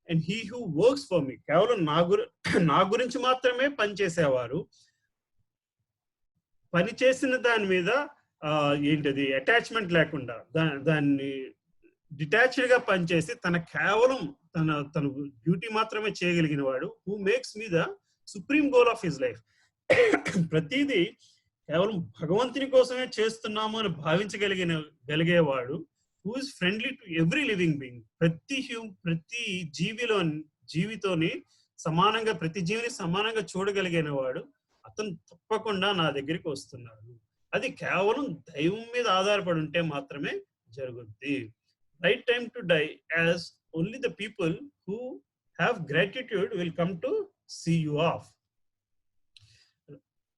and he who works for me, కేవలం నా గురించి మాత్రమే పనిచేసేవారు, పని చేసిన దాని మీద ఏంటది అటాచ్మెంట్ లేకుండా దాన్ని డిటాచ్డ్ గా పనిచేసి కేవలం తన డ్యూటీ మాత్రమే చేయగలిగిన వాడు, who makes me the supreme goal of his life. ప్రతిదీ కేవలం భగవంతుని కోసమే చేస్తున్నాము అని భావించగలిగేవాడు, who is friendly to every living being. ప్రతి జీవితోని సమానంగా, ప్రతి జీవిని సమానంగా చూడగలిగిన వాడు, అతను తప్పకుండా నా దగ్గరికి వస్తున్నాడు. అది కేవలం దైవం మీద ఆధారపడి ఉంటే మాత్రమే జరుగుద్ది. Right time to die, as only the people who have gratitude will come to see you off.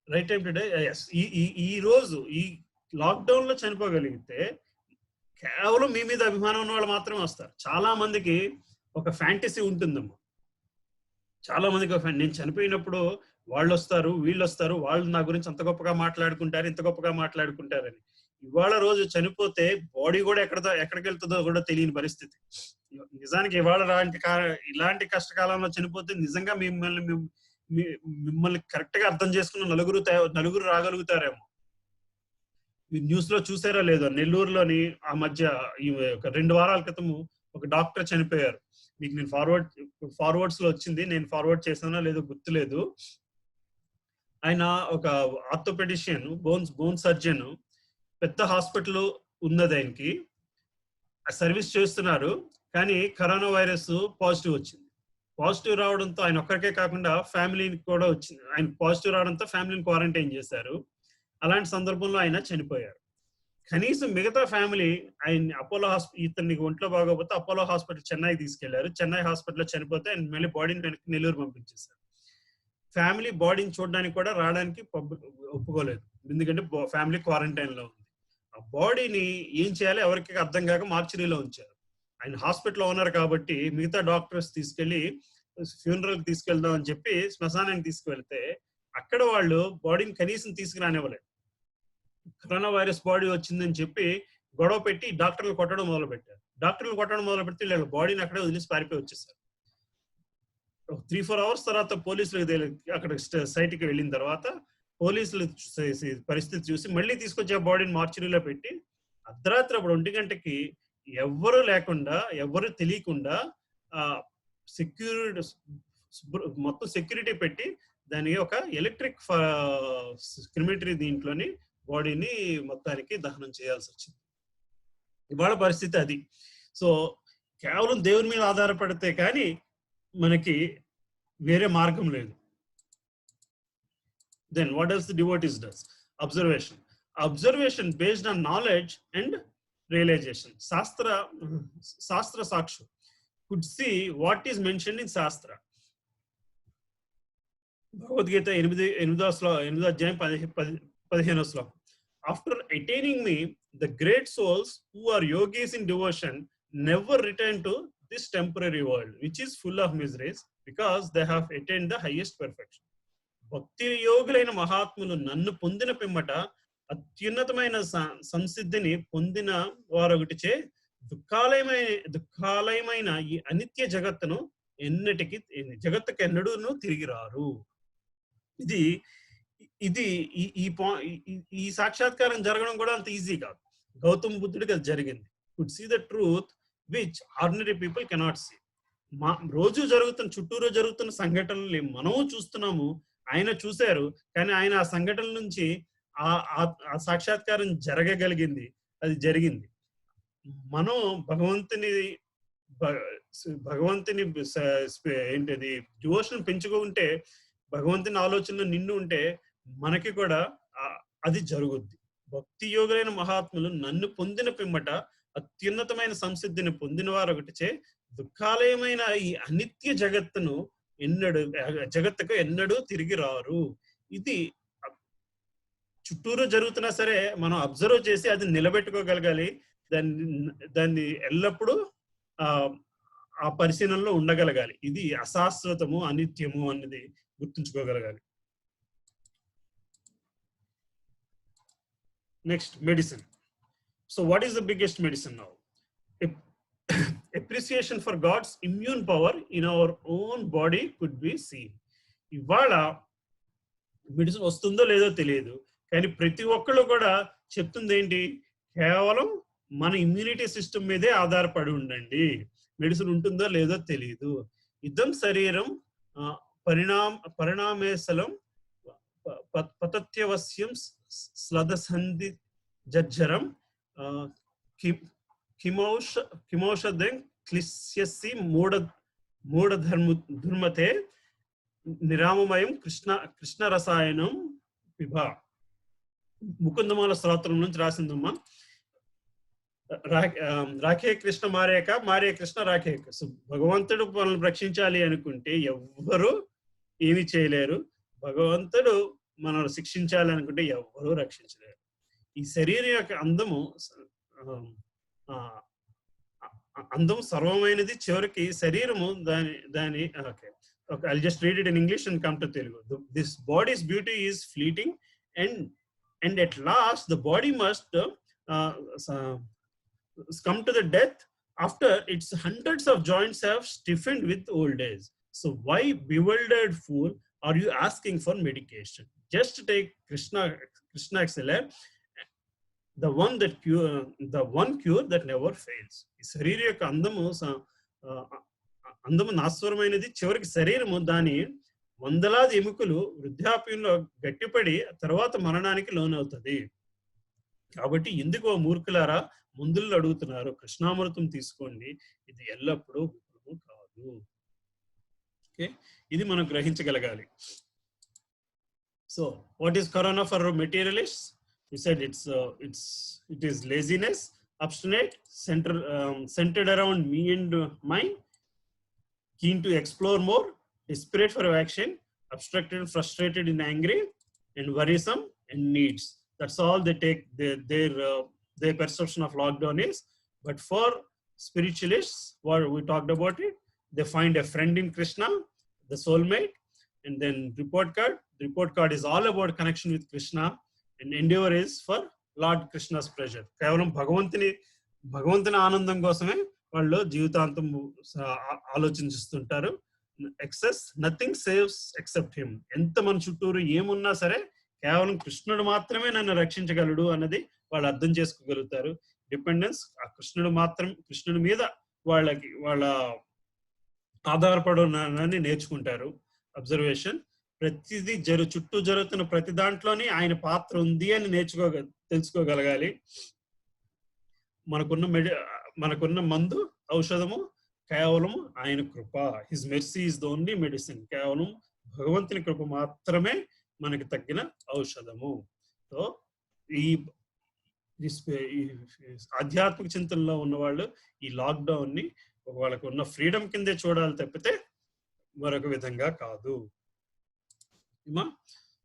Right time to die, ఈ రోజు ఈ లాక్డౌన్ లో చనిపోగలిగితే కేవలం మీ మీద అభిమానం ఉన్న వాళ్ళు మాత్రమే వస్తారు. చాలా మందికి ఒక ఫ్యాంటసీ ఉంటుందమ్మా, చాలా మందికి నేను చనిపోయినప్పుడు వాళ్ళు వస్తారు, వీళ్ళు వస్తారు, వాళ్ళు నా గురించి అంత గొప్పగా మాట్లాడుకుంటారు, ఇంత గొప్పగా మాట్లాడుకుంటారని. ఇవాళ రోజు చనిపోతే బాడీ కూడా ఎక్కడికి వెళ్తుందో కూడా తెలియని పరిస్థితి. నిజానికి ఇవాళ ఇలాంటి కష్టకాలంలో చనిపోతే నిజంగా మిమ్మల్ని కరెక్ట్ గా అర్థం చేసుకున్న నలుగురు రాగలుగుతారేమో. న్యూస్ లో చూసారా లేదో, నెల్లూరులోని ఆ మధ్య ఒక 2 వారాల క్రితము ఒక డాక్టర్ చనిపోయారు. మీకు నేను ఫార్వర్డ్స్ లో వచ్చింది, నేను ఫార్వర్డ్ చేసానో లేదో గుర్తులేదు. ఆయన ఒక ఆర్థోపెడిషియన్, బోన్ సర్జన్, పెద్ద హాస్పిటల్ ఉన్నది, ఆయనకి సర్వీస్ చేస్తున్నారు. కానీ కరోనా వైరస్ పాజిటివ్ వచ్చింది. పాజిటివ్ రావడంతో ఆయన ఒక్కరికే కాకుండా ఫ్యామిలీని కూడా వచ్చింది. ఆయన పాజిటివ్ రావడంతో ఫ్యామిలీని క్వారంటైన్ చేశారు. అలాంటి సందర్భంలో ఆయన చనిపోయారు. కనీసం మిగతా ఫ్యామిలీ ఆయన ఇతనికి ఒంట్లో బాగోకపోతే అపోలో హాస్పిటల్ చెన్నై తీసుకెళ్లారు. చెన్నై హాస్పిటల్లో చనిపోతే ఆయన మళ్ళీ బాడీని వెనక్కి నెల్లూరు పంపించేశారు. ఫ్యామిలీ బాడీని చూడడానికి కూడా రావడానికి ఒప్పుకోలేదు, ఎందుకంటే ఫ్యామిలీ క్వారంటైన్ లో ఉంది. ఆ బాడీని ఏం చేయాలి ఎవరికి అర్థం కాక మార్చురీలో ఉంచారు. ఆయన హాస్పిటల్లో ఉన్నారు కాబట్టి మిగతా డాక్టర్స్ తీసుకెళ్లి ఫ్యూనరల్ తీసుకెళ్దాం అని చెప్పి శ్మశానానికి తీసుకువెళ్తే అక్కడ వాళ్ళు బాడీని కనీసం తీసుకురానివ్వలేదు. కరోనా వైరస్ బాడీ వచ్చిందని చెప్పి గొడవ పెట్టి డాక్టర్లు కొట్టడం మొదలు పెట్టారు. పెడితే వీళ్ళు బాడీని అక్కడే వదిలేసి పారిపోయి వచ్చేసారు. 3-4 అవర్స్ తర్వాత పోలీసులు అక్కడ సైట్కి వెళ్ళిన తర్వాత పోలీసులు పరిస్థితి చూసి మళ్ళీ తీసుకొచ్చి ఆ బాడీని మార్చురీలో పెట్టి అర్ధరాత్రి అప్పుడు 1 గంటకి ఎవ్వరు లేకుండా, ఎవ్వరు తెలియకుండా మొత్తం సెక్యూరిటీ పెట్టి దానికి ఒక ఎలక్ట్రిక్ క్రిమిటరీ దీంట్లోని బాడీని మొత్తానికి దహనం చేయాల్సి వచ్చింది. ఇవాళ పరిస్థితి అది. సో కేవలం దేవుని మీద ఆధారపడితే కానీ మనకి వేరే మార్గం లేదు. Then what else the devotees does? Observation based on knowledge and realization. Shastra Sakshu could see what is mentioned in Shastra. Bhagavad Gita 8వ అధ్యాయం 15వ శ్లోకం. After attaining me, the great souls who are yogis in devotion never return to this temporary world, which is full of miseries, because they have attained the highest perfection. భక్తి యోగులైన మహాత్ములు నన్ను పొందిన పిమ్మట అత్యున్నతమైన సంసిద్ధిని పొందిన వారొకటిచే దుఃఖాలయమైన ఈ అనిత్య జగత్తును జగత్తుకు ఎన్నడూను తిరిగి రారు. ఇది ఈ సాక్షాత్కారం జరగడం కూడా అంత ఈజీ కాదు. గౌతమ బుద్ధుడికి అది జరిగింది. Could see the truth which ordinary people cannot see. రోజు చుట్టూరు జరుగుతున్న సంఘటనల్ని మనము చూస్తున్నాము, ఆయన చూశారు, కానీ ఆయన ఆ సంఘటనల నుంచి ఆ సాక్షాత్కారం జరగగలిగింది, అది జరిగింది. మనం భగవంతుని ఏంటిది డివోషన్ పెంచుకుంటే, భగవంతుని ఆలోచనలో నిండు ఉంటే మనకి కూడా అది జరుగుద్ది. భక్తి యోగులైన మహాత్ములు నన్ను పొందిన పిమ్మట అత్యున్నతమైన సంసిద్ధిని పొందిన వారు ఒకటిచే దుఃఖాలయమైన ఈ అనిత్య జగత్తుకు ఎన్నడూ తిరిగి రారు. ఇది చుట్టూరు జరుగుతున్నా సరే మనం అబ్జర్వ్ చేసి అది నిలబెట్టుకోగలగాలి. దాన్ని ఎల్లప్పుడూ ఆ పరిశీలనలో ఉండగలగాలి. ఇది అశాశ్వతము, అనిత్యము అన్నది గుర్తుంచుకోగలగాలి. Next, medicine. So what is the biggest medicine now? Appreciation for God's immune power in our own body could be seen. ఇవాళ మెడిసిన్ వస్తుందో లేదో తెలియదు, కానీ ప్రతి ఒక్కళ్ళు కూడా చెప్తుంది ఏంటి? కేవలం మన ఇమ్యూనిటీ సిస్టమ్ మీదే ఆధారపడి ఉండండి, మెడిసిన్ ఉంటుందో లేదో తెలియదు. ఇదం శరీరం పరిణామేశలం పతత్యవశ్యం స్లదసంధి జజ్జరం కిమౌషధం క్లిశ్యసి మూఢధర్మతే నిరామమయం కృష్ణ రసాయనం పిభ. ముకుందమాల స్తోత్రం నుంచి రాసిందమ్మా. రాఖే కృష్ణ మారే కృష్ణ రాఖే. భగవంతుడు మనల్ని రక్షించాలి అనుకుంటే ఎవ్వరూ ఏమి చేయలేరు, భగవంతుడు మనల్ని శిక్షించాలి అనుకుంటే ఎవ్వరూ రక్షించలేరు. ఈ శరీరం యొక్క అందం సర్వమైనది. చివరికి శరీరము దాని okay, I'll just read it in English and come to Telugu. This body's beauty is fleeting, and at last the body must come to the death after its hundreds of joints have stiffened with old age. So why, bewildered fool, are you asking for medication? Just take Krishna Acceler, the one cure that never fails. ఈ శరీర యొక్క అందము నాశ్వరమైనది. చివరికి శరీరము దాని వందలాది ఎముకలు వృద్ధాప్యంలో గట్టిపడి తర్వాత మరణానికి లోనవుతుంది. కాబట్టి ఎందుకు మూర్ఖులారా మందులు అడుగుతున్నారు? కృష్ణామృతం తీసుకోండి, ఇది ఎల్లప్పుడూ విఫలము కాదు. ఓకే, ఇది మనం గ్రహించగలగాలి. So what is corona for materialist? We said it is laziness, obstinate, centered around me and mine, keen to explore more, desperate for action, obstructed, frustrated, and angry, and worrisome, and needs. That's all they take. Their perception of lockdown is. But for spiritualists, what we talked about it, they find a friend in Krishna, the soulmate, and then report card. The report card is all about connection with Krishna, and endeavor is for Lord Krishna's pleasure. కేవలం భగవంతుని ఆనందం కోసమే వాళ్ళు జీవితాంతం ఆలోచిస్తుంటారు. Excess nothing saves except him. ఎంత మన చుట్టూరు ఏమున్నా సరే కేవలం కృష్ణుడు మాత్రమే నన్ను రక్షించగలడు అన్నది వాళ్ళు అర్థం చేసుకోగలుగుతారు. డిపెండెన్స్ ఆ కృష్ణుడి మీద వాళ్ళ ఆధారపడాలని నేర్చుకుంటారు. అబ్జర్వేషన్, ప్రతిదీ చుట్టూ జరుగుతున్న ప్రతి దాంట్లోని ఆయన పాత్ర ఉంది అని తెలుసుకోగలగాలి. మనకున్న మందు, ఔషధము కేవలం ఆయన కృప. His mercy is the only medicine. కేవలం భగవంతుని కృప మాత్రమే మనకి తగ్గిన ఔషధము. సో ఈ ఆధ్యాత్మిక చింతనలో ఉన్నవాళ్ళు ఈ లాక్డౌన్ ని వాళ్ళకు ఉన్న ఫ్రీడమ్ కిందే చూడాలి తప్పితే మరొక విధంగా కాదు.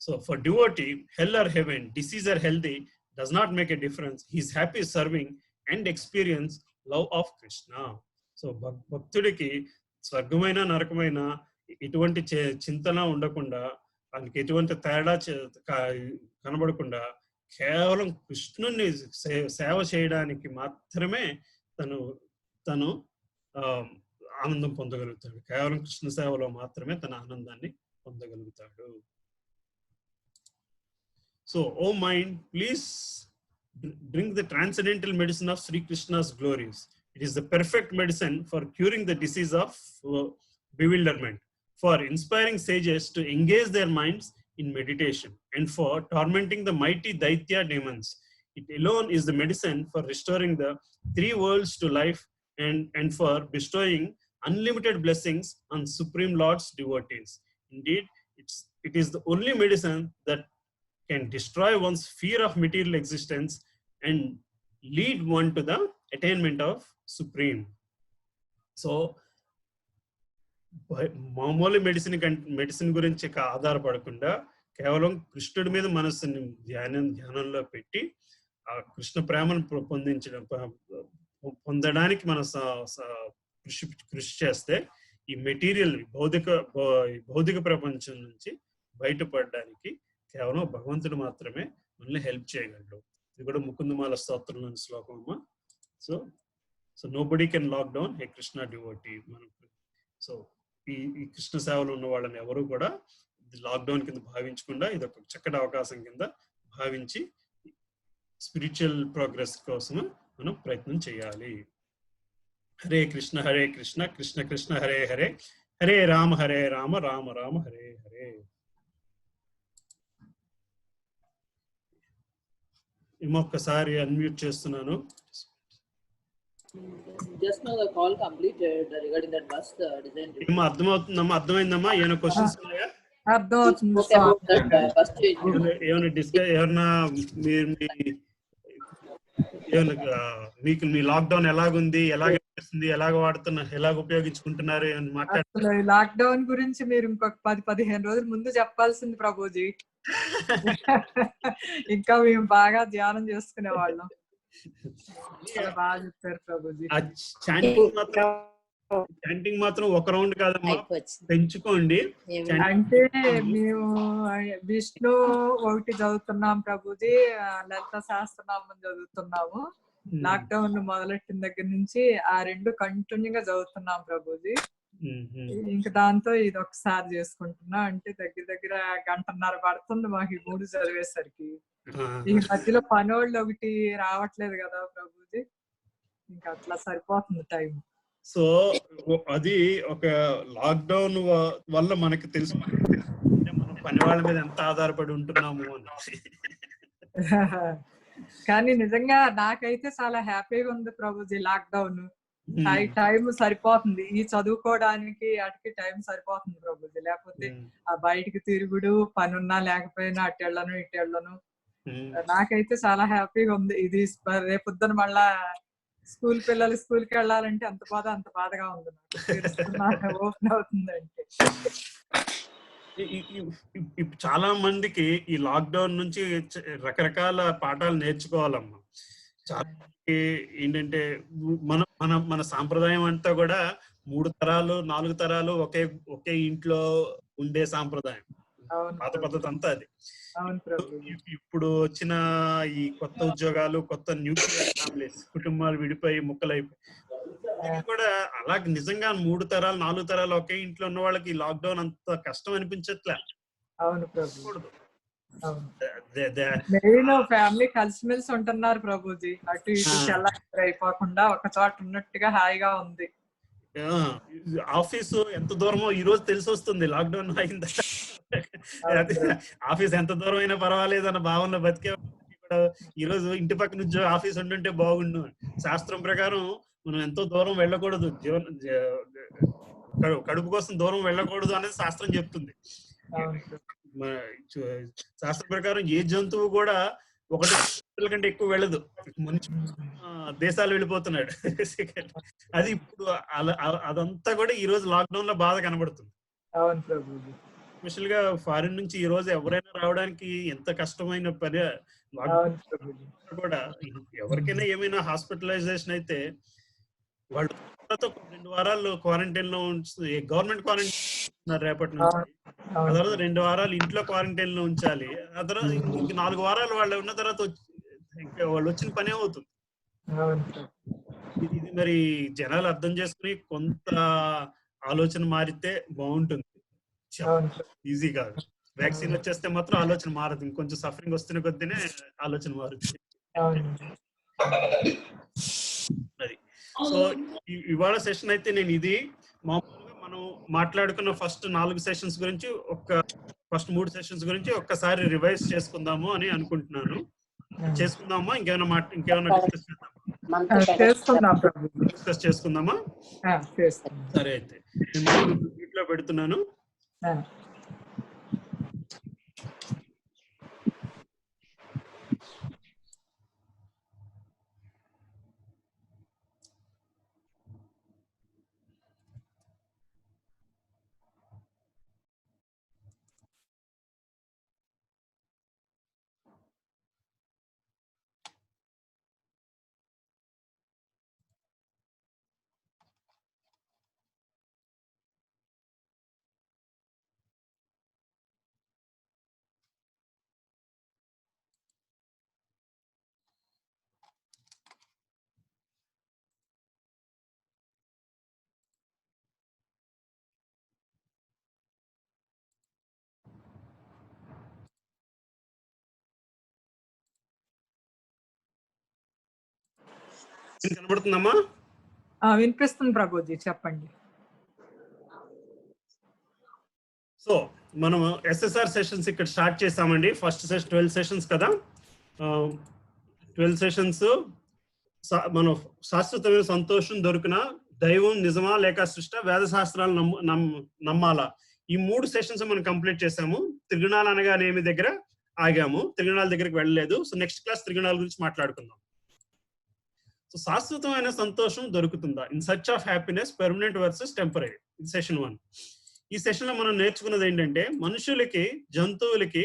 So So for devotee, hell or heaven, disease or healthy, does not make a difference. He is happy serving and experience love of Krishna. So భక్తుడికి స్వర్గమైన నరకమైన ఎటువంటి చింతన ఉండకుండా, ఆయనకి ఎటువంటి తేడా కనబడకుండా కేవలం కృష్ణుని సేవ చేయడానికి మాత్రమే తను ఆనందం పొందగలుగుతాడు. కేవలం కృష్ణ సేవలో మాత్రమే తన ఆనందాన్ని పొందగలుగుతాడు. So, oh mind, please drink the transcendental medicine of Sri Krishna's glories. It is the perfect medicine for curing the disease of bewilderment, for inspiring sages to engage their minds in meditation, and for tormenting the mighty Daitya demons. It alone is the medicine for restoring the three worlds to life and for bestowing unlimited blessings on Supreme Lord's devotees. Indeed, it is the only medicine that can destroy one's fear of material existence and lead one to the attainment of Supreme. So, మామూలు medicine గురించి ఆధారపడకుండా కేవలం కృష్ణుడి మీద మనస్సుని ధ్యానంలో పెట్టి ఆ కృష్ణ ప్రేమను పొందడానికి మనం కృషి చేస్తే ఈ మెటీరియల్ భౌతిక ప్రపంచం నుంచి బయటపడడానికి కేవలం భగవంతుడు మాత్రమే మనల్ని హెల్ప్ చేయగలడు. ఇది కూడా ముకుందమాల స్తోత్రంలోని శ్లోకం అమ్మా. So nobody can lock down a Krishna devotee. సో ఈ కృష్ణ సేవలో ఉన్న వాళ్ళని ఎవరు కూడా లాక్డౌన్ కింద భావించకుండా ఇది ఒక చక్కటి అవకాశం కింద భావించి స్పిరిచువల్ ప్రోగ్రెస్ కోసం మనం ప్రయత్నం చేయాలి. హరే కృష్ణ కృష్ణ కృష్ణ హరే హరే, హరే రామ రామ రామ హరే హరే. ఇంకొకసారి అన్మ్యూట్ చేస్తున్నాను. Just now the call completed regarding that bus design. అర్థమవుతుందమ్మా? అర్థమైందమ్మా? ఏమైనా క్వశ్చన్స్ ఉన్నాయా? అర్థమవుతుంది. ఏమైనా డిస్కస్ ఏమన్నా మీకు మీ లాక్డౌన్ ఎలాగుంది, ఎలాగ వాడుతున్నా, ఎలాగ ఉపయోగించుకుంటున్నారు అని అసలు లాక్ డౌన్ గురించి మీరు ఇంకొక 10-15 రోజుల ముందు చెప్పాల్సింది ప్రభుజీ. ఇంకా మేము బాగా ధ్యానం చేసుకునే వాళ్ళం. బాగా చెప్పారు ప్రభుజీ. చాంటింగ్ మాత్రం ఒక రౌండ్ కాదమ్మా, పెంచుకోండి. అంటే మేము విష్ణు ఒకటి చదువుతున్నాం ప్రభుజీ, లలిత సహస్రనామం చదువుతున్నాము. లాక్ డౌన్ మొదలెట్టిన దగ్గర నుంచి ఆ రెండు కంటిన్యూగా చదువుతున్నాం ప్రభుజీ. ఇంకా దాంతో ఇది ఒకసారి చేసుకుంటున్నా. అంటే దగ్గర 1.5 గంట పడుతుంది మాకు ఈ 3 చదివేసరికి. ఈ మధ్యలో పనోళ్ళు ఒకటి రావట్లేదు కదా ప్రభుజీ, ఇంకా అట్లా సరిపోతుంది టైం. సో అది ఒక లాక్డౌన్ వల్ల మనకి తెలుసు మనం పని వాళ్ళ మీద ఎంత ఆధారపడి ఉంటున్నాము అని. కానీ నిజంగా నాకైతే చాలా హ్యాపీగా ఉంది ప్రభుజీ. లాక్డౌన్ టైం సరిపోతుంది, ఈ చదువుకోవడానికి అటుకి టైం సరిపోతుంది ప్రభుజీ. లేకపోతే ఆ బయటికి తిరుగుడు, పనున్నా లేకపోయినా అట్టెళ్ళను ఇట్టెళ్ళను. నాకైతే చాలా హ్యాపీగా ఉంది. ఇది రేపొద్దున మళ్ళా స్కూల్ పిల్లలు స్కూల్కి వెళ్ళాలంటే అంత బాధగా ఉంది నాకు. ఓపెన్ అవుతుందంటే చాలా మందికి ఈ లాక్డౌన్ నుంచి రకరకాల పాఠాలు నేర్చుకోవాలమ్మా. చాలా ఏంటంటే మన సాంప్రదాయం అంతా కూడా 3 తరాలు 4 తరాలు ఒకే ఇంట్లో ఉండే సాంప్రదాయం, పాత పద్ధతి అంతా అది. ఇప్పుడు వచ్చిన ఈ కొత్త ఉద్యోగాలు, కొత్త న్యూక్లియర్ ఫ్యామిలీస్, కుటుంబాలు విడిపోయి ముక్కలైపోయి కూడా అలాగే నిజంగా 3 తరాలు 4 తరాలు ఒకే ఇంట్లో ఉన్న వాళ్ళకి లాక్డౌన్ అంత కష్టం అనిపించట్లే. ఫ్యామిలీ కలిసిమెలిసి ఉంటున్నారు ప్రభుజీ. అటు ఇటు అయిపోకుండా ఒక చోట ఉన్నట్టుగా హాయిగా ఉంది. ఆఫీసు ఎంత దూరమో ఈ రోజు తెలిసి వస్తుంది లాక్డౌన్ అయిందా. ఆఫీస్ ఎంత దూరం అయినా పర్వాలేదు అన్న భావనలో బతికే కూడా ఈ రోజు ఇంటి పక్క నుంచి ఆఫీస్ ఉంటుంటే బాగుండు. శాస్త్రం ప్రకారం మనం ఎంతో దూరం వెళ్ళకూడదు, కడుపు కోసం దూరం వెళ్ళకూడదు అనేది శాస్త్రం చెప్తుంది. శాస్త్రం ప్రకారం ఏ జంతువు కూడా 1 కంటే ఎక్కువ వెళ్ళదు. మనిషి దేశాలు వెళ్ళిపోతున్నాడు. అది ఇప్పుడు అదంతా కూడా ఈ రోజు లాక్డౌన్ లో బాధ కనబడుతుంది. స్పెషల్ గా ఫారిన్ నుంచి ఈ రోజు ఎవరైనా రావడానికి ఎంత కష్టమైన పని కూడా. ఎవరికైనా ఏమైనా హాస్పిటలైజేషన్ అయితే వాళ్ళు 2 వారాలు క్వారంటైన్ లో గవర్నమెంట్ క్వారంటైన్ రేపటి నుంచి. ఆ తర్వాత 2 వారాలు ఇంట్లో క్వారంటైన్ లో ఉంచాలి. ఆ తర్వాత ఇంక 4 వారాలు వాళ్ళు ఉన్న తర్వాత ఇంకా వాళ్ళు వచ్చిన పనే అవుతుంది. ఇది మరి జనాలు అర్థం చేసుకుని కొంత ఆలోచన మారితే బాగుంటుంది. ఈజీ కాదు. వ్యాక్సిన్ వచ్చేస్తే మాత్రం ఆలోచన మారదు. ఇంకొంచెం సఫరింగ్ వస్తున్న కొద్దీనే ఆలోచన మారుతుంది. అది. సో ఇవాళ సెషన్ అయితే నేను ఇది మామూలుగా మనం మాట్లాడుకున్న ఫస్ట్ 4 సెషన్స్ గురించి ఫస్ట్ 3 సెషన్స్ గురించి ఒక్కసారి రివైజ్ చేసుకుందాము అని అనుకుంటున్నాను. చేసుకుందామా? ఇంకేమైనా డిస్కస్ చేసుకుందామా? సరే అయితే వీటిలో పెడుతున్నాను. కనబడుతుందమ్మా? వినిపిస్తుంది ప్రభుజీ, చెప్పండి. సో మనం ఎస్ఎస్ఆర్ సెషన్స్ ఇక్కడ స్టార్ట్ చేసామండి. ఫస్ట్ సెషన్ 12 సెషన్స్ కదా. 12 సెషన్స్ మనం శాశ్వతమైన సంతోషం దొరికిన దైవం నిజమా లేక సృష్ట, వేద శాస్త్రాలు నమ్మాలా, ఈ 3 సెషన్స్ మనం కంప్లీట్ చేసాము. త్రిగుణాలు అనగానేమి దగ్గర ఆగాము. త్రిగుణాల దగ్గరికి వెళ్ళలేదు. సో నెక్స్ట్ క్లాస్ త్రిగుణాల గురించి మాట్లాడుకుందాం. సో శాశ్వతమైన సంతోషం దొరుకుతుందా? In search of happiness, permanent versus temporary. ఇది సెషన్ 1. ఈ సెషన్ లో మనం నేర్చుకున్నది ఏంటంటే మనుషులకి జంతువులకి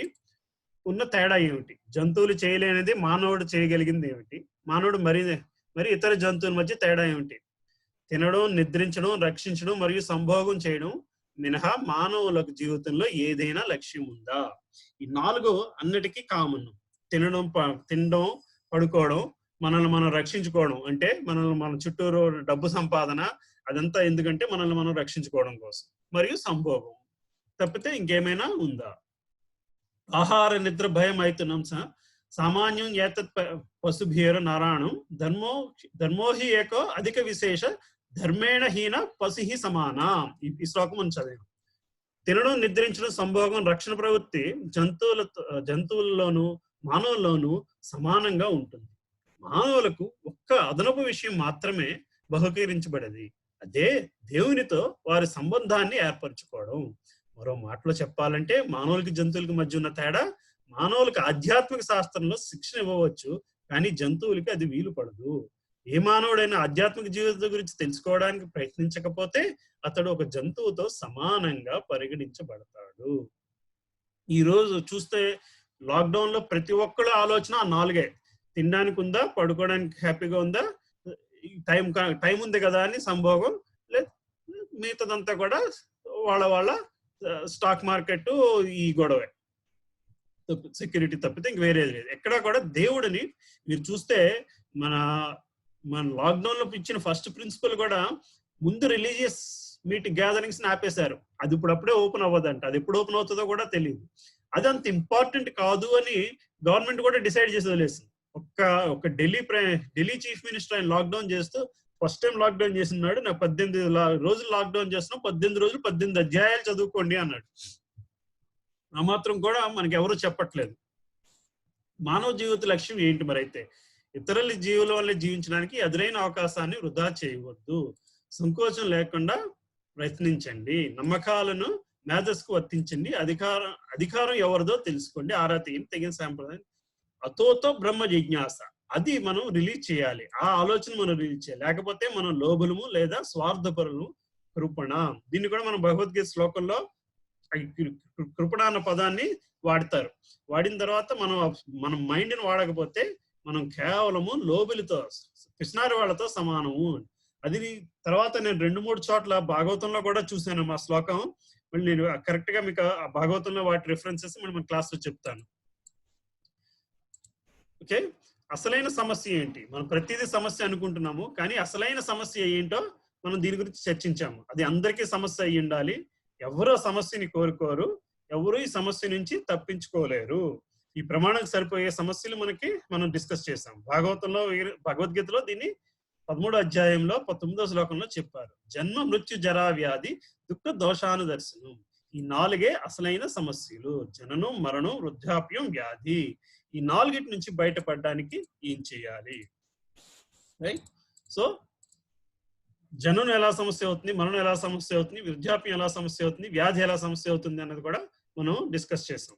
ఉన్న తేడా ఏమిటి, జంతువులు చేయలేనిది మానవుడు చేయగలిగింది ఏమిటి, మానవుడు మరి ఇతర జంతువుల మధ్య తేడా ఏమిటి, తినడం, నిద్రించడం, రక్షించడం మరియు సంభోగం చేయడం మినహా మానవులకు జీవితంలో ఏదైనా లక్ష్యం ఉందా? ఈ 4 అన్నిటికీ కామన్. తినడం, పడుకోవడం, మనల్ని మనం రక్షించుకోవడం, అంటే మనల్ని మన చుట్టూరు డబ్బు సంపాదన, అదంతా ఎందుకంటే మనల్ని మనం రక్షించుకోవడం కోసం, మరియు సంభోగం తప్పితే ఇంకేమైనా ఉందా? ఆహార నిద్ర భయం అయితున్నాం సామాన్యం ఏతత్ పశుభీర నారాయణం ధర్మోహి ఏకో అధిక విశేష ధర్మేణ హీన పశుహి సమాన. ఈ శ్లోకం మనం చదివాం. తినడం, నిద్రించడం, సంభోగం, రక్షణ ప్రవృత్తి జంతువుల్లోనూ మానవుల్లోనూ సమానంగా ఉంటుంది. మానవులకు ఒక్క అదనపు విషయం మాత్రమే బహుకరించబడేది, అదే దేవునితో వారి సంబంధాన్ని ఏర్పరచుకోవడం. మరో మాటలో చెప్పాలంటే మానవులకి జంతువులకి మధ్య ఉన్న తేడా, మానవులకి ఆధ్యాత్మిక శాస్త్రంలో శిక్షణ ఇవ్వవచ్చు, కానీ జంతువులకి అది వీలు పడదు. ఏ మానవుడైనా ఆధ్యాత్మిక జీవితం గురించి తెలుసుకోవడానికి ప్రయత్నించకపోతే అతడు ఒక జంతువుతో సమానంగా పరిగణించబడతాడు. ఈ రోజు చూస్తే లాక్డౌన్ లో ప్రతి ఒక్కళ్ళ ఆలోచన 4. తినడానికి ఉందా, పడుకోవడానికి హ్యాపీగా ఉందా, టైం ఉంది కదా అని సంభోగం, లేదు మిగతాదంతా కూడా వాళ్ళ స్టాక్ మార్కెట్, ఈ గొడవే, సెక్యూరిటీ తప్పితే ఇంక వేరేది లేదు. ఎక్కడా కూడా దేవుడిని మీరు చూస్తే మన లాక్డౌన్ లో ఇచ్చిన ఫస్ట్ ప్రిన్సిపల్ కూడా ముందు రిలీజియస్ గ్యాదరింగ్స్ ని ఆపేశారు. అది ఇప్పుడప్పుడే ఓపెన్ అవ్వదంట. అది ఎప్పుడు ఓపెన్ అవుతుందో కూడా తెలియదు. అది అంత ఇంపార్టెంట్ కాదు అని గవర్నమెంట్ కూడా డిసైడ్ చేసి వదిలేసింది. ఒక ఢిల్లీ చీఫ్ మినిస్టర్ ఆయన లాక్డౌన్ చేస్తూ ఫస్ట్ టైం లాక్డౌన్ చేసినాడు. నాకు 18 రోజులు లాక్డౌన్ చేస్తున్నాం, 18 రోజులు 18 అధ్యాయాలు చదువుకోండి అన్నాడు. ఆ మాత్రం కూడా మనకి ఎవరు చెప్పట్లేదు. మానవ జీవిత లక్ష్యం ఏంటి మరి? అయితే ఇతరుల జీవుల వల్ల జీవించడానికి ఎదురైన అవకాశాన్ని వృధా చేయవద్దు, సంకోచం లేకుండా ప్రయత్నించండి, నమ్మకాలను మేధస్సుకు వర్తించండి, అధికారం ఎవరిదో తెలుసుకోండి, ఆరా తగిన సాంప్రదాయం, అతోతో బ్రహ్మ జిజ్ఞాస, అది మనం రిలీజ్ చేయాలి. ఆ ఆలోచన మనం రిలీజ్ చేయాలి. లేకపోతే మనం లోబులము లేదా స్వార్థపరులు కృపణ. దీన్ని కూడా మనం భగవద్గీత శ్లోకంలో కృపణ అన్న పదాన్ని వాడతారు. వాడిన తర్వాత మనం మైండ్ని వాడకపోతే మనం కేవలము లోబిలితో పిసినారి వాళ్ళతో సమానము. అది తర్వాత నేను 2-3 చోట్ల భాగవతంలో కూడా చూశాను మా శ్లోకం. మళ్ళీ నేను కరెక్ట్ గా మీకు ఆ భాగవతంలో వాటి రిఫరెన్సెస్ మన క్లాస్ లో చెప్తాను. ఓకే, అసలైన సమస్య ఏంటి? మనం ప్రతిదీ సమస్య అనుకుంటున్నాము, కానీ అసలైన సమస్య ఏంటో మనం దీని గురించి చర్చించాము. అది అందరికీ సమస్య అయ్యి ఉండాలి. ఎవరో సమస్యని కోరుకోరు, ఎవరు ఈ సమస్య నుంచి తప్పించుకోలేరు. ఈ ప్రమాణానికి సరిపోయే సమస్యలు మనం డిస్కస్ చేసాం. భగవద్గీతలో దీన్ని 13వ అధ్యాయంలో 19వ శ్లోకంలో చెప్పారు. జన్మ మృత్యు జరా వ్యాధి దుఃఖ దోషానుదర్శనం. ఈ 4 అసలైన సమస్యలు: జననం, మరణం, వృద్ధాప్యం, వ్యాధి. ఈ 4 నుంచి బయటపడడానికి ఏం చేయాలి? రైట్. సో జననం ఎలా సమస్య అవుతుంది, మరణం ఎలా సమస్య అవుతుంది, వృద్ధాప్యం ఎలా సమస్య అవుతుంది, వ్యాధి ఎలా సమస్య అవుతుంది అన్నది కూడా మనం డిస్కస్ చేసాం.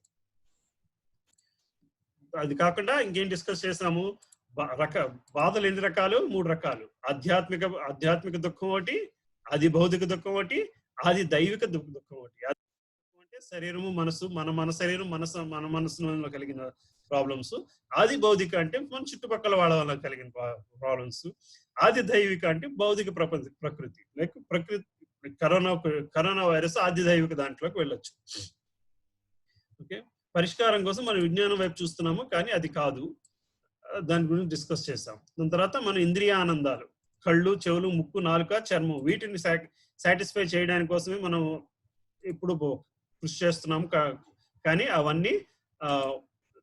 అది కాకుండా ఇంకేం డిస్కస్ చేసాము? బాధలు ఎన్ని రకాలు? 3 రకాలు. ఆధ్యాత్మిక దుఃఖం ఒకటి, ఆది భౌతిక దుఃఖం ఒకటి, ఆది దైవిక దుఃఖం ఒకటి. అంటే శరీరము, మనసు, మన శరీరం, మన మనసులో కలిగిన ప్రాబ్లమ్స్. ఆది భౌతిక అంటే మన చుట్టుపక్కల వాళ్ళ వల్ల కలిగిన ప్రాబ్లమ్స్. ఆది దైవిక అంటే భౌతిక ప్రకృతి. లైక్ కరోనా వైరస్ ఆది దైవిక దాంట్లోకి వెళ్ళొచ్చు. ఓకే, పరిష్కారం కోసం మనం విజ్ఞానం వైపు చూస్తున్నాము, కానీ అది కాదు. దాని గురించి డిస్కస్ చేస్తాం. దాని తర్వాత మన ఇంద్రియ ఆనందాలు, కళ్ళు, చెవులు, ముక్కు, నాలుక, చర్మం, వీటిని సాటిస్ఫై చేయడానికి కోసమే మనం ఇప్పుడు కృషి చేస్తున్నాము. కానీ అవన్నీ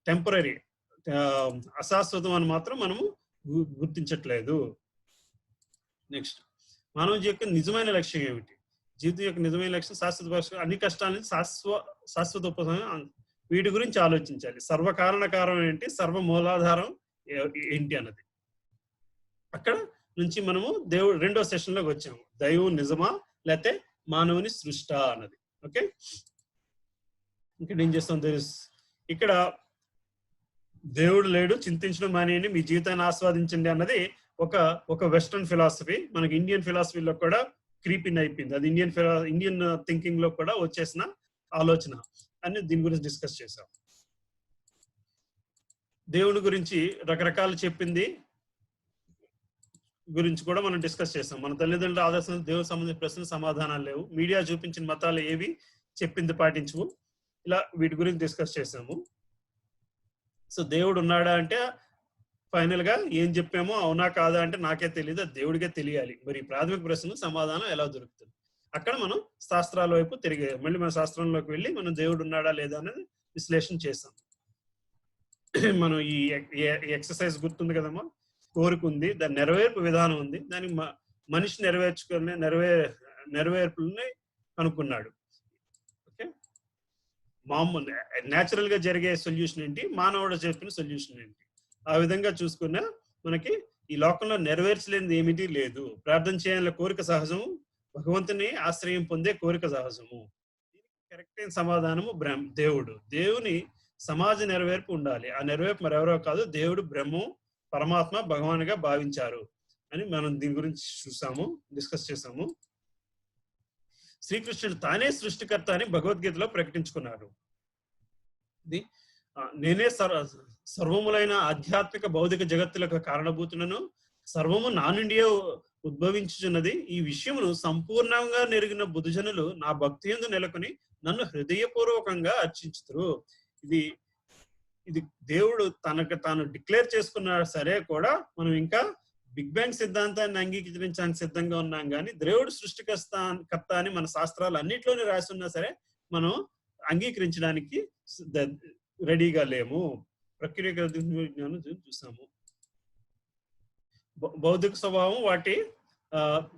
టెంపరీ, అశాశ్వతం అని మాత్రం మనము గుర్తించట్లేదు. నెక్స్ట్, మానవ యొక్క నిజమైన లక్ష్యం ఏమిటి? జీవితం యొక్క నిజమైన లక్ష్యం శాశ్వత పరిష్కారం, అన్ని కష్టాల నుంచి శాశ్వత ఉపశమనం. వీటి గురించి ఆలోచించాలి. సర్వకారణకారం ఏంటి, సర్వ మూలాధారం ఏంటి అన్నది. అక్కడ నుంచి మనము దేవుడు 2వ సెషన్ లోకి వచ్చాము. దైవం నిజమా లేకపోతే మానవుని సృష్ట అన్నది. ఓకే, ఇక్కడ ఏం చేస్తాం? ఇక్కడ దేవుడు లేడు, చింతించడం మానేయండి, మీ జీవితాన్ని ఆస్వాదించండి అన్నది ఒక వెస్టర్న్ ఫిలాసఫీ. మనకి ఇండియన్ ఫిలాసఫీలో కూడా క్రీప్ ఇన్ అయిపోయింది. అది ఇండియన్ థింకింగ్ లో కూడా వచ్చేసిన ఆలోచన అని దీని గురించి డిస్కస్ చేసాం. దేవుడి గురించి రకరకాలు చెప్పింది గురించి కూడా మనం డిస్కస్ చేసాం. మన తల్లిదండ్రుల ఆదర్శం, దేవుడికి సంబంధించిన ప్రశ్నలు సమాధానాలు లేవు, మీడియా చూపించిన మతాలు ఏవి చెప్పింది పాటించవు. ఇలా వీటి గురించి డిస్కస్ చేసాము. సో దేవుడు ఉన్నాడా అంటే ఫైనల్ గా ఏం చెప్పామో అవునా కాదా అంటే నాకే తెలియదు, అది దేవుడికే తెలియాలి. మరి ప్రాథమిక ప్రశ్నలు సమాధానం ఎలా దొరుకుతుంది? అక్కడ మనం శాస్త్రాల వైపు మళ్ళీ మన శాస్త్రంలోకి వెళ్ళి మనం దేవుడు ఉన్నాడా లేదా అనేది విశ్లేషణ చేసాం. మనం ఈ ఎక్సర్సైజ్ గుర్తుంది కదమ్మా, కోరిక ఉంది, దాని నెరవేర్పు విధానం ఉంది, దానికి మనిషి నెరవేర్పులని కనుక్కున్నాడు. ఓకే, మామూలు న్యాచురల్ గా జరిగే సొల్యూషన్ ఏంటి, మానవుడు చెప్పిన సొల్యూషన్ ఏంటి, ఆ విధంగా చూసుకున్నా మనకి ఈ లోకంలో నెరవేర్చలేనిది ఏమిటి లేదు. ప్రార్థన చేయాలనే కోరిక సహజము, భగవంతుని ఆశ్రయం పొందే కోరిక సహజము. కరెక్ట్ అయిన సమాధానము దేవుడు. దేవుని సమాజ నెరవేర్పు ఉండాలి. ఆ నెరవేర్పు మరెవరో కాదు, దేవుడు బ్రహ్మం, పరమాత్మ, భగవానుగా భావించారు అని మనం దీని గురించి చూసాము, డిస్కస్ చేసాము. శ్రీకృష్ణుడు తానే సృష్టికర్త అని భగవద్గీతలో ప్రకటించుకున్నాడు. నేనే సర్వములైన ఆధ్యాత్మిక భౌతిక జగత్తులకు కారణభూతులను, సర్వము నా నుండియే ఉద్భవించుచున్నది. ఈ విషయమును సంపూర్ణంగా నెరిగిన బుద్ధజనులు నా భక్తి యందు నెలకొని నన్ను హృదయపూర్వకంగా అర్చించుతారు. ఇది దేవుడు తనకు తాను డిక్లేర్ చేసుకున్నా సరే కూడా మనం ఇంకా బిగ్ బ్యాంగ్ సిద్ధాంతాన్ని అంగీకరించడానికి సిద్ధంగా ఉన్నాం. కానీ దేవుడు సృష్టికర్త అని మన శాస్త్రాలు అన్నిట్లోనే రాసి ఉన్నా సరే మనం అంగీకరించడానికి రెడీగా లేము. ప్రక్రియ విజ్ఞానం చూసాము. బౌద్ధిక స్వభావం వాటి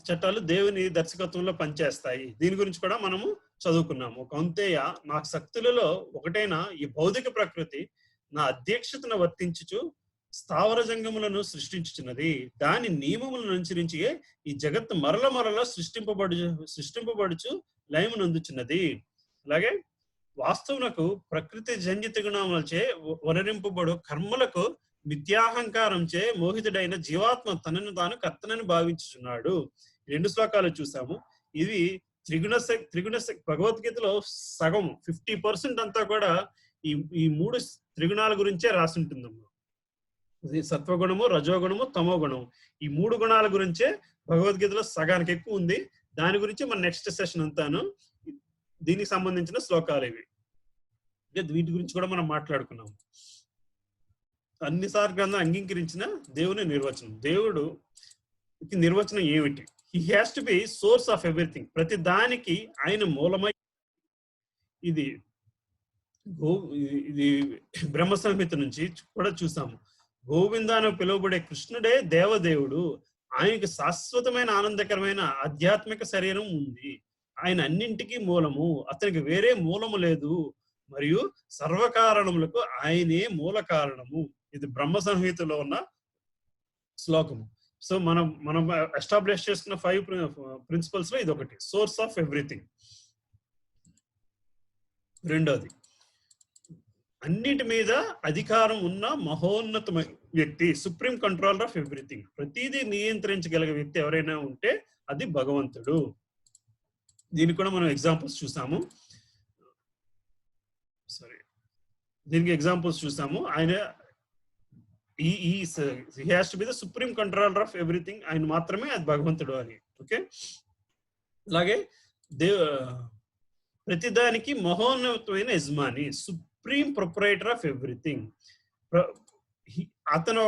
చట్టాలు దేవుని దర్శకత్వంలో పనిచేస్తాయి. దీని గురించి కూడా మనము చదువుకున్నాము. కౌంతేయ, నా శక్తులలో ఒకటైన ఈ భౌతిక ప్రకృతి నా అధ్యక్షతను వర్తించుచు స్థావర సృష్టించుచున్నది. దాని నియమములను అనుసరించి ఈ జగత్తు మరల సృష్టింపబడుచు లయమునందుచున్నది. అలాగే వాస్తవునకు ప్రకృతి జన్యత గుణములచే వనరింపబడు కర్మలకు మిథ్యాహంకారంచే మోహితుడైన జీవాత్మ తనను తాను కర్తనని భావించుచున్నాడు. 2 శ్లోకాలు చూసాము. ఇవి త్రిగుణ భగవద్గీతలో సగం 50% అంతా కూడా ఈ 3 త్రిగుణాల గురించే రాసి ఉంటుందమ్మా. సత్వగుణము, రజోగుణము, తమో గుణము, ఈ 3 గుణాల గురించే భగవద్గీతలో సగానికి ఎక్కువ ఉంది. దాని గురించి మన నెక్స్ట్ సెషన్ అంతాను దీనికి సంబంధించిన శ్లోకాలు ఇవి. వీటి గురించి కూడా మనం మాట్లాడుకున్నాము. అన్నిసార్లు గ్రంథం అంగీకరించిన దేవుని నిర్వచనం. దేవుడు నిర్వచనం ఏమిటి? He has to be source of everything. ప్రతి దానికి ఆయన మూలమై. ఇది బ్రహ్మ సంహిత నుంచి కూడా చూసాము. గోవిందాను పిలువబడే కృష్ణుడే దేవదేవుడు. ఆయనకి శాశ్వతమైన ఆనందకరమైన ఆధ్యాత్మిక శరీరం ఉంది. ఆయన అన్నింటికీ మూలము. అతనికి వేరే మూలము లేదు. మరియు సర్వకారణములకు ఆయనే మూల కారణము. ఇది బ్రహ్మ సంహితలో ఉన్న శ్లోకము. సో మనం ఎస్టాబ్లిష్ చేసుకున్న 5 ప్రిన్సిపల్స్ లో ఇది ఒకటి, సోర్స్ ఆఫ్ ఎవ్రీథింగ్. రెండోది, అన్నిటి మీద అధికారం ఉన్న మహోన్నతమైన వ్యక్తి, సుప్రీం కంట్రోలర్ ఆఫ్ ఎవ్రీథింగ్. ప్రతిదీ నియంత్రించగలిగే వ్యక్తి ఎవరైనా ఉంటే అది భగవంతుడు. దీనికి కూడా మనం ఎగ్జాంపుల్స్ చూసాము. దీనికి ఎగ్జాంపుల్స్ చూసాము. ఆయన he has to be the supreme controller of everything. ఆయన మాత్రమే అది భగవంతుడు అని. ఓకే, అలాగే ప్రతిదానికి మహోన్నతమైన యజమాని, సుప్రీం ప్రొపరేటర్ ఆఫ్ ఎవ్రీథింగ్. అతను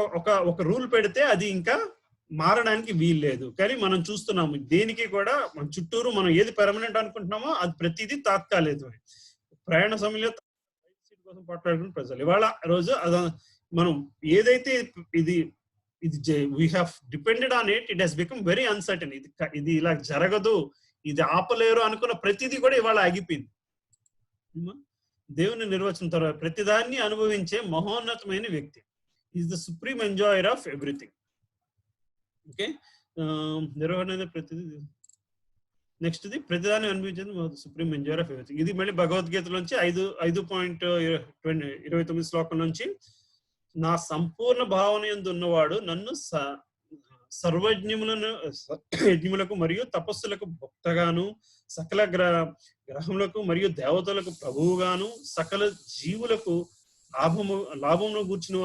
ఒక రూల్ పెడితే అది ఇంకా మారడానికి వీలు లేదు. కానీ మనం చూస్తున్నాము దేనికి కూడా మన చుట్టూరు మనం ఏది పెర్మనెంట్ అనుకుంటున్నామో అది ప్రతిదీ తాత్కాలికమే. ప్రయాణ సమయంలో సీట్ కోసం పట్లాడుకున్న ప్రజలు ఇవాళ రోజు మనం ఏదైతే ఇది we have depended on it has become very uncertain. ఇది ఇలా జరగదు, ఇది ఆపలేరు అనుకున్న ప్రతిదీ కూడా ఇవాళ ఆగిపోయింది. దేవుని నిర్వచనం తర్వాత ప్రతిదాన్ని అనుభవించే మహోన్నతమైన వ్యక్తి. Is the supreme enjoyer of everything. Okay, నిర్వహణ ప్రతిదీ. నెక్స్ట్ ది ప్రతిదాన్ని అనిపించేది సుప్రీం ఎంజాయర్ ఆఫ్ ఎవ్రీథింగ్. ఇది మళ్ళీ భగవద్గీతలోంచి 5.29 శ్లోకం నుంచి, నా సంపూర్ణ భావన యందు ఉన్నవాడు నన్ను సర్వజ్ఞములకు మరియు తపస్సులకు భక్తగాను, సకల గ్రహములకు మరియు దేవతలకు ప్రభువుగాను, సకల జీవులకు లాభమును గూర్చిన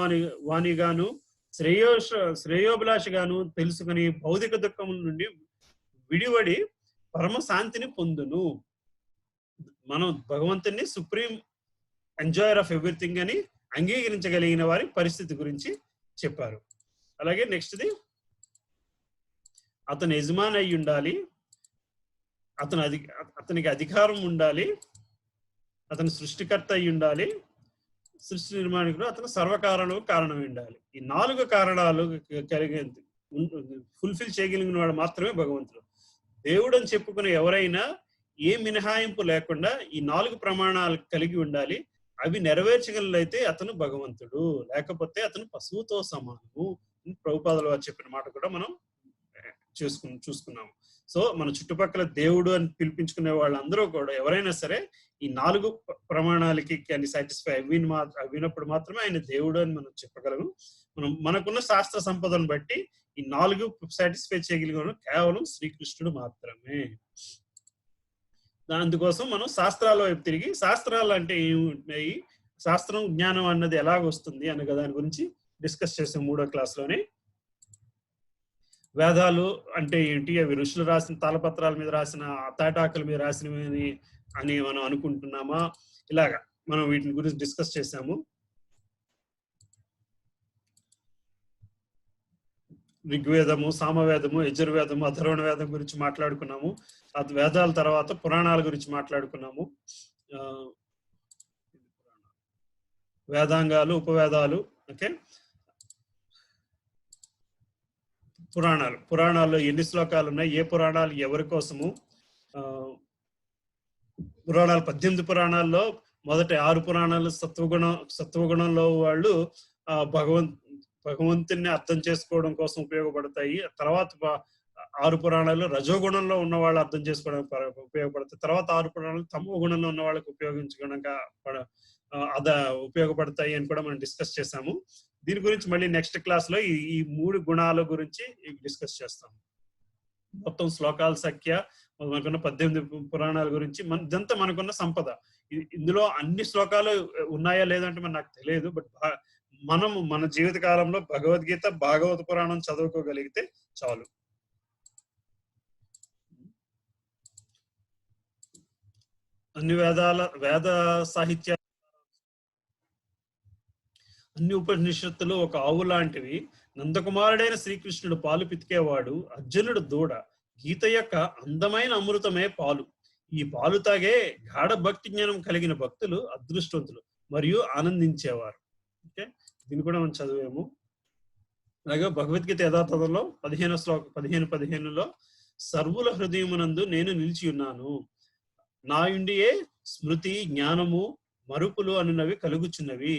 వానిగాను, శ్రేయోభిలాషగాను తెలుసుకుని భౌతిక దుఃఖముల నుండి విడివడి పరమ శాంతిని పొందును. మనం భగవంతుని సుప్రీం ఎంజాయర్ ఆఫ్ ఎవ్రీథింగ్ అని అంగీకరించగలిగిన వారి పరిస్థితి గురించి చెప్పారు. అలాగే నెక్స్ట్ది, అతను యజమాని అయి ఉండాలి, అతనికి అధికారం ఉండాలి, అతను సృష్టికర్త అయి ఉండాలి, సృష్టి నిర్మాణికుడు, అతను సర్వకారణకు కారణం ఉండాలి. ఈ 4 కారణాలు ఫుల్ఫిల్ చేయగలిగిన వాడు మాత్రమే భగవంతుడు. దేవుడు అని చెప్పుకునే ఎవరైనా ఏ మినహాయింపు లేకుండా ఈ 4 ప్రమాణాలు కలిగి ఉండాలి. అవి నెరవేర్చగలైతే అతను భగవంతుడు, లేకపోతే అతను పశువుతో సమానము. ప్రభుపాదుల వారు చెప్పిన మాట కూడా మనం చూసుకున్నాము. సో మన చుట్టుపక్కల దేవుడు అని పిలిపించుకునే వాళ్ళందరూ కూడా ఎవరైనా సరే ఈ 4 ప్రమాణాలకి కానీ సాటిస్ఫై అవినప్పుడు మాత్రమే ఆయన దేవుడు అని మనం చెప్పగలము. మనకున్న శాస్త్ర సంపదను బట్టి ఈ 4 సాటిస్ఫై చేయగలిగిన కేవలం శ్రీకృష్ణుడు మాత్రమే. అందుకోసం మనం శాస్త్రాల వైపు తిరిగి, శాస్త్రాలు అంటే ఏముంటాయి, శాస్త్రం జ్ఞానం అన్నది ఎలాగొస్తుంది అనే దాని గురించి డిస్కస్ చేసాం 3వ క్లాస్లోనే. వేదాలు అంటే ఏంటి, అవి ఋషులు రాసిన తాళపత్రాల మీద రాసిన, తాటాకుల మీద రాసినవి అని మనం అనుకుంటున్నామా, ఇలాగా మనం వీటిని గురించి డిస్కస్ చేసాము. ఋగ్వేదము, సామవేదము, యజుర్వేదము, అథర్వణ వేదం గురించి మాట్లాడుకున్నాము. అది వేదాల తర్వాత పురాణాల గురించి మాట్లాడుకున్నాము. వేదాంగాలు, ఉపవేదాలు. ఓకే, పురాణాల్లో ఎన్ని శ్లోకాలు ఉన్నాయి, ఏ పురాణాలు ఎవరి కోసము. పురాణాలు 18 పురాణాల్లో మొదటి 6 పురాణాలు సత్వగుణంలో వాళ్ళు భగవంతుని అర్థం చేసుకోవడం కోసం ఉపయోగపడతాయి. తర్వాత 6 పురాణాలు రజోగుణంలో ఉన్న వాళ్ళు అర్థం చేసుకోవడానికి ఉపయోగపడతాయి. తర్వాత 6 పురాణాలు తమో గుణంలో ఉన్న వాళ్ళకి ఉపయోగించుకోవడానికి ఉపయోగపడతాయి అని కూడా మనం డిస్కస్ చేసాము. దీని గురించి మళ్ళీ నెక్స్ట్ క్లాస్ లో ఈ 3 గుణాల గురించి డిస్కస్ చేస్తాము. మొత్తం శ్లోకాల సంఖ్య, మనకున్న 18 పురాణాల గురించి ఇదంతా మనకున్న సంపద. ఇందులో అన్ని శ్లోకాలు ఉన్నాయా లేదంటే మరి నాకు తెలియదు. బట్ మనము మన జీవిత కాలంలో భగవద్గీత, భాగవత పురాణం చదువుకోగలిగితే చాలు. అన్ని వేద సాహిత్య, అన్ని ఉపనిషత్తులు ఒక ఆవు లాంటివి. నందకుమారుడైన శ్రీకృష్ణుడు పాలు పితికేవాడు, అర్జునుడు దూడ. గీత యొక్క అందమైన అమృతమే పాలు. ఈ పాలు తాగే గాఢ భక్తి జ్ఞానం కలిగిన భక్తులు అదృష్టవంతులు మరియు ఆనందించేవారు. ఓకే, దీన్ని కూడా మనం చదివాము. అలాగే భగవద్గీత యథాతథంలో 15:15లో సర్వుల హృదయమునందు నేను నిలిచి ఉన్నాను, నా యుండియే స్మృతి జ్ఞానము మరుపులు అనునవి కలుగుచున్నవి,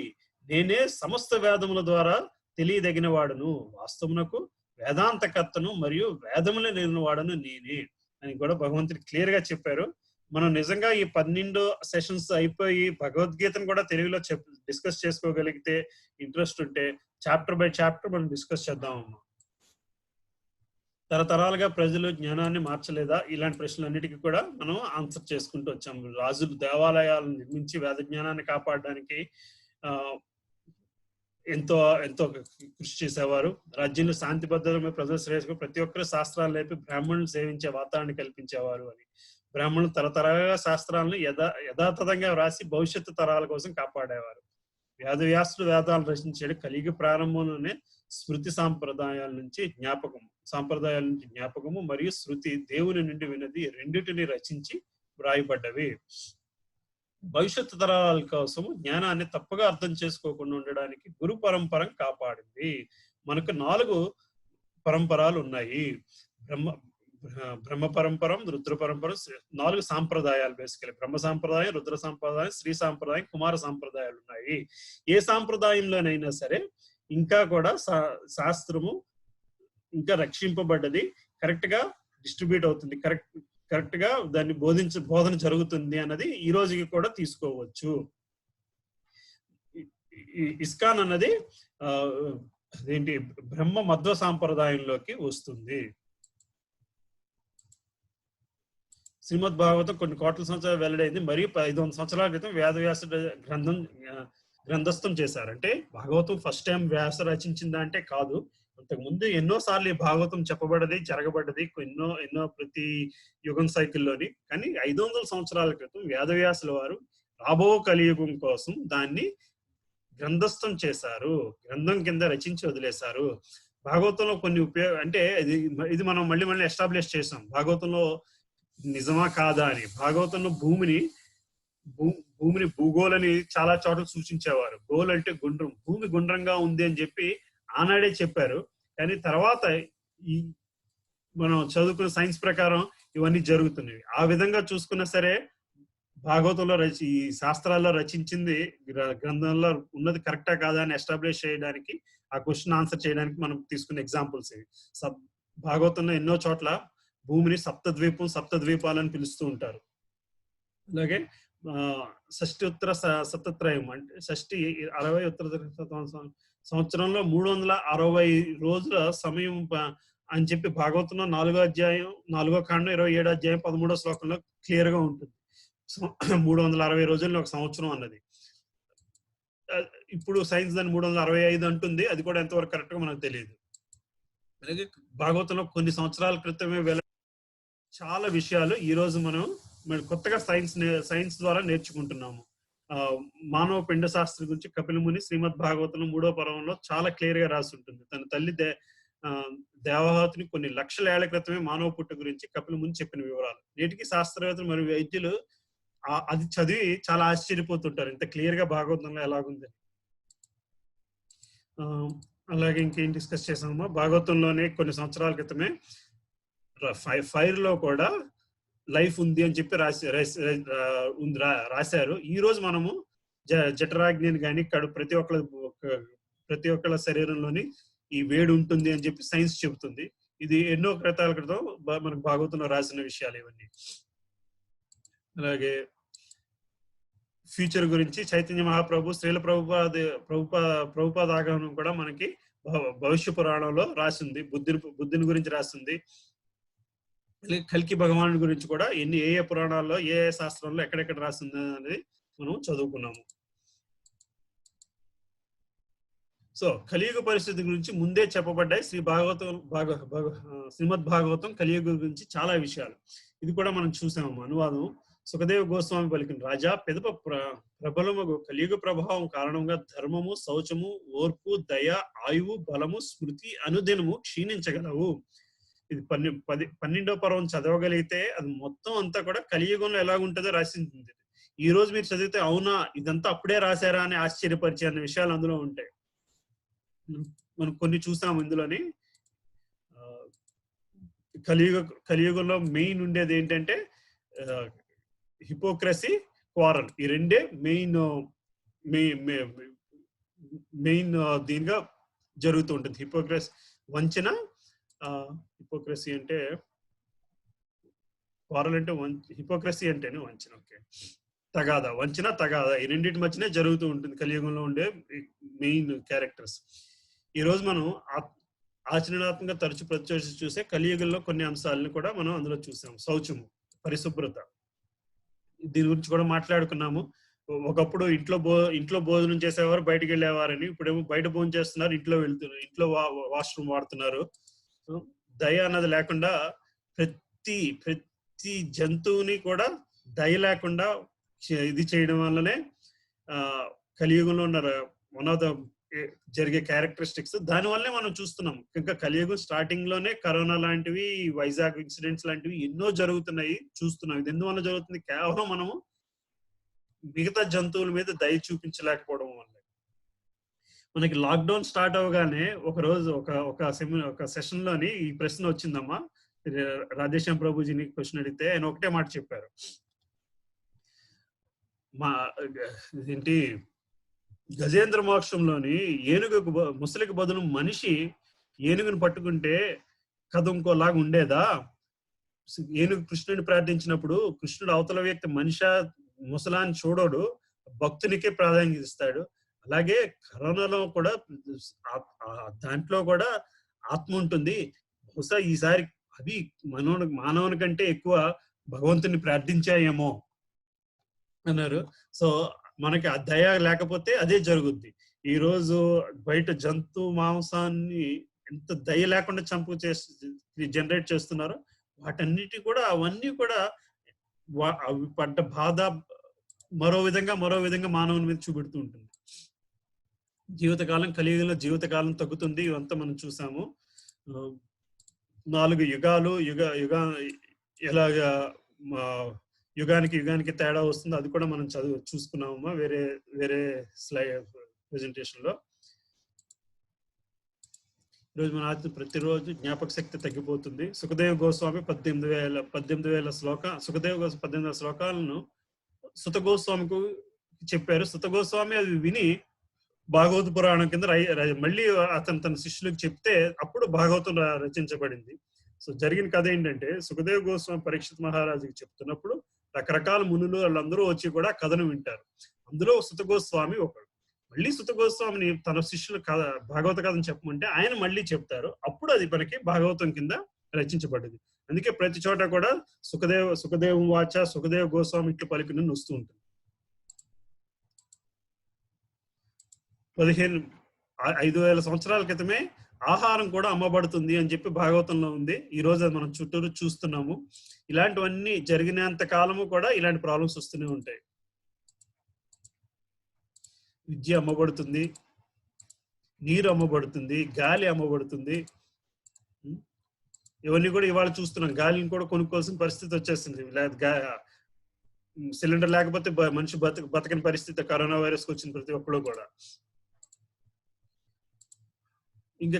నేనే సమస్త వేదముల ద్వారా తెలియదగిన వాడును, వాస్తవమునకు వేదాంతకర్తను మరియు వేదముల నేర్చిన వాడను నేనే అని కూడా భగవంతుడు క్లియర్ గా చెప్పారు. మనం నిజంగా ఈ 12 సెషన్స్ అయిపోయి భగవద్గీతను కూడా తెలుగులో డిస్కస్ చేసుకోగలిగితే, ఇంట్రెస్ట్ ఉంటే చాప్టర్ బై చాప్టర్ మనం డిస్కస్ చేద్దామమ్మా. తరతరాలుగా ప్రజలు జ్ఞానాన్ని మార్చలేదా? ఇలాంటి ప్రశ్నలన్నిటికీ కూడా మనం ఆన్సర్ చేసుకుంటూ వచ్చాము. రాజులు దేవాలయాలను నిర్మించి వేద జ్ఞానాన్ని కాపాడడానికి ఎంతో ఎంతో కృషి చేసేవారు. రాజ్యంలో శాంతి భద్రత, ప్రజల శ్రేయస్సు, ప్రతి ఒక్కరు శాస్త్రాలు లేపి బ్రాహ్మణులు సేవించే వాతావరణాన్ని కల్పించేవారు అని. బ్రాహ్మణులు తరతరాలుగా శాస్త్రాలను యథాతథంగా వ్రాసి భవిష్యత్తు తరాల కోసం కాపాడేవారు. వేదవ్యాసుడు వేదాలను రచించాడు. కలియుగ ప్రారంభంలోనే స్మృతి సాంప్రదాయాల నుంచి జ్ఞాపకము మరియు శృతి దేవుని నుండి విన్నది రెండిటిని రచించి వ్రాయబడ్డవి. భవిష్యత్తు తరాల కోసం జ్ఞానాన్ని తప్పుగా అర్థం చేసుకోకుండా ఉండడానికి గురు పరంపర కాపాడింది. మనకు 4 పరంపరాలు ఉన్నాయి. బ్రహ్మ పరంపరం, రుద్ర పరంపరం, 4 సాంప్రదాయాలు బేసికలీ. బ్రహ్మ సాంప్రదాయం, రుద్ర సాంప్రదాయం, శ్రీ సాంప్రదాయం, కుమార సాంప్రదాయాలు ఉన్నాయి. ఏ సాంప్రదాయంలోనైనా సరే ఇంకా కూడా శాస్త్రము ఇంకా రక్షింపబడ్డది, కరెక్ట్ గా డిస్ట్రిబ్యూట్ అవుతుంది, కరెక్ట్ గా దాన్ని బోధన జరుగుతుంది అన్నది ఈ రోజుకి కూడా తీసుకోవచ్చు. ఇస్కాన్ అన్నది ఏంటి, బ్రహ్మ మధ్వ సాంప్రదాయంలోకి వస్తుంది. శ్రీమద్ భాగవతం కొన్ని కోట్ల సంవత్సరాలు వెల్లడైంది. మరియు 500 సంవత్సరాల క్రితం వేదవ్యాసుడు గ్రంథస్థం చేశారు. అంటే భాగవతం ఫస్ట్ టైం వ్యాస రచించిందా అంటే కాదు. అంతకు ముందు ఎన్నో సార్లు ఈ భాగవతం చెప్పబడ్డది, జరగబడ్డది ఎన్నో ప్రతి యుగం సైకిల్లోని. కానీ 500 సంవత్సరాల క్రితం వేదవ్యాసుల వారు రాబో కలియుగం కోసం దాన్ని గ్రంథస్థం చేశారు, గ్రంథం కింద రచించి వదిలేశారు. భాగవతంలో కొన్ని అంటే ఇది మనం మళ్ళీ ఎస్టాబ్లిష్ చేసాం. భాగవతంలో నిజమా కాదా అని. భాగవతంలో భూమిని భూగోళని చాలా చోట్ల సూచించేవారు. గోల్ అంటే గుండ్రం, భూమి గుండ్రంగా ఉంది అని చెప్పి ఆనాడే చెప్పారు. కానీ తర్వాత ఈ మనం చదువుకున్న సైన్స్ ప్రకారం ఇవన్నీ జరుగుతున్నాయి. ఆ విధంగా చూసుకున్నా సరే భాగవతంలో ఈ శాస్త్రాల్లో రచించింది గ్రంథంలో ఉన్నది కరెక్టా కాదా అని ఎస్టాబ్లిష్ చేయడానికి, ఆ క్వశ్చన్ ఆన్సర్ చేయడానికి మనం తీసుకున్న ఎగ్జాంపుల్స్ ఇవి. భాగవతంలో ఎన్నో చోట్ల భూమిని సప్తద్వీపాలని పిలుస్తూ ఉంటారు. అలాగే షష్ఠి ఉత్తర శతత్రయం అంటే 60 ఉత్తర సంవత్సరంలో 360 రోజుల సమయం అని చెప్పి భాగవతంలో 4వ అధ్యాయం 4వ కాండం 27వ అధ్యాయం 13వ శ్లోకంలో క్లియర్ గా ఉంటుంది. 360 రోజుల్లో ఒక సంవత్సరం అన్నది. ఇప్పుడు సైన్స్ దాన్ని 365 అంటుంది. అది కూడా ఎంతవరకు కరెక్ట్ గా మనకు తెలియదు. అలాగే భాగవతంలో కొన్ని సంవత్సరాల క్రితమే చాలా విషయాలు ఈ రోజు మనం కొత్తగా సైన్స్ ద్వారా నేర్చుకుంటున్నాము. మానవ పిండ శాస్త్రం గురించి కపిల ముని శ్రీమద్ భాగవతంలో 3వ పర్వంలో చాలా క్లియర్ గా రాసి ఉంటుంది. తన తల్లి దేవహూతిని కొన్ని లక్షల ఏళ్ల క్రితమే మానవ పుట్టు గురించి కపిల ముని చెప్పిన వివరాలు. నేటికి శాస్త్రవేత్తలు మరియు వైద్యులు అది చదివి చాలా ఆశ్చర్యపోతుంటారు, ఇంత క్లియర్ గా భాగవతంలో ఎలాగుంది. అలాగే ఇంకేం డిస్కస్ చేసామో, భాగవతంలోనే కొన్ని సంవత్సరాల క్రితమే ఫైర్ లో కూడా లైఫ్ ఉంది అని చెప్పి రాశారు. ఈ రోజు మనము జఠరాగ్ని కానీ ప్రతి ఒక్కళ్ళ శరీరంలోని ఈ వేడి ఉంటుంది అని చెప్పి సైన్స్ చెబుతుంది. ఇది ఎన్నో క్రితాల క్రితం మనకు భాగవతంలో రాసిన విషయాలు ఇవన్నీ. అలాగే ఫ్యూచర్ గురించి చైతన్య మహాప్రభు శ్రీల ప్రభుపాద ఆగమనం కూడా మనకి భవిష్య పురాణంలో రాసింది. బుద్ధుని గురించి రాసింది. కల్కి భగవానుడి గురించి కూడా ఏ పురాణాల్లో ఏ శాస్త్రంలో ఎక్కడెక్కడ రాసింది అనేది మనం చదువుకున్నాము. సో కలియుగ పరిస్థితి గురించి ముందే చెప్పబడ్డాయి శ్రీమద్ భాగవతం కలియుగ గురించి చాలా విషయాలు. ఇది కూడా మనం చూసాము. అనువాదం సుఖదేవ గోస్వామి పలికిన రాజా పెదప ప్రబలము కలియుగ ప్రభావం కారణంగా ధర్మము, శౌచము, ఓర్పు, దయ, ఆయువు, బలము, స్మృతి అనుదినము క్షీణించగలవు. ఇది 12వ పర్వం చదవగలిగితే అది మొత్తం అంతా కూడా కలియుగంలో ఎలాగుంటుందో రాసింది. ఈ రోజు మీరు చదివితే అవునా ఇదంతా అప్పుడే రాశారా అని ఆశ్చర్యపరిచే అన్న విషయాలు అందులో ఉంటాయి. మనం కొన్ని చూసాము ఇందులోని. కలియుగంలో మెయిన్ ఉండేది ఏంటంటే హిపోక్రసీ, క్వారల్. ఈ రెండే మెయిన్ దీనిగా జరుగుతూ ఉంటుంది. వంచన, హిపోక్రసీ అంటే క్వారల్ అంటే హిపోక్రసీ అంటేనే వంచన. ఓకే, తగాదా, వంచన, తగాదా ఈ రెండింటి మధ్యనే జరుగుతూ ఉంటుంది కలియుగంలో ఉండే మెయిన్ క్యారెక్టర్స్. ఈ రోజు మనం ఆచరణాత్మకంగా తరచు చూసే కలియుగంలో కొన్ని అంశాలను కూడా మనం అందులో చూసాం. శౌచము, పరిశుభ్రత, దీని గురించి కూడా మాట్లాడుకున్నాము. ఒకప్పుడు ఇంట్లో భోజనం చేసేవారు బయటకు వెళ్ళేవారని, ఇప్పుడేమో బయట భోజనం చేస్తున్నారు, ఇంట్లో వాష్రూమ్ వాడుతున్నారు. దయ అన్నది లేకుండా ప్రతి జంతువుని కూడా దయ లేకుండా ఇది చేయడం వల్లనే కలియుగంలో ఉన్న వన్ ఆఫ్ ద జరిగే క్యారెక్టరిస్టిక్స్. దానివల్లే మనం చూస్తున్నాం. ఇంకా కలియుగం స్టార్టింగ్ లోనే కరోనా లాంటివి, వైజాగ్ ఇన్సిడెంట్స్ లాంటివి ఎన్నో జరుగుతున్నాయి, చూస్తున్నాం. ఇది ఎందువల్ల జరుగుతుంది? కేవలం మనము మిగతా జంతువుల మీద దయ చూపించలేకపోవడం వల్ల. మనకి లాక్డౌన్ స్టార్ట్ అవగానే ఒక రోజు ఒక సెషన్ లోని ఈ ప్రశ్న వచ్చిందమ్మా. రాధేశ్యామ్ ప్రభుజీని క్వశ్చన్ అడిగితే ఆయన ఒకటే మాట చెప్పారు. ఏంటి గజేంద్ర మోక్షంలోని ముసలికి బదులు మనిషి ఏనుగును పట్టుకుంటే కథ ఇంకోలాగా ఉండేదా? ఏనుగు కృష్ణుడిని ప్రార్థించినప్పుడు కృష్ణుడు అవతల వ్యక్తి ముసలాన్ని చూడడు, భక్తునికే ప్రాధాన్యత ఇస్తాడు. అలాగే కరోనాలో కూడా దాంట్లో కూడా ఆత్మ ఉంటుంది. బహుశా ఈసారి అవి మానవుని కంటే ఎక్కువ భగవంతుని ప్రార్థించాయేమో అన్నారు. సో మనకి ఆ దయ లేకపోతే అదే జరుగుద్ది. ఈ రోజు బయట జంతు మాంసాన్ని ఎంత దయ లేకుండా జనరేట్ చేస్తున్నారో వాటన్నిటి కూడా అవన్నీ కూడా అవి పడ్డ బాధ మరో విధంగా మానవుని మీద చూపెడుతూ ఉంటుంది. జీవితకాలం కలియుగంలో జీవితకాలం తగ్గుతుంది. ఇవంతా మనం చూసాము. 4 యుగాలు ఎలాగా యుగానికి తేడా వస్తుందో అది కూడా మనం చూసుకున్నామమ్మా వేరే స్లైడ్ ప్రెజెంటేషన్ లో. ఈరోజు మన ప్రతిరోజు జ్ఞాపక శక్తి తగ్గిపోతుంది. సుఖదేవ్ గోస్వామి 18,000 శ్లోకాలను సుత గోస్వామికి చెప్పారు. సుత గోస్వామి అది విని భాగవత పురాణం కింద మళ్ళీ అతను తన శిష్యులకు చెప్తే అప్పుడు భాగవతం రచించబడింది. సో జరిగిన కథ ఏంటంటే, సుఖదేవ్ గోస్వామి పరీక్షిత్ మహారాజుకి చెప్తున్నప్పుడు రకరకాల మునులు వాళ్ళందరూ వచ్చి కూడా కథను వింటారు. అందులో సుత గోస్వామి ఒకడు. మళ్ళీ సుత గోస్వామిని తన శిష్యులు భాగవత కథను చెప్పమంటే ఆయన మళ్ళీ చెప్తారు. అప్పుడు అది మనకి భాగవతం కింద రచించబడింది. అందుకే ప్రతి చోట కూడా సుఖదేవ వాచ సుఖదేవ గోస్వామి ఇట్లు పలికిన వస్తూ ఉంటుంది. 5,000 సంవత్సరాల క్రితమే ఆహారం కూడా అమ్మబడుతుంది అని చెప్పి భాగవతంలో ఉంది. ఈ రోజు అది మనం చుట్టూరు చూస్తున్నాము. ఇలాంటివన్నీ జరిగినంత కాలము కూడా ఇలాంటి ప్రాబ్లమ్స్ వస్తూనే ఉంటాయి. విద్య అమ్మబడుతుంది, నీరు అమ్మబడుతుంది, గాలి అమ్మబడుతుంది. ఇవన్నీ కూడా ఇవాళ చూస్తున్నాం. గాలిని కూడా కొనుక్కోవాల్సిన పరిస్థితి వచ్చేసింది. సిలిండర్ లేకపోతే మనిషి బతకని పరిస్థితి కరోనా వైరస్ వచ్చిన ప్రతి ఒక్కరు కూడా. ఇంకా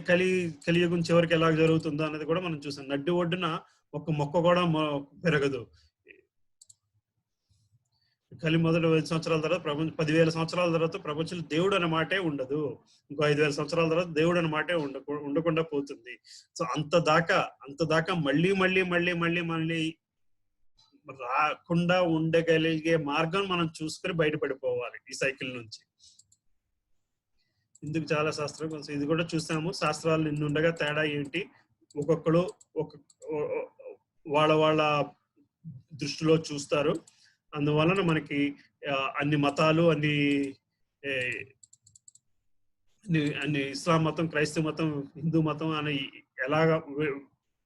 కలియుగం చివరికి ఎలా జరుగుతుందో అనేది కూడా మనం చూసాం. నడ్డి ఒడ్డున ఒక మొక్క కూడా పెరగదు. మొదటి 5 సంవత్సరాల తర్వాత 10,000 సంవత్సరాల తర్వాత ప్రపంచంలో దేవుడు అనే మాటే ఉండదు. ఇంకో 5,000 సంవత్సరాల తర్వాత దేవుడు అనే మాటే ఉండకుండా పోతుంది. సో అంత దాకా మళ్ళీ రాకుండా ఉండగలిగే మార్గం మనం చూసుకొని బయటపడిపోవాలి ఈ సైకిల్ నుంచి. ఇందుకు చాలా శాస్త్రం ఇది కూడా చూసాము. శాస్త్రాలు నిన్నుండగా తేడా ఏంటి? ఒక్కొక్కడు వాళ్ళ దృష్టిలో చూస్తారు. అందువలన మనకి అన్ని మతాలు అన్ని ఇస్లాం మతం, క్రైస్తవ మతం, హిందూ మతం అని ఎలాగ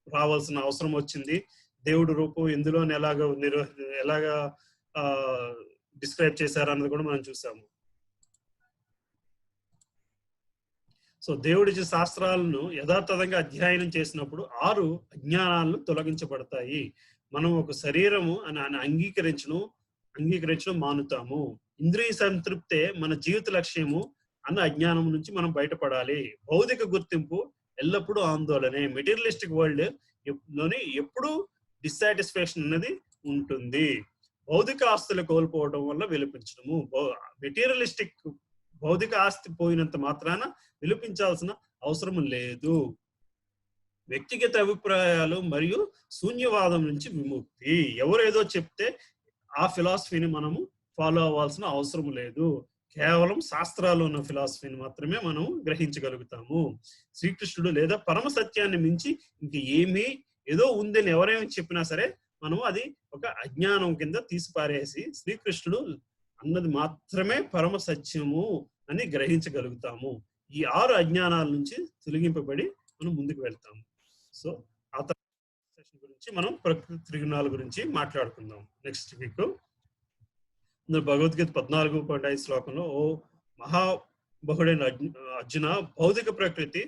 రావాల్సిన అవసరం వచ్చింది, దేవుడి రూపం ఎందులో ఎలాగా డిస్క్రైబ్ చేశారు అన్నది కూడా మనం చూసాము. సో దేవుడి శాస్త్రాలను యథాతథంగా అధ్యయనం చేసినప్పుడు 6 అజ్ఞానాలను తొలగించబడతాయి. మనం ఒక శరీరము అని అంగీకరించడం మానుతాము. ఇంద్రియ సంతృప్తే మన జీవిత లక్ష్యము అన్న అజ్ఞానం నుంచి మనం బయటపడాలి. భౌతిక గుర్తింపు ఎల్లప్పుడూ ఆందోళనే. మెటీరియలిస్టిక్ వరల్డ్ లోని ఎప్పుడు డిస్సాటిస్ఫాక్షన్ అనేది ఉంటుంది. భౌతిక ఆస్తులు కోల్పోవడం వల్ల విలపించడము. మెటీరియలిస్టిక్ భౌతిక ఆస్తి పోయినంత మాత్రాన విలపించాల్సిన అవసరం లేదు. వ్యక్తిగత అభిప్రాయాలు మరియు శూన్యవాదం నుంచి విముక్తి. ఎవరేదో చెప్తే ఆ ఫిలాసఫీని మనము ఫాలో అవ్వాల్సిన అవసరం లేదు. కేవలం శాస్త్రాలు ఉన్న ఫిలాసఫీని మాత్రమే మనం గ్రహించగలుగుతాము. శ్రీకృష్ణుడు లేదా పరమ సత్యాన్ని మించి ఇంక ఏదో ఉందని ఎవరేమి చెప్పినా సరే మనం అది ఒక అజ్ఞానం కింద తీసిపారేసి శ్రీకృష్ణుడు అన్నది మాత్రమే పరమ సత్యము అని గ్రహించగలుగుతాము. ఈ 6 అజ్ఞానాల నుంచి తొలగింపబడి మనం ముందుకు వెళ్తాము. సో ఆ సెషన్ గురించి మనం ప్రకృతి త్రిగుణాల గురించి మాట్లాడుకుందాం నెక్స్ట్ వీక్. భగవద్గీత 14.5 శ్లోకంలో, ఓ మహాబహుడైన అర్జున, భౌతిక ప్రకృతి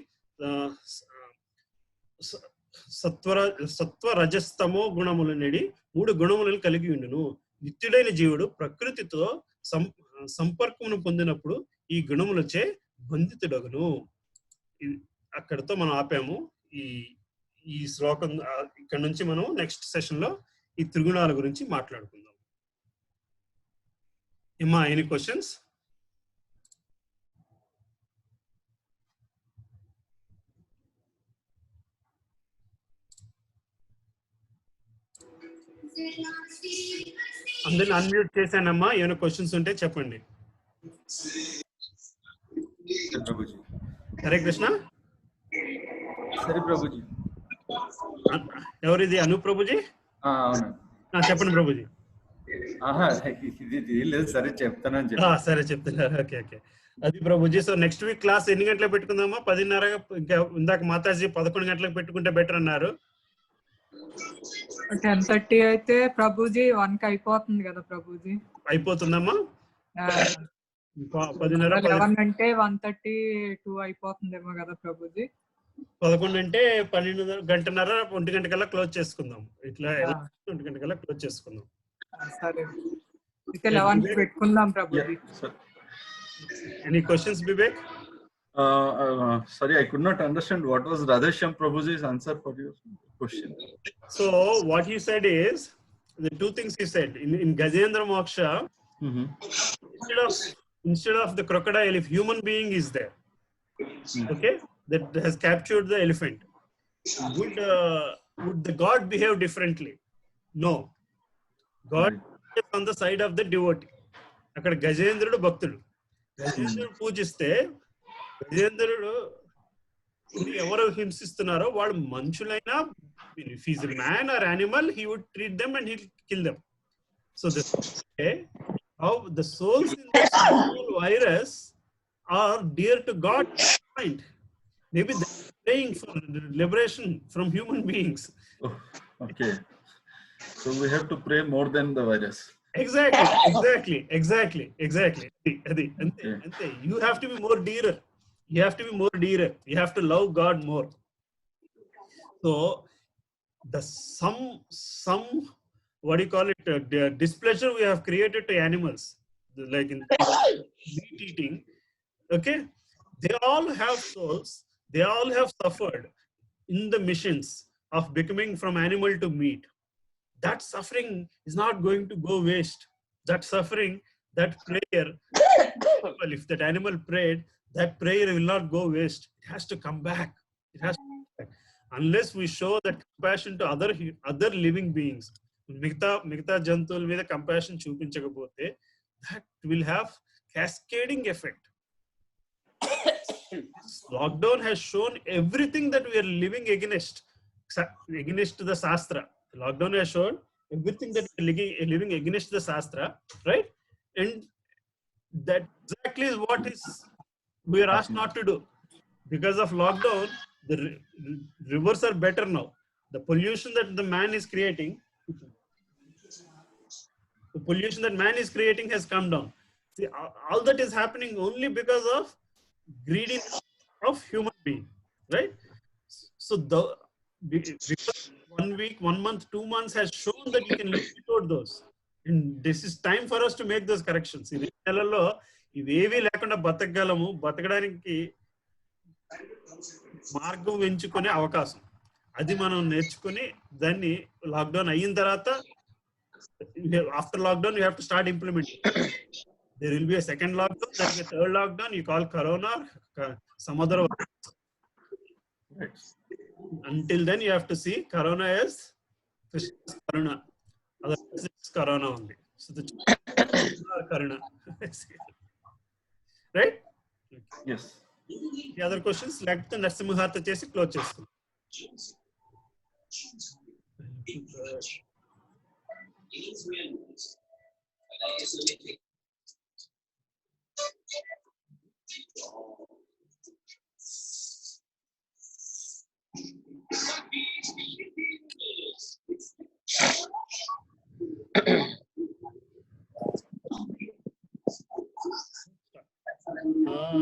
సత్వ రజస్తమో గుణములు నెడి 3 గుణములను కలిగి ఉండును. నిత్యుడైన జీవుడు ప్రకృతితో సంపర్కమును పొందినప్పుడు ఈ గుణములచే బంధితుడగును. అక్కడితో మనం ఆపాము. ఈ శ్లోకం ఇక్కడ నుంచి మనం నెక్స్ట్ సెషన్ లో ఈ త్రిగుణాల గురించి మాట్లాడుకుందాం. ఏమా ఎనీ క్వశ్చన్స్? అందరిని అన్మ్యూట్ చేశానమ్మా. ఏమైనా క్వశ్చన్స్ ఉంటే చెప్పండి. హరే కృష్ణ. సరే ప్రభుజీ. ఎవరిది? అను ప్రభుజీ? చెప్పండి ప్రభుజీ. సరే చెప్తానని. సరే చెప్తున్నారు. Okay okay. అది Prabhuji. So next week class ఎన్ని గంటలకు పెట్టుకుందామా? 10:30. ఇంకా ఇందాక మాతాజీ 11 గంటలకు పెట్టుకుంటే బెటర్ అన్నారు. 10:30 అయితే ప్రభుజీ 1కి అయిపోతుంది కదా ప్రభుజీ? అయిపోతుందమ్మా. 11 అంటే 1:30 2 అయిపోతుందేమో కదా ప్రభుజీ? 11 అంటే 12 గంటన్నర 1 గంటకల్లా క్లోజ్ చేసుకుందాం. ఇట్లా 1 గంటకల్లా క్లోజ్ చేసుకుందాం. సరే అయితే 11కి పెట్టుకుందాం Prabhuji. Any questions, Vivek? Sorry, I could not understand what was Radheshyam Prabhuji's answer for your question. So what he said is, the 2 things he said in Gajendra Moksha, instead of the crocodile, if human being is there, okay, that has captured the elephant, would the God behave differently? No. God is on the side of the devotee. అక్కడ గజేంద్రుడు భక్తుడు. గజేంద్రుడు పూజిస్తే గజేంద్రుడు ఎవరు హింసిస్తున్నారో వాళ్ళు మనుషులైనా, if he's a man or animal, he would treat them and he'll kill them. So this how the souls in the soul virus are dear to God mind. Maybe they're praying for liberation from human beings. Oh, okay. So we have to pray more than the virus. Exactly. Ante. You have to be more dearer. You have to love God more. So the some what do you call it, the displeasure we have created to animals, like in meat eating, okay, they all have souls, they all have suffered in the missions of becoming from animal to meat. That suffering is not going to go waste. That suffering, that prayer, if that animal prayed, that prayer will not go waste. It has to come back. Unless we show that compassion to other living beings, మిగతా జంతువుల మీద compassion చూపించకపోతే, that will have cascading effect. Lockdown has shown everything that we are living against the Shastra. Lockdown has shown everything that we're living against the Shastra, right? And that exactly is what is we are asked not to do. Because of lockdown, the rivers are better now. The pollution that the man is creating, has come down. See, all that is happening only because of greediness of human being, right? So the 1 week, 1 month, 2 months has shown that you can live without those. And this is time for us to make those corrections. ఈ నెలలో ఇవేవీ లేకుండా బతకడానికి మార్గం ఎంచుకునే అవకాశం, అది మనం నేర్చుకుని దాన్ని లాక్డౌన్ అయిన తర్వాత, after lockdown you have to start implementing. There will be a second lockdown, there will be a third lockdown. You call corona some other. Until then, you have to see corona as Krishna's karuna. Otherwise, it's corona only. So the karuna, right? Yes. The other questions, like the Narasimhartha chesi close chestu.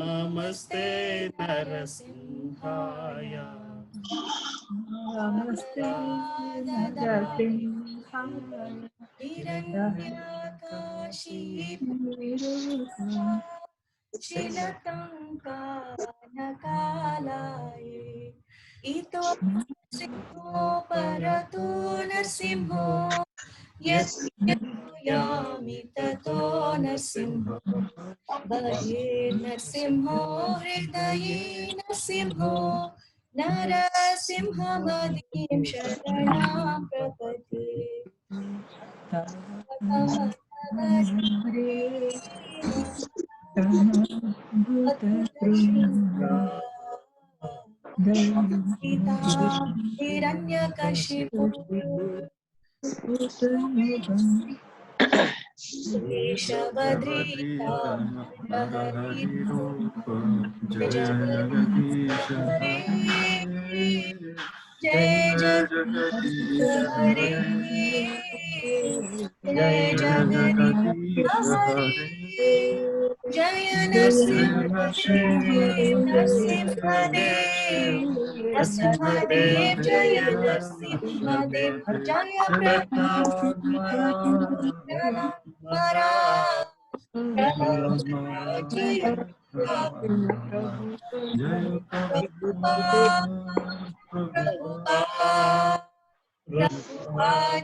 Namaste Narasimhaya. Namaste Narasimhaya. Hiranyakashipu Shilatankanakalaye Ito Simho Parato Narsimho Yami Tato Narsimho Bahe Narsimho Hridaye Narsimho Narasimha Madim Sharanam Prapati Hiranyakashipu Shabadrita Hari Rupa Jagadish Jai Jagadish Hari Jai Jagadish Hari Jaya Narasimhadev Narasimhadev Jaya Narasimhadev Jaya Pranamara Jaya Prabhupada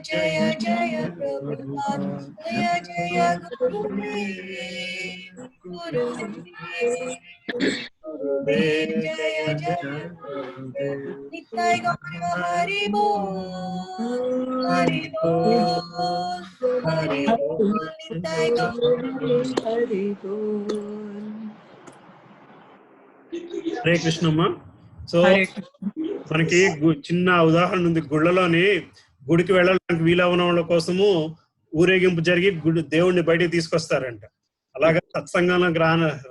Jaya Jaya Prabhupada Jaya Jaya Gurudev Gurudev Jaya Jaya Gurudev Nitai Gaura Hari Bol Hari Bol Hari Bol Nitai Gaura Hari Bol. Hare Krishna ma. So మనకి చిన్న ఉదాహరణ ఉంది. గుడికి వెళ్ళడానికి వీలవన వాళ్ళ కోసము ఊరేగింపు జరిగి దేవుడిని బయటికి తీసుకొస్తారంట. అలాగా సత్సంగానికి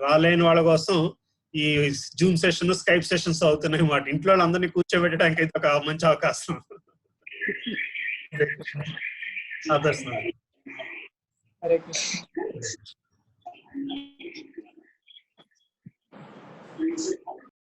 రాలేని వాళ్ళ కోసం ఈ జూమ్ సెషన్, స్కైప్ సెషన్స్ అవుతున్నాయి అన్నమాట. ఇంట్లో వాళ్ళందరినీ కూర్చోబెట్టడానికి అయితే ఒక మంచి అవకాశం. హరే కృష్ణ.